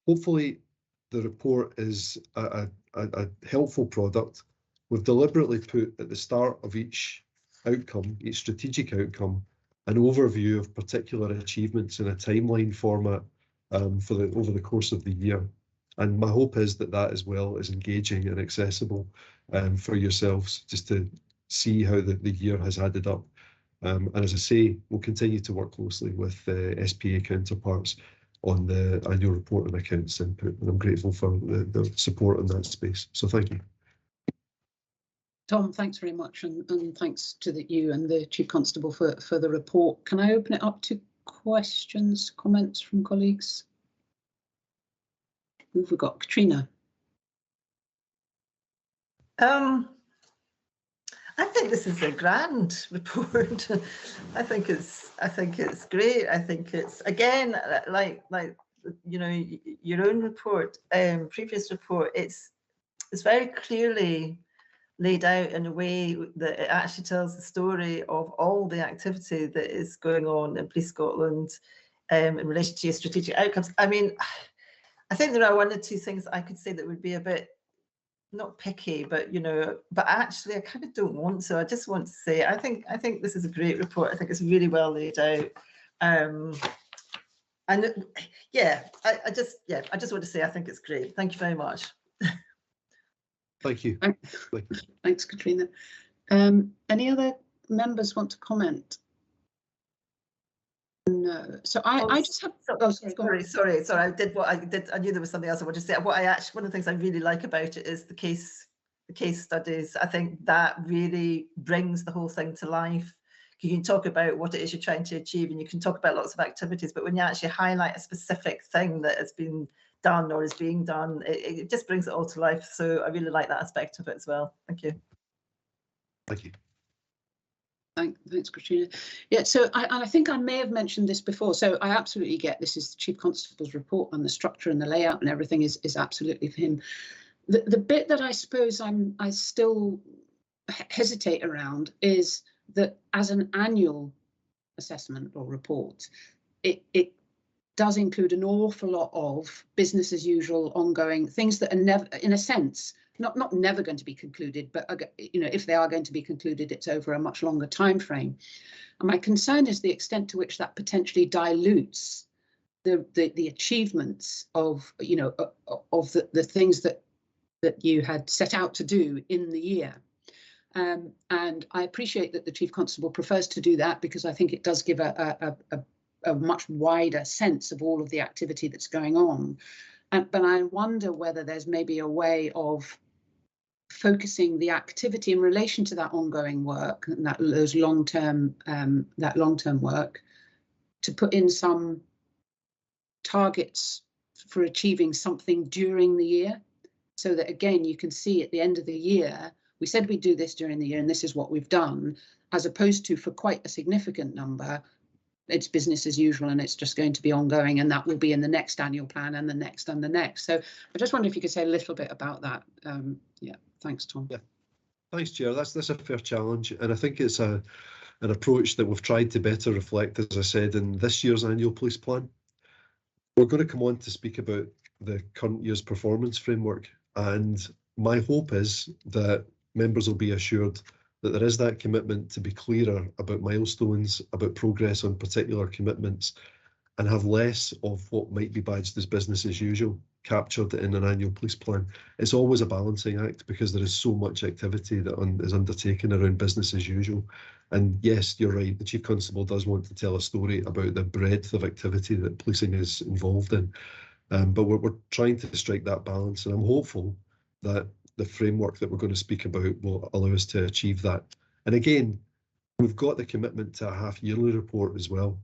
hopefully the report is a helpful product. We've deliberately put at the start of each outcome, each strategic outcome, an overview of particular achievements in a timeline format over the course of the year. And my hope is that that as well is engaging and accessible for yourselves, just to see how the year has added up. And as I say, we'll continue to work closely with SPA counterparts on the annual report and accounts input. And I'm grateful for the support in that space. So thank you. Tom, thanks very much, and thanks to you and the Chief Constable for the report. Can I open it up to questions, comments from colleagues? Who've we got? Katrina. I think this is a grand report. I think it's great. I think it's, again, like you know, your own report, previous report. It's very clearly laid out in a way that it actually tells the story of all the activity that is going on in Police Scotland in relation to your strategic outcomes. I mean, I think there are one or two things I could say that would be a bit, not picky, but you know, but actually I kind of don't want to. I just want to say I think this is a great report. I think it's really well laid out. And yeah, I just want to say I think it's great. Thank you very much. Thank you. Thanks, Katrina. Any other members want to comment? No. So I just have. Sorry. I did what I did. I knew there was something else I wanted to say. One of the things I really like about it is the case studies. I think that really brings the whole thing to life. You can talk about what it is you're trying to achieve, and you can talk about lots of activities, but when you actually highlight a specific thing that has been done or is being done, it just brings it all to life. So I really like that aspect of it as well. Thank you. Thank you. Thanks, Katrina. Yeah, so I think I may have mentioned this before. So I absolutely get this is the Chief Constable's report, and the structure and the layout and everything is absolutely for him. The bit that I suppose I still hesitate around is that as an annual assessment or report, it does include an awful lot of business as usual, ongoing things that are never, in a sense, not never going to be concluded, but you know, if they are going to be concluded, it's over a much longer time frame. And my concern is the extent to which that potentially dilutes the achievements of, you know, of the things that you had set out to do in the year. And I appreciate that the Chief Constable prefers to do that, because I think it does give a a much wider sense of all of the activity that's going on. But I wonder whether there's maybe a way of focusing the activity in relation to that ongoing work and those long-term work, to put in some targets for achieving something during the year, so that again you can see at the end of the year, we said we'd do this during the year and this is what we've done, as opposed to for quite a significant number, it's business as usual and it's just going to be ongoing, and that will be in the next annual plan and the next and the next. So I just wonder if you could say a little bit about that. Yeah, thanks, Tom. Yeah, thanks, Chair. That's a fair challenge, and I think it's an approach that we've tried to better reflect, as I said, in this year's annual police plan. We're going to come on to speak about the current year's performance framework, and my hope is that members will be assured that there is that commitment to be clearer about milestones, about progress on particular commitments, and have less of what might be badged as business as usual captured in an annual police plan. It's always a balancing act because there is so much activity that is undertaken around business as usual. And yes, you're right, the Chief Constable does want to tell a story about the breadth of activity that policing is involved in. But we're trying to strike that balance, and I'm hopeful that the framework that we're going to speak about will allow us to achieve that. And again, we've got the commitment to a half-yearly report as well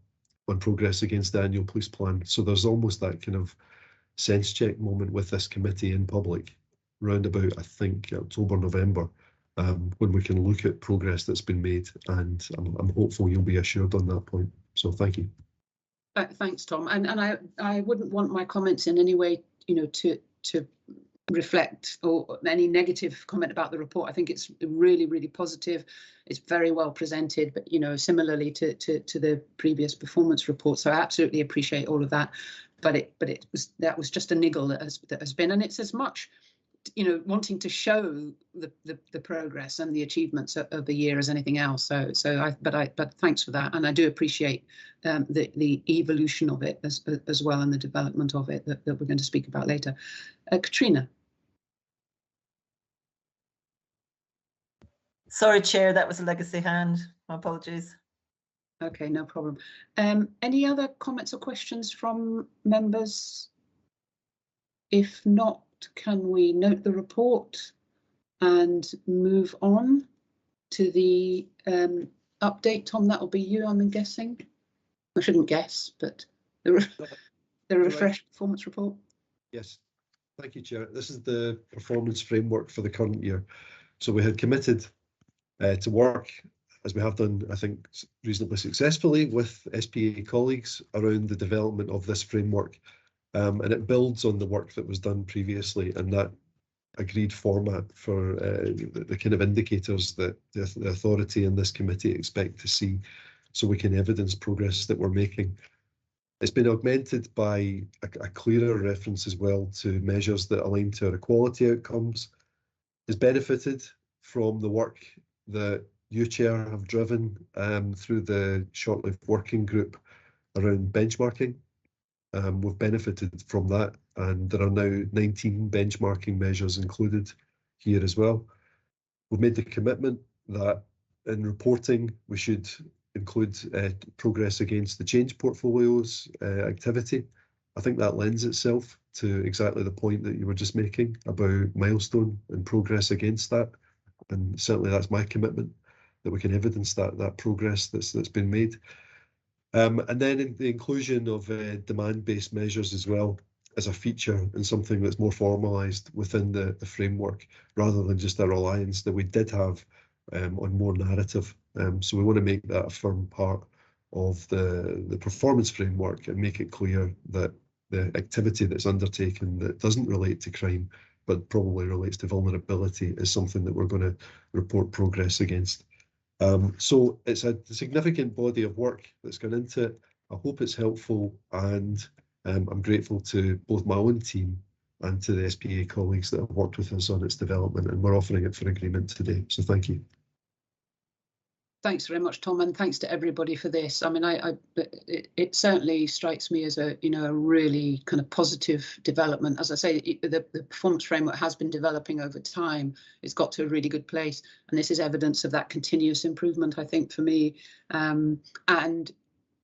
on progress against the annual police plan. So there's almost that kind of sense check moment with this committee in public round about, I think, October, November, when we can look at progress that's been made. And I'm hopeful you'll be assured on that point. So thank you. Thanks, Tom. And I wouldn't want my comments in any way, to reflect or any negative comment about the report. I think it's really, really positive. It's very well presented, but similarly to the previous performance report. So I absolutely appreciate all of that. But that was just a niggle that has been, and it's as much wanting to show the progress and the achievements of the year as anything else. But thanks for that, and I do appreciate the evolution of it as well, and the development of it that we're going to speak about later. Katrina. Sorry, Chair, that was a legacy hand. My apologies. Okay, no problem. Any other comments or questions from members? If not, can we note the report and move on to the update? Tom, that will be you, I'm guessing. I shouldn't guess, but the refreshed performance report. Yes, thank you, Chair. This is the performance framework for the current year. So we had committed to work, as we have done, I think, reasonably successfully with SPA colleagues around the development of this framework. And it builds on the work that was done previously and that agreed format for the kind of indicators that the authority and this committee expect to see, so we can evidence progress that we're making. It's been augmented by a clearer reference as well to measures that align to our equality outcomes. It's benefited from the work that you, Chair, have driven through the short-lived working group around benchmarking. We've benefited from that, and there are now 19 benchmarking measures included here as well. We've made the commitment that in reporting we should include progress against the change portfolios activity. I think that lends itself to exactly the point that you were just making about milestone and progress against that, and certainly that's my commitment, that we can evidence that progress that's been made. And then in the inclusion of demand-based measures as well as a feature and something that's more formalised within the framework, rather than just a reliance that we did have on more narrative. So we want to make that a firm part of the performance framework and make it clear that the activity that's undertaken that doesn't relate to crime but probably relates to vulnerability is something that we're going to report progress against. So it's a significant body of work that's gone into it. I hope it's helpful, and I'm grateful to both my own team and to the SPA colleagues that have worked with us on its development, and we're offering it for agreement today. So thank you. Thanks very much, Tom, and thanks to everybody for this. I mean, it certainly strikes me as a really kind of positive development. As I say, the performance framework has been developing over time. It's got to a really good place, and this is evidence of that continuous improvement, I think, for me. And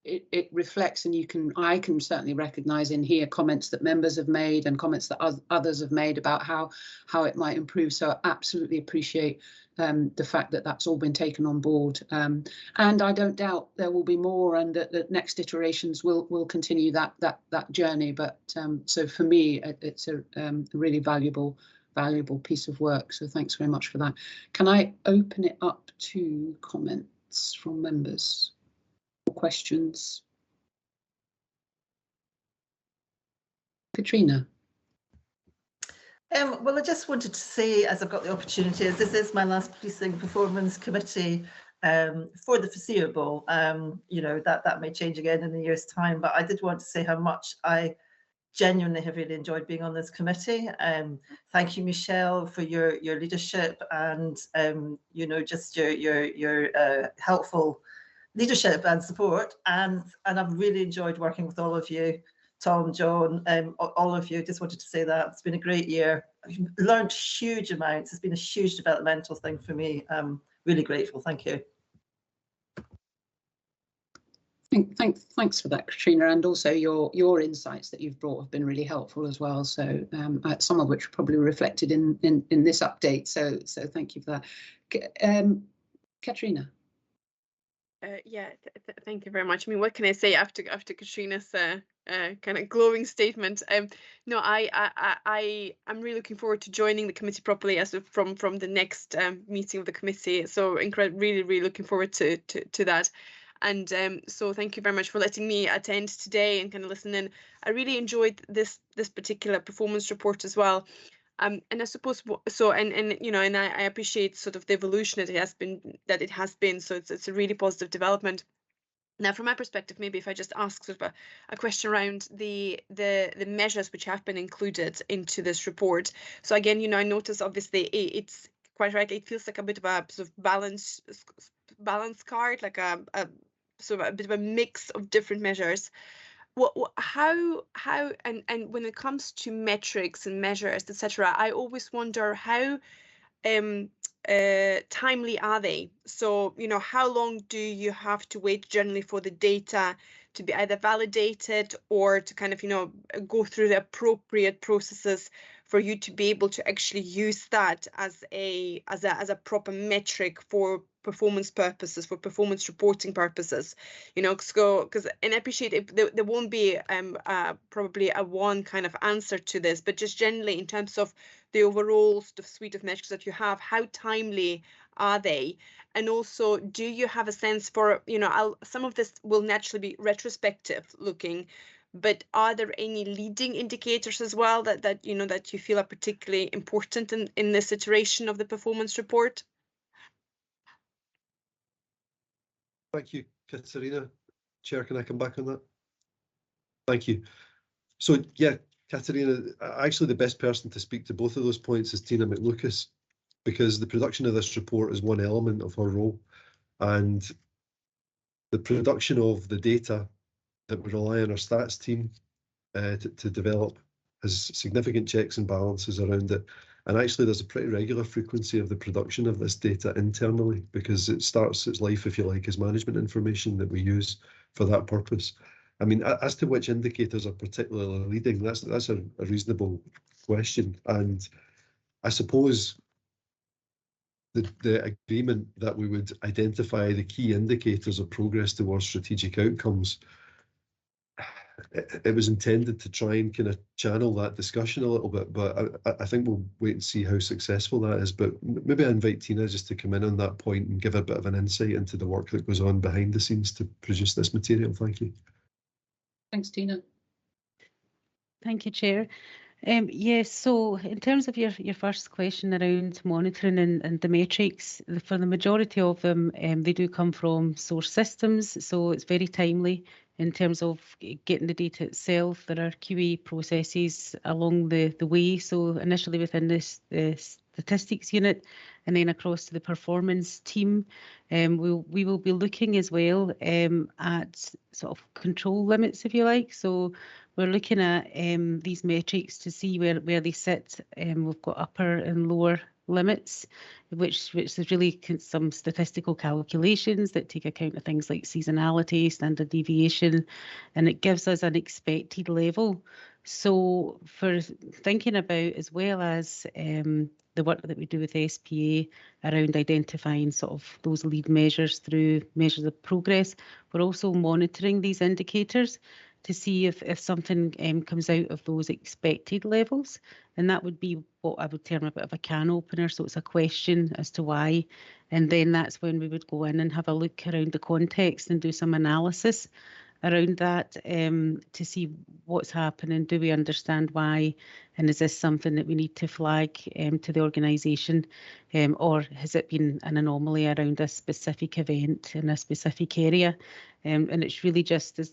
it reflects, and I can certainly recognise in here comments that members have made and comments that others have made about how it might improve. So I absolutely appreciate the fact that that's all been taken on board, and I don't doubt there will be more, and that the next iterations will continue that journey. But so for me, it's a really valuable piece of work. So thanks very much for that. Can I open it up to comments from members? Questions? Katrina. Well, I just wanted to say, as I've got the opportunity, as this is my last Policing Performance Committee for the foreseeable, you know, that may change again in a year's time, but I did want to say how much I genuinely have really enjoyed being on this committee. Thank you, Michelle, for your leadership and you know, just your helpful leadership and support, and I've really enjoyed working with all of you, Tom, John, all of you. Just wanted to say that it's been a great year. I've learned huge amounts. It's been a huge developmental thing for me. I'm really grateful. Thank you. Thanks for that, Katrina, and also your insights that you've brought have been really helpful as well. So some of which are probably reflected in this update. So thank you for that, Katrina. Yeah, thank you very much. I mean, what can I say after Katrina's kind of glowing statement? No, I'm really looking forward to joining the committee properly as of from the next meeting of the committee. So really looking forward to that. And so thank you very much for letting me attend today and kind of listen in. I really enjoyed this particular performance report as well. And I suppose so, and you know, and I appreciate sort of the evolution that it has been. So it's a really positive development. Now, from my perspective, maybe if I just ask sort of a question around the measures which have been included into this report. So again, you know, I notice obviously it's quite right. It feels like a bit of a sort of balance card, like a sort of a bit of a mix of different measures. How and when it comes to metrics and measures, etc., I always wonder how timely are they? So, you know, how long do you have to wait generally for the data to be either validated or to kind of, you know, go through the appropriate processes for you to be able to actually use that as a proper metric for performance purposes, for performance reporting purposes, you know, because and I appreciate it, there won't be probably a one kind of answer to this, but just generally in terms of the overall sort of suite of metrics that you have, how timely are they? And also, do you have a sense for, you know, some of this will naturally be retrospective looking, but are there any leading indicators as well that you know that you feel are particularly important in this iteration of the performance report? Thank you, Katerina. Chair, can I come back on that? Thank you. So yeah, Katerina, actually the best person to speak to both of those points is Tina McLucas, because the production of this report is one element of her role, and the production of the data that we rely on our stats team to develop has significant checks and balances around it. And actually there's a pretty regular frequency of the production of this data internally, because it starts its life, if you like, as management information that we use for that purpose. I mean, as to which indicators are particularly leading, that's a reasonable question. And I suppose the agreement that we would identify the key indicators of progress towards strategic outcomes, it was intended to try and kind of channel that discussion a little bit, but I think we'll wait and see how successful that is. But maybe I invite Tina just to come in on that point and give a bit of an insight into the work that goes on behind the scenes to produce this material. Thank you. Thanks, Tina. Thank you, Chair. Yes, so in terms of your first question around monitoring and the metrics, for the majority of them, they do come from source systems, so it's very timely in terms of getting the data itself. There are QA processes along the way, so initially within this statistics unit and then across to the performance team. We will be looking as well at sort of control limits, if you like. So we're looking at these metrics to see where they sit. We've got upper and lower limits, which there's really some statistical calculations that take account of things like seasonality, standard deviation, and it gives us an expected level. So for thinking about, as well as the work that we do with SPA around identifying sort of those lead measures through measures of progress, we're also monitoring these indicators to see if something comes out of those expected levels. And that would be what I would term a bit of a can opener. So it's a question as to why. And then that's when we would go in and have a look around the context and do some analysis around that to see what's happening. Do we understand why? And is this something that we need to flag to the organisation? Or has it been an anomaly around a specific event in a specific area? And it's really just as,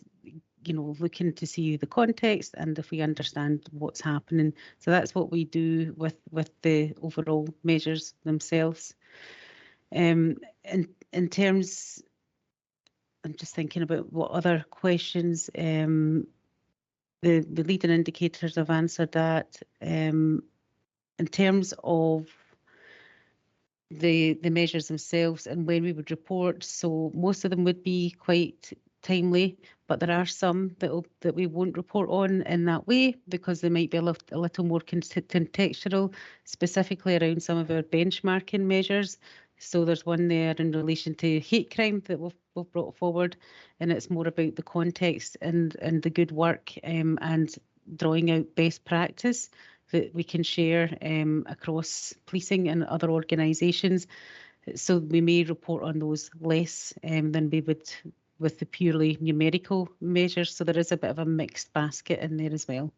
you know, looking to see the context and if we understand what's happening. So that's what we do with the overall measures themselves. In terms, I'm just thinking about what other questions. The leading indicators, I've answered that. In terms of the measures themselves and when we would report, so most of them would be quite timely, but there are some that we won't report on in that way because they might be a little more contextual, specifically around some of our benchmarking measures. So there's one there in relation to hate crime that we've brought forward, and it's more about the context and the good work and drawing out best practice that we can share across policing and other organisations. So we may report on those less than we would with the purely numerical measures. So there is a bit of a mixed basket in there as well.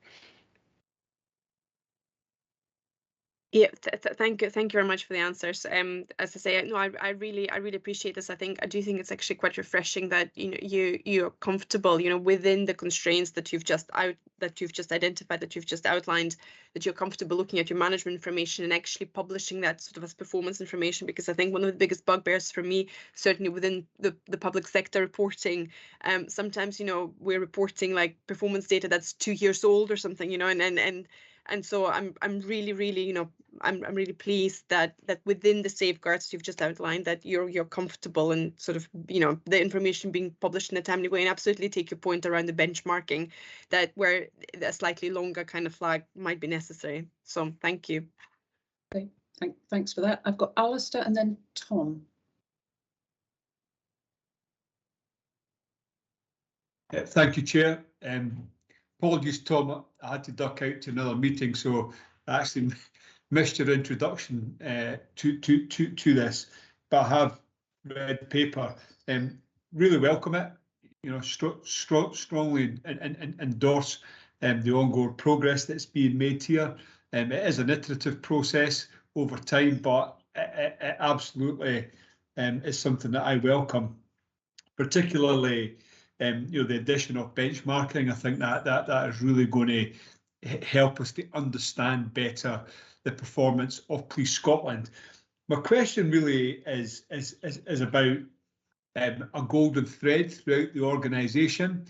Yeah, thank you very much for the answers. As I say, no, I really appreciate this. I do think it's actually quite refreshing that you're comfortable, within the constraints that you've just identified, that you've just outlined, that you're comfortable looking at your management information and actually publishing that sort of as performance information. Because I think one of the biggest bugbears for me, certainly within the public sector reporting, sometimes we're reporting like performance data that's 2 years old or something, and so I'm really, I'm really pleased that within the safeguards you've just outlined that you're comfortable and sort of, the information being published in a timely way, and absolutely take your point around the benchmarking, that where a slightly longer kind of flag might be necessary. So thank you. Okay, thanks for that. I've got Alistair and then Tom. Yeah, thank you, Chair. Apologies, Tom, I had to duck out to another meeting, so I actually missed your introduction to this, but I have read the paper and really welcome it. Strongly endorse the ongoing progress that's being made here. It is an iterative process over time, but it absolutely is something that I welcome, particularly the addition of benchmarking. I think that is really going to help us to understand better the performance of Police Scotland. My question really is about a golden thread throughout the organisation,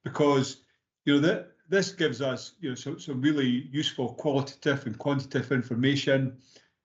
because this gives us some really useful qualitative and quantitative information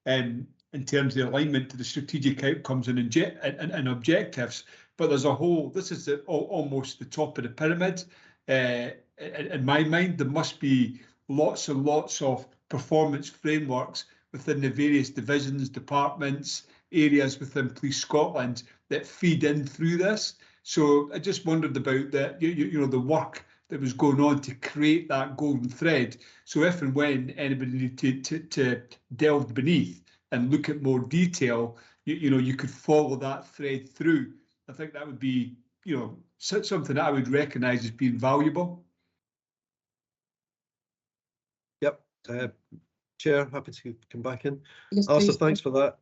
in terms of the alignment to the strategic outcomes and objectives. But there's a whole, this is almost the top of the pyramid. In my mind, there must be lots and lots of performance frameworks within the various divisions, departments, areas within Police Scotland that feed in through this. So I just wondered about the work that was going on to create that golden thread. So if and when anybody needed to delve beneath and look at more detail, you could follow that thread through. I think that would be, something that I would recognise as being valuable. Yep. Chair, happy to come back in. Yes, Alistair, please. thanks for that.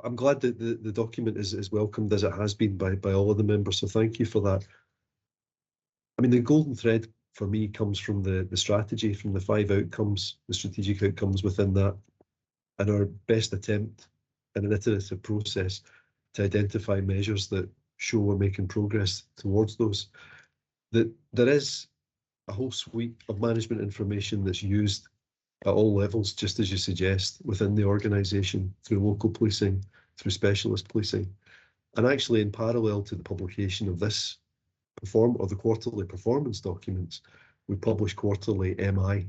I'm glad that the document is welcomed as it has been by all of the members, so thank you for that. I mean, the golden thread for me comes from the strategy, from the 5 outcomes, the strategic outcomes within that, and our best attempt in an iterative process to identify measures that show we're making progress towards those. That there is a whole suite of management information that's used at all levels, just as you suggest, within the organisation, through local policing, through specialist policing. And actually, in parallel to the publication of this the quarterly performance documents, we publish quarterly MI.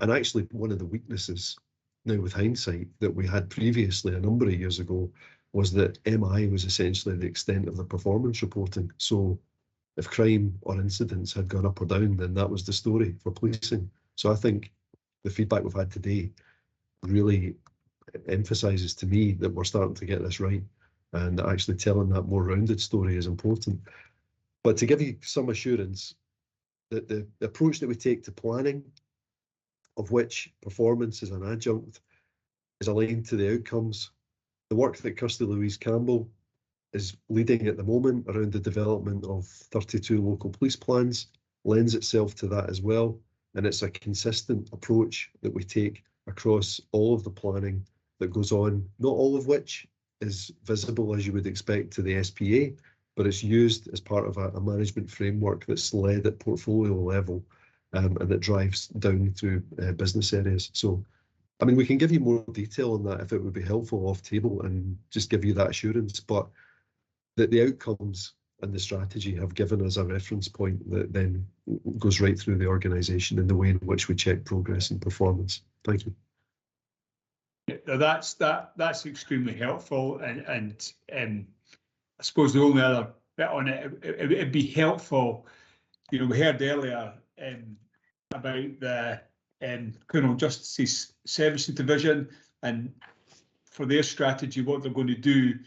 And actually, one of the weaknesses, now with hindsight, that we had previously a number of years ago was that MI was essentially the extent of the performance reporting. So if crime or incidents had gone up or down, then that was the story for policing. So I think the feedback we've had today really emphasises to me that we're starting to get this right, and actually telling that more rounded story is important. But to give you some assurance that the approach that we take to planning, of which performance is an adjunct, is aligned to the outcomes. The work that Kirsty Louise Campbell is leading at the moment around the development of 32 local police plans lends itself to that as well. And it's a consistent approach that we take across all of the planning that goes on, not all of which is visible as you would expect to the SPA, but it's used as part of a management framework that's led at portfolio level and that drives down through business areas. So, I mean, we can give you more detail on that if it would be helpful off table and just give you that assurance, but that the outcomes and the strategy have given us a reference point that then goes right through the organisation in the way in which we check progress and performance. Thank you. Yeah, that's extremely helpful, and I suppose the only other bit on it'd be helpful. You know, we heard earlier about the Criminal Justice Services Division and for their strategy, what they're going to do,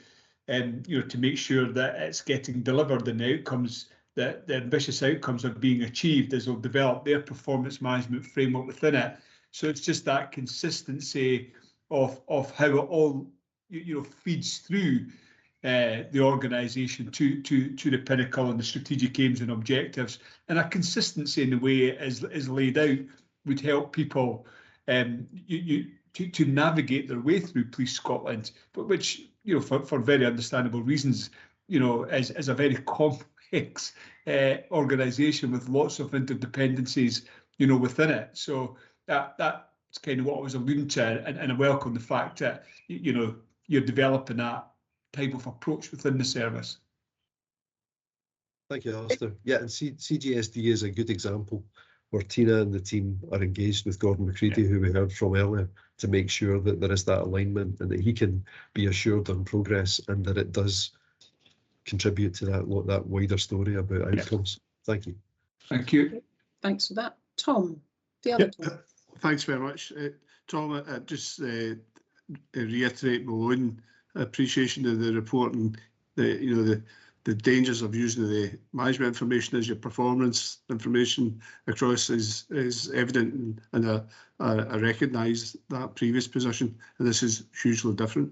you know, to make sure that it's getting delivered and the outcomes, that the ambitious outcomes are being achieved as they'll develop their performance management framework within it. So it's just that consistency of how it all feeds through the organisation to the pinnacle and the strategic aims and objectives, and a consistency in the way it is laid out would help people to navigate their way through Police Scotland, but which, you know, for very understandable reasons, you know, is a very complex organisation with lots of interdependencies, you know, within it. So that's kind of what I was alluding to, and I welcome the fact that, you know, you're developing that type of approach within the service. Thank you, Alistair. Yeah, and CGSD is a good example where Tina and the team are engaged with Gordon McCready, who we heard from earlier, to make sure that there is that alignment and that he can be assured on progress and that it does contribute to that wider story about outcomes. Thank you. Thank you. Thanks for that. Tom, the other Tom. Thanks very much. Tom, just reiterate my own appreciation of the report and the dangers of using the management information as your performance information across is evident, and I recognise that previous position, and this is hugely different.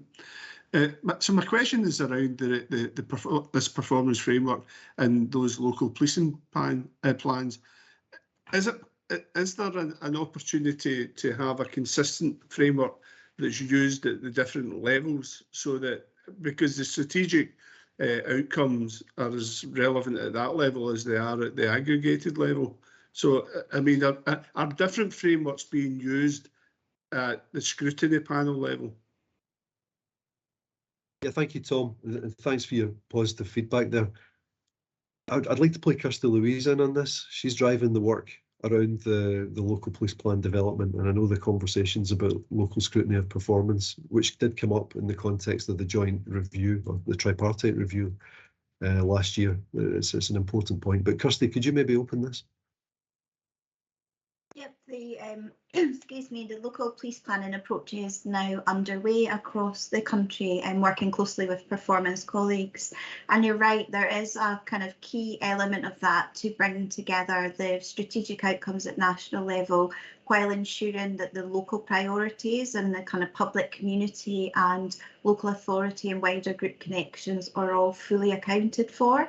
So my question is around this performance framework and those local policing plans. Is there an opportunity to have a consistent framework that's used at the different levels, so that, because the strategic outcomes are as relevant at that level as they are at the aggregated level? So, I mean, are different frameworks being used at the scrutiny panel level? Yeah, thank you, Tom, and thanks for your positive feedback there. I'd like to play Kirsty Louise in on this. She's driving the work around the local police plan development, and I know the conversations about local scrutiny of performance, which did come up in the context of the joint review, or the tripartite review last year. It's an important point. But Kirsty, could you maybe open this? Yep, excuse me, the local police planning approach is now underway across the country and working closely with performance colleagues. And you're right, there is a kind of key element of that to bring together the strategic outcomes at national level, while ensuring that the local priorities and the kind of public community and local authority and wider group connections are all fully accounted for.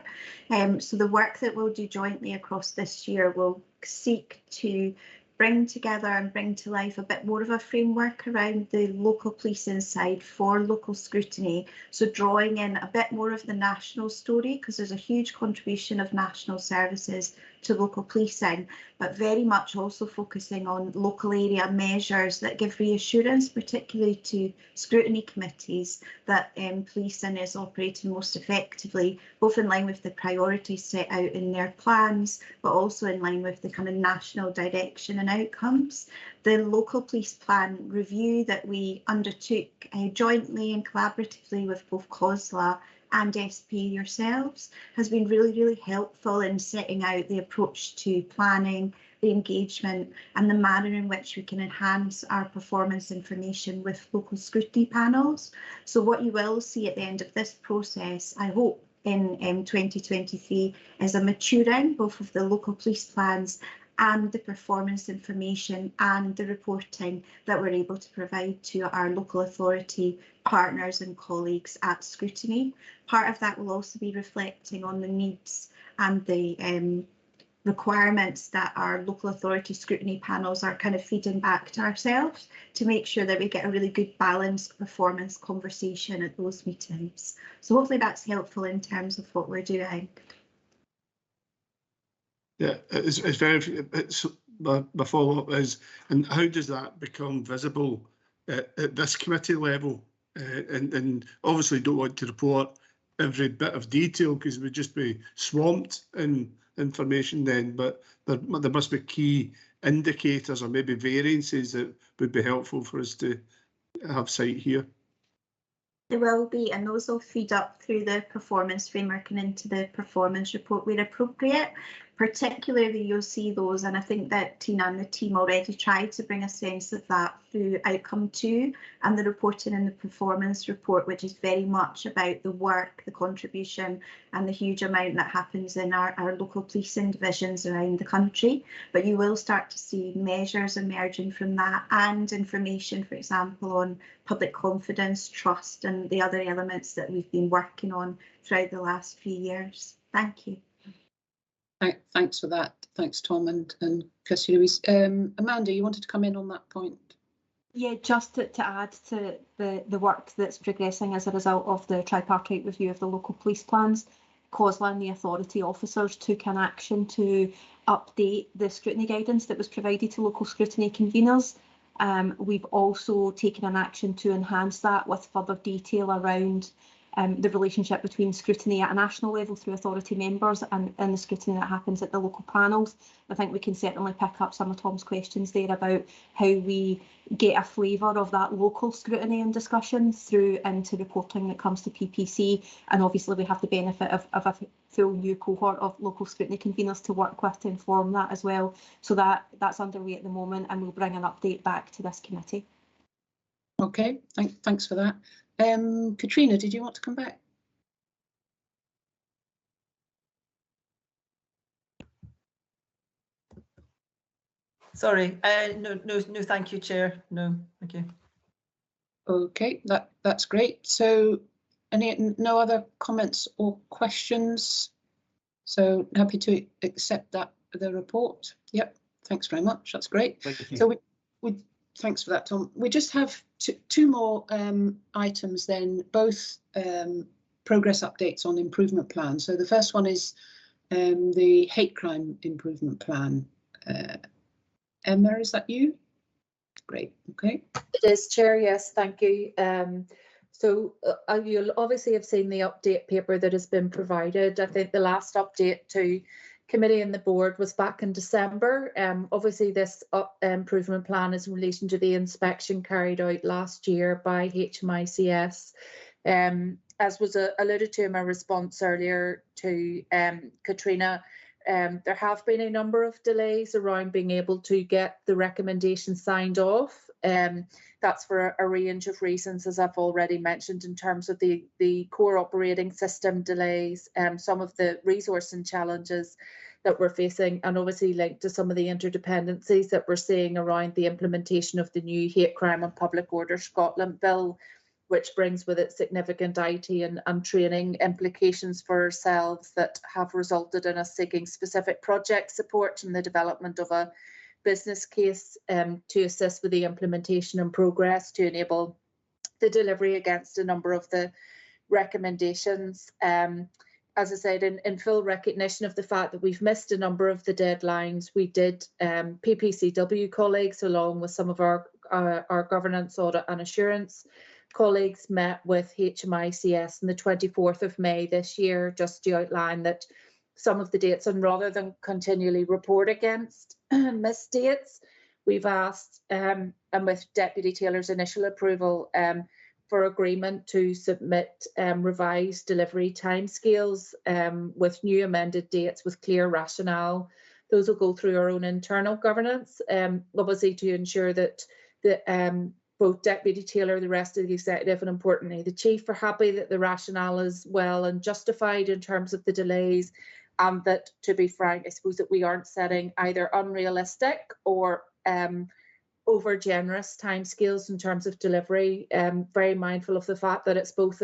So the work that we'll do jointly across this year will seek to bring together and bring to life a bit more of a framework around the local policing side for local scrutiny. So drawing in a bit more of the national story, because there's a huge contribution of national services to local policing, but very much also focusing on local area measures that give reassurance, particularly to scrutiny committees, that policing is operating most effectively, both in line with the priorities set out in their plans, but also in line with the kind of national direction and outcomes. The local police plan review that we undertook jointly and collaboratively with both COSLA and SPA yourselves has been really helpful in setting out the approach to planning, the engagement and the manner in which we can enhance our performance information with local scrutiny panels. So what you will see at the end of this process, I hope, in 2023 is a maturing both of the local police plans and the performance information and the reporting that we're able to provide to our local authority partners and colleagues at scrutiny. Part of that will also be reflecting on the needs and the requirements that our local authority scrutiny panels are kind of feeding back to ourselves to make sure that we get a really good balanced performance conversation at those meetings. So hopefully that's helpful in terms of what we're doing. Yeah, it's very. My follow-up is, and how does that become visible at this committee level? And obviously don't want to report every bit of detail because we'd just be swamped in information then, but there must be key indicators or maybe variances that would be helpful for us to have sight here. There will be, and those will feed up through the performance framework and into the performance report where appropriate. Particularly, you'll see those, and I think that Tina and the team already tried to bring a sense of that through outcome 2 and the reporting in the performance report, which is very much about the work, the contribution and the huge amount that happens in our local policing divisions around the country. But you will start to see measures emerging from that and information, for example, on public confidence, trust and the other elements that we've been working on throughout the last few years. Thank you. Thanks for that. Thanks, Tom and Kirsty Louise. Amanda, you wanted to come in on that point? Yeah, just to add to the work that's progressing as a result of the tripartite review of the local police plans, COSLA and the authority officers took an action to update the scrutiny guidance that was provided to local scrutiny conveners. We've also taken an action to enhance that with further detail around the relationship between scrutiny at a national level through authority members and the scrutiny that happens at the local panels. I think we can certainly pick up some of Tom's questions there about how we get a flavour of that local scrutiny and discussion through into reporting that comes to PPC. And obviously we have the benefit of a full new cohort of local scrutiny conveners to work with to inform that as well. So that's underway at the moment, and we'll bring an update back to this committee. Okay, thanks for that. Katrina, did you want to come back? Sorry, no, thank you, Chair. No, thank you. Okay, that's great. So, no other comments or questions? So happy to accept the report. Yep, thanks very much. That's great. Thank you. So we thanks for that, Tom. We just have two more items then, both progress updates on improvement plan. So the first one is the hate crime improvement plan. Emma, is that you? Great, okay. It is, Chair, yes, thank you. So you'll obviously have seen the update paper that has been provided. I think the last update to committee and the board was back in December. Obviously this improvement plan is in relation to the inspection carried out last year by HMICS. As was alluded to in my response earlier to Katrina, there have been a number of delays around being able to get the recommendations signed off. That's for a range of reasons, as I've already mentioned, in terms of the core operating system delays, some of the resourcing challenges that we're facing, and obviously linked to some of the interdependencies that we're seeing around the implementation of the new Hate Crime and Public Order Scotland Bill, which brings with it significant IT and training implications for ourselves that have resulted in us seeking specific project support and the development of a business case to assist with the implementation and progress to enable the delivery against a number of the recommendations. As I said, in full recognition of the fact that we've missed a number of the deadlines, we did PPCW colleagues, along with some of our governance, audit and assurance colleagues, met with HMICS on the 24th of May this year, just to outline that some of the dates, and rather than continually report against missed dates, we've asked, and with Deputy Taylor's initial approval, for agreement to submit revised delivery timescales with new amended dates with clear rationale. Those will go through our own internal governance, obviously to ensure that both Deputy Taylor, the rest of the executive, and importantly the Chief, are happy that the rationale is well and justified in terms of the delays, and that, to be frank, I suppose that we aren't setting either unrealistic or over generous timescales in terms of delivery. Very mindful of the fact that it's both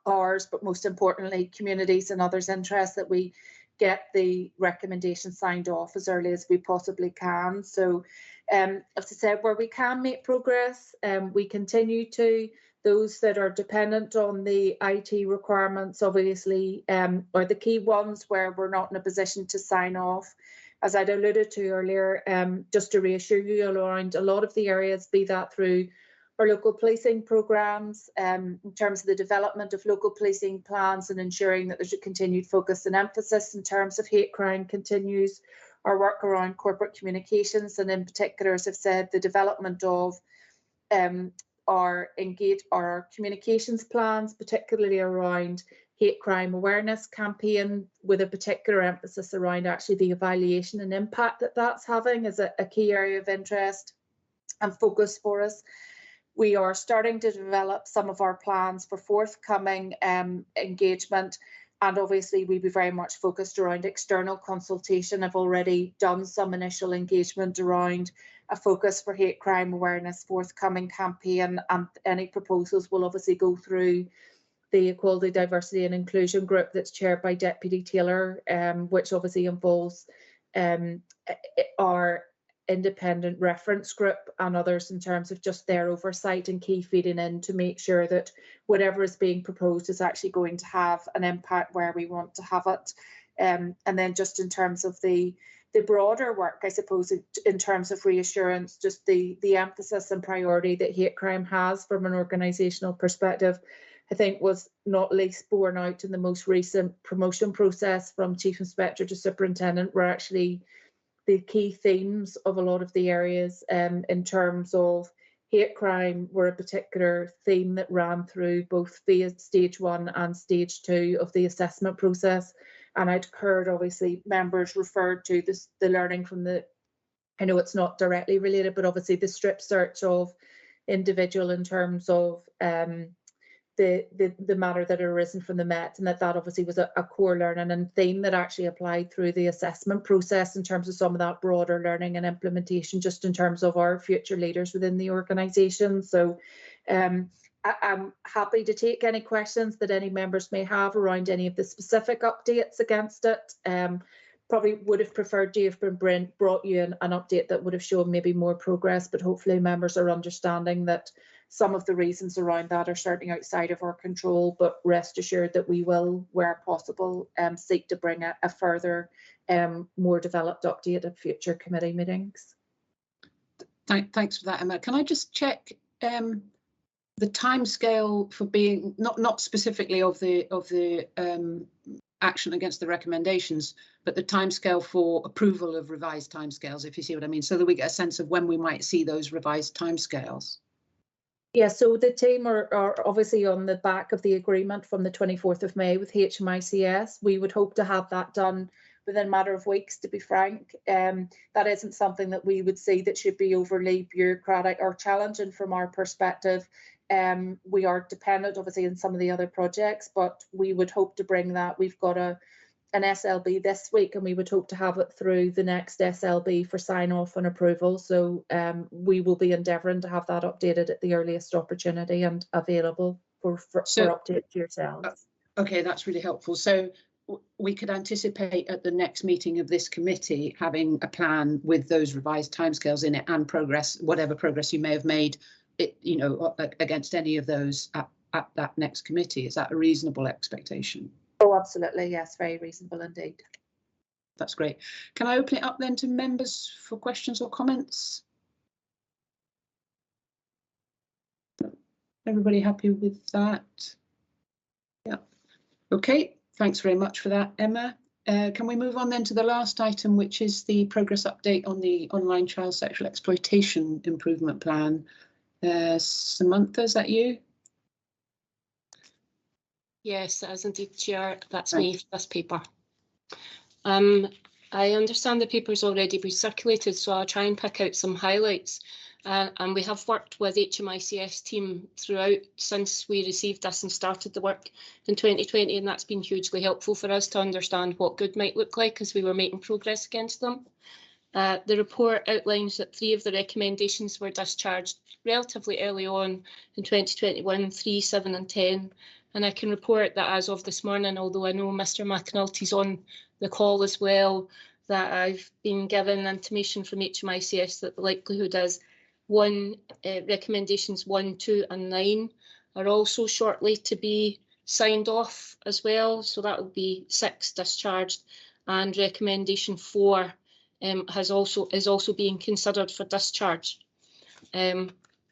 ours, but most importantly communities and others' interests, that we get the recommendation signed off as early as we possibly can. So as I said, where we can make progress, we continue to. Those that are dependent on the IT requirements, obviously, are the key ones where we're not in a position to sign off. As I'd alluded to earlier, just to reassure you around a lot of the areas, be that through our local policing programmes, in terms of the development of local policing plans and ensuring that there's a continued focus and emphasis in terms of hate crime continues. Our work around corporate communications, and in particular, as I've said, the development of our communications plans, particularly around hate crime awareness campaign, with a particular emphasis around actually the evaluation and impact that that's having, is a key area of interest and focus for us. We are starting to develop some of our plans for forthcoming engagement, and obviously we'll be very much focused around external consultation. I've already done some initial engagement around a focus for hate crime awareness forthcoming campaign, and any proposals will obviously go through the Equality, Diversity and Inclusion group that's chaired by Deputy Taylor, which obviously involves our independent reference group and others in terms of just their oversight and key feeding in to make sure that whatever is being proposed is actually going to have an impact where we want to have it. And then just in terms of the broader work, I suppose, in terms of reassurance, just the emphasis and priority that hate crime has from an organisational perspective, I think was not least borne out in the most recent promotion process from Chief Inspector to Superintendent, where actually the key themes of a lot of the areas in terms of hate crime were a particular theme that ran through both stage 1 and stage 2 of the assessment process. And I'd heard, obviously, members referred to this, the learning from I know it's not directly related, but obviously the strip search of individual in terms of the matter that had arisen from the Met, and that obviously was a core learning and theme that actually applied through the assessment process in terms of some of that broader learning and implementation, just in terms of our future leaders within the organisation. So I'm happy to take any questions that any members may have around any of the specific updates against it. Probably would have preferred to have brought you an update that would have shown maybe more progress, but hopefully members are understanding that some of the reasons around that are certainly outside of our control, but rest assured that we will, where possible, seek to bring a further, more developed update at future committee meetings. Thanks for that, Emma. Can I just check the timescale for being not specifically of the action against the recommendations, but the timescale for approval of revised timescales, if you see what I mean, so that we get a sense of when we might see those revised timescales? Yeah, so the team are obviously on the back of the agreement from the 24th of May with HMICS. We would hope to have that done within a matter of weeks, to be frank. That isn't something that we would see that should be overly bureaucratic or challenging from our perspective. We are dependent, obviously, on some of the other projects, but we would hope to bring that. We've got an SLB this week, and we would hope to have it through the next SLB for sign-off and approval. So we will be endeavouring to have that updated at the earliest opportunity and available for update to yourselves. Okay, that's really helpful. So we could anticipate at the next meeting of this committee having a plan with those revised timescales in it and progress, whatever progress you may have made, against any of those at that next committee. Is that a reasonable expectation? Oh, absolutely. Yes, very reasonable indeed. That's great. Can I open it up then to members for questions or comments? Everybody happy with that? Yeah. Okay. Thanks very much for that, Emma. Can we move on then to the last item, which is the progress update on the online child sexual exploitation improvement plan? Samantha, is that you? Yes, that is indeed, Chair. That's me for this paper. I understand the paper's already been circulated, so I'll try and pick out some highlights. And we have worked with HMICS team throughout since we received this and started the work in 2020, and that's been hugely helpful for us to understand what good might look like as we were making progress against them. The report outlines that 3 of the recommendations were discharged relatively early on in 2021, 3, 7 and 10. And I can report that as of this morning, although I know Mr McAnulty's on the call as well, that I've been given intimation from HMICS that the likelihood is recommendations 1, 2 and 9 are also shortly to be signed off as well. So that will be 6 discharged, and recommendation 4 is also being considered for discharge.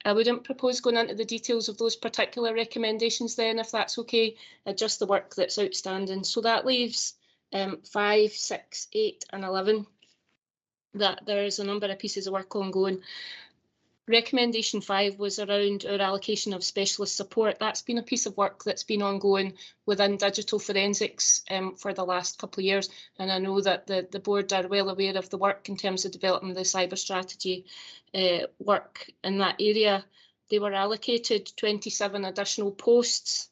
I wouldn't propose going into the details of those particular recommendations then, if that's okay, just the work that's outstanding. So that leaves 5, 6, 8 and 11, that there is a number of pieces of work ongoing. Recommendation 5 was around our allocation of specialist support. That's been a piece of work that's been ongoing within digital forensics for the last couple of years, and I know that the board are well aware of the work in terms of developing the cyber strategy work in that area. They were allocated 27 additional posts.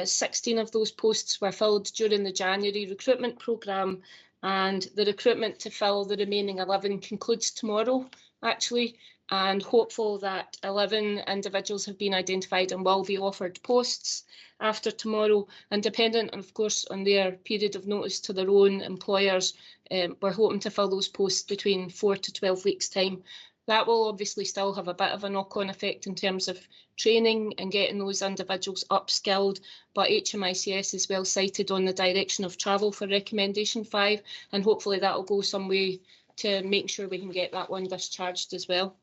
16 of those posts were filled during the January recruitment programme, and the recruitment to fill the remaining 11 concludes tomorrow, actually. And hopeful that 11 individuals have been identified and will be offered posts after tomorrow, and dependent, of course, on their period of notice to their own employers, we're hoping to fill those posts between 4 to 12 weeks' time. That will obviously still have a bit of a knock-on effect in terms of training and getting those individuals upskilled, but HMICS is well cited on the direction of travel for recommendation 5, and hopefully that will go some way to make sure we can get that one discharged as well.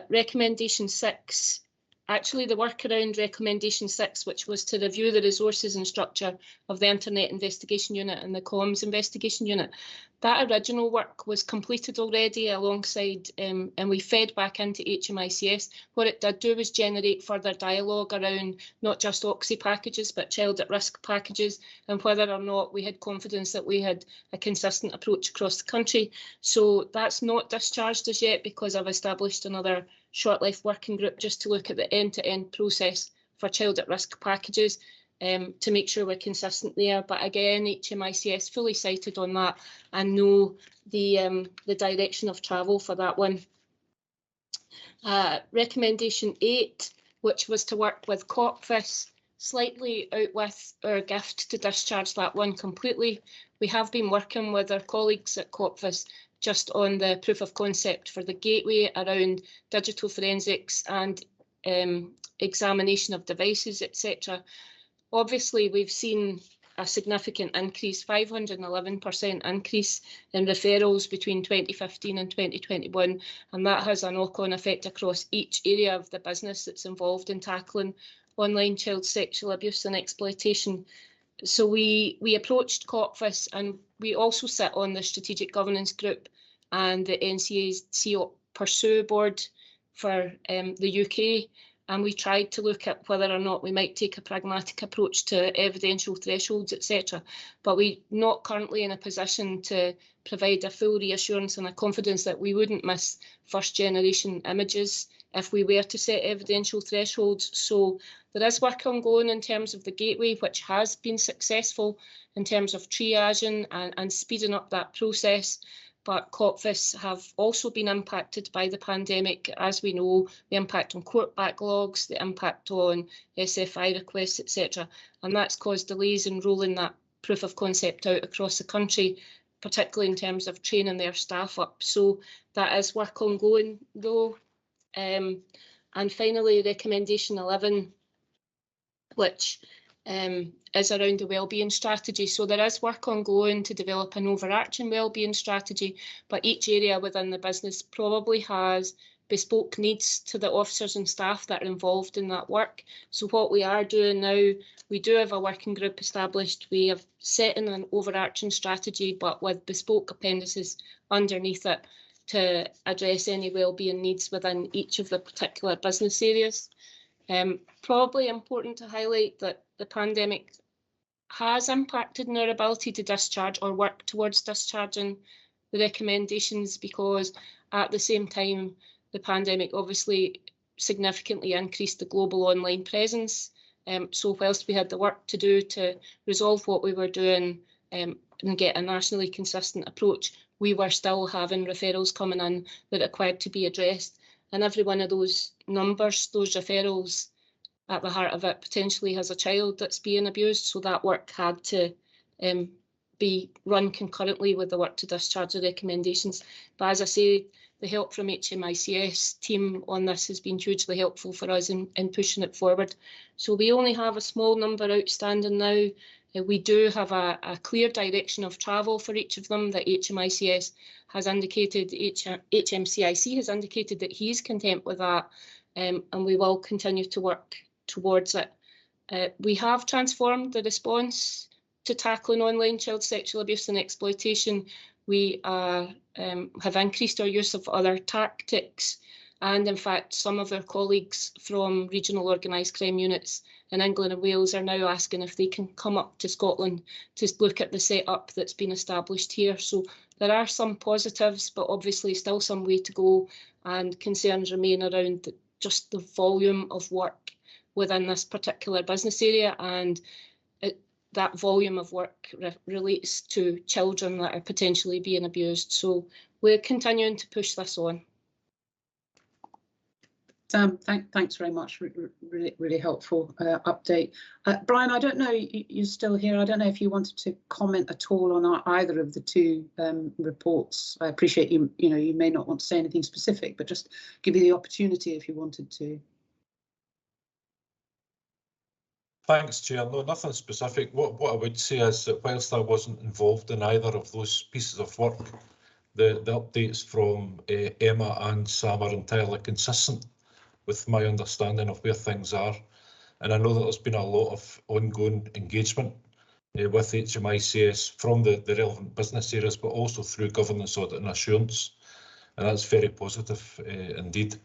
Recommendation 6, actually the work around recommendation 6, which was to review the resources and structure of the Internet Investigation Unit and the Comms Investigation Unit. That original work was completed already alongside, and we fed back into HMICS. What it did do was generate further dialogue around not just OXI packages, but child at risk packages, and whether or not we had confidence that we had a consistent approach across the country. So that's not discharged as yet, because I've established another short life working group just to look at the end-to-end process for child at risk packages, to make sure we're consistent there. But again, HMICS fully cited on that and know the direction of travel for that one. Recommendation 8, which was to work with COPFIS, slightly out with our gift to discharge that one completely. We have been working with our colleagues at COPFIS just on the proof of concept for the gateway around digital forensics and examination of devices, etc. Obviously, we've seen a significant increase, 511% increase in referrals between 2015 and 2021, and that has a knock-on effect across each area of the business that's involved in tackling online child sexual abuse and exploitation. So we approached COPFIS, and we also sit on the Strategic Governance Group and the NCAC Pursue Board for the UK, and we tried to look at whether or not we might take a pragmatic approach to evidential thresholds, etc. But we're not currently in a position to provide a full reassurance and a confidence that we wouldn't miss first generation images if we were to set evidential thresholds. So there is work ongoing in terms of the gateway, which has been successful in terms of triaging and speeding up that process. But COPFIS have also been impacted by the pandemic, as we know, the impact on court backlogs, the impact on SFI requests, etc. And that's caused delays in rolling that proof of concept out across the country, particularly in terms of training their staff up. So that is work ongoing though. And finally, recommendation 11, which is around the wellbeing strategy. So there is work ongoing to develop an overarching wellbeing strategy, but each area within the business probably has bespoke needs to the officers and staff that are involved in that work. So what we are doing now, we do have a working group established. We have set in an overarching strategy, but with bespoke appendices underneath it to address any wellbeing needs within each of the particular business areas. Probably important to highlight that the pandemic has impacted on our ability to discharge or work towards discharging the recommendations, because at the same time, the pandemic obviously significantly increased the global online presence. So whilst we had the work to do to resolve what we were doing and get a nationally consistent approach, we were still having referrals coming in that required to be addressed. And every one of those numbers, those referrals, at the heart of it potentially has a child that's being abused. So that work had to be run concurrently with the work to discharge the recommendations. But as I say, the help from HMICS team on this has been hugely helpful for us in pushing it forward. So we only have a small number outstanding now. We do have a clear direction of travel for each of them that HMICS has indicated, HMCIC has indicated that he's content with that, and we will continue to work towards it. We have transformed the response to tackling online child sexual abuse and exploitation. We have increased our use of other tactics, and in fact some of our colleagues from regional organised crime units in England and Wales are now asking if they can come up to Scotland to look at the setup that's been established here. So there are some positives, but obviously still some way to go, and concerns remain around just the volume of work within this particular business area, and that volume of work relates to children that are potentially being abused. So we're continuing to push this on. Sam, thanks very much. Really helpful update. Brian, I don't know, you're still here. I don't know if you wanted to comment at all on either of the two reports. I appreciate you may not want to say anything specific, but just give you the opportunity if you wanted to. Thanks, Chair. No, nothing specific. What I would say is that whilst I wasn't involved in either of those pieces of work, the updates from Emma and Sam are entirely consistent with my understanding of where things are. And I know that there's been a lot of ongoing engagement with HMICS from the relevant business areas, but also through governance, audit and assurance. And that's very positive indeed.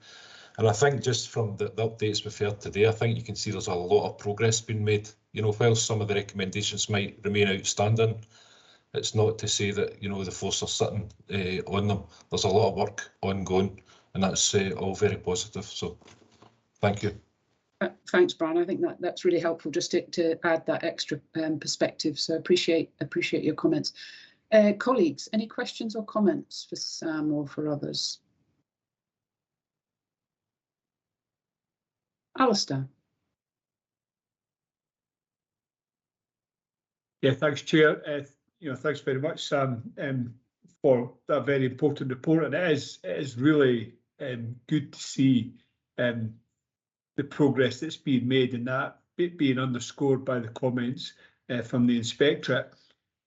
And I think just from the updates we've heard today, I think you can see there's a lot of progress being made. While some of the recommendations might remain outstanding, it's not to say that, the force are sitting on them. There's a lot of work ongoing, and that's all very positive. So thank you. Thanks, Brian. I think that's really helpful just to add that extra perspective. So appreciate your comments. Colleagues, any questions or comments for Sam or for others? Alistair. Yeah, thanks, Chair. Thanks very much, Sam, for that very important report. And it is really good to see the progress that's being made, and that being underscored by the comments from the Inspectorate.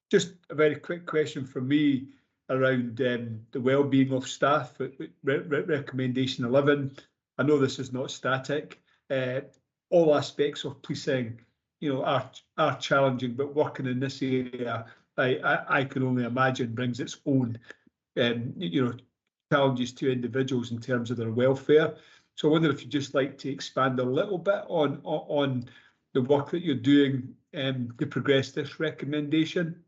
Just a very quick question from me around the well-being of staff. Recommendation 11. I know this is not static. All aspects of policing, are challenging, but working in this area, I can only imagine brings its own, challenges to individuals in terms of their welfare. So I wonder if you'd just like to expand a little bit on the work that you're doing to progress this recommendation.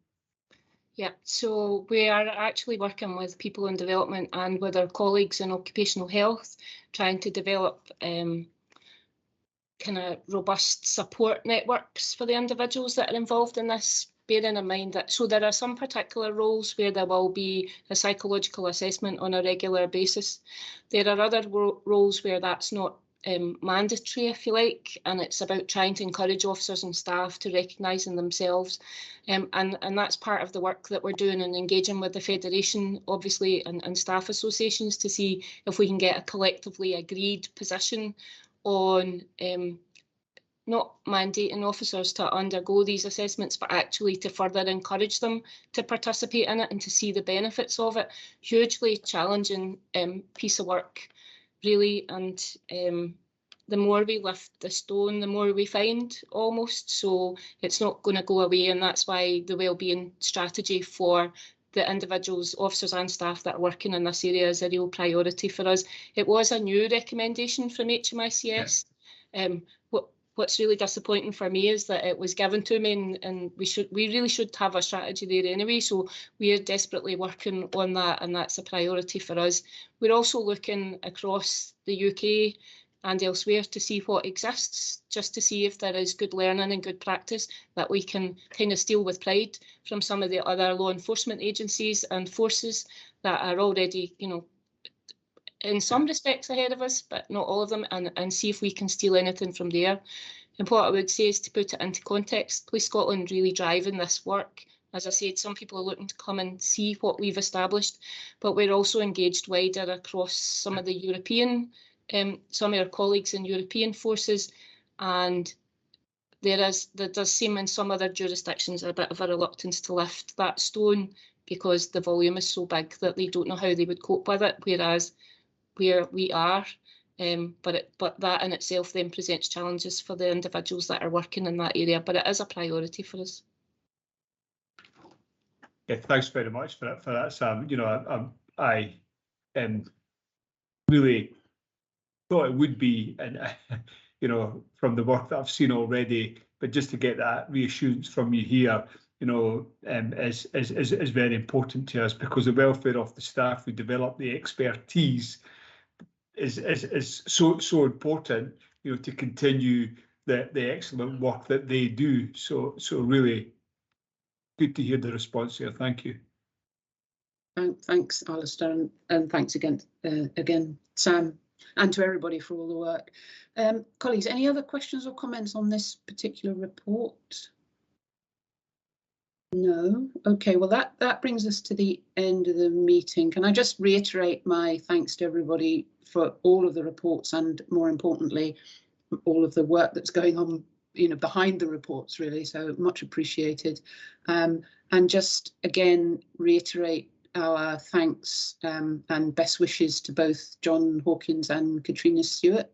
Yeah, so we are actually working with people in development and with our colleagues in occupational health, trying to develop kind of robust support networks for the individuals that are involved in this, bearing in mind that there are some particular roles where there will be a psychological assessment on a regular basis. There are other roles where that's not mandatory, if you like, and it's about trying to encourage officers and staff to recognise in themselves, and that's part of the work that we're doing and engaging with the Federation, obviously, and staff associations to see if we can get a collectively agreed position on not mandating officers to undergo these assessments, but actually to further encourage them to participate in it and to see the benefits of it. Hugely challenging piece of work, really, and the more we lift the stone, the more we find, almost. So it's not going to go away, and that's why the wellbeing strategy for the individuals, officers and staff that are working in this area is a real priority for us. It was a new recommendation from HMICS. What's really disappointing for me is that it was given to me, and we really should have a strategy there anyway. So we are desperately working on that, and that's a priority for us. We're also looking across the UK and elsewhere to see what exists, just to see if there is good learning and good practice that we can kind of steal with pride from some of the other law enforcement agencies and forces that are already, you know, in some respects ahead of us, but not all of them, and see if we can steal anything from there. And what I would say is to put it into context, Police Scotland really driving this work. As I said, some people are looking to come and see what we've established, but we're also engaged wider across some of the European, some of our colleagues in European forces, and there does seem in some other jurisdictions a bit of a reluctance to lift that stone because the volume is so big that they don't know how they would cope with it, whereas where we are, but that in itself then presents challenges for the individuals that are working in that area, but it is a priority for us. Yeah, thanks very much for that, Sam. You know, I really thought it would be, and you know, from the work that I've seen already, but just to get that reassurance from you here, you know, is very important to us, because the welfare of the staff who develop the expertise is so important, you know, to continue the excellent work that they do. So really good to hear the response here. Thank you. Thanks, Alistair, and thanks again, Sam, and to everybody for all the work. Colleagues, any other questions or comments on this particular report? No. Okay, well that brings us to the end of the meeting. Can I just reiterate my thanks to everybody for all of the reports, and more importantly, all of the work that's going on, you know, behind the reports, really. So much appreciated. And just again reiterate our thanks and best wishes to both John Hawkins and Katrina Stewart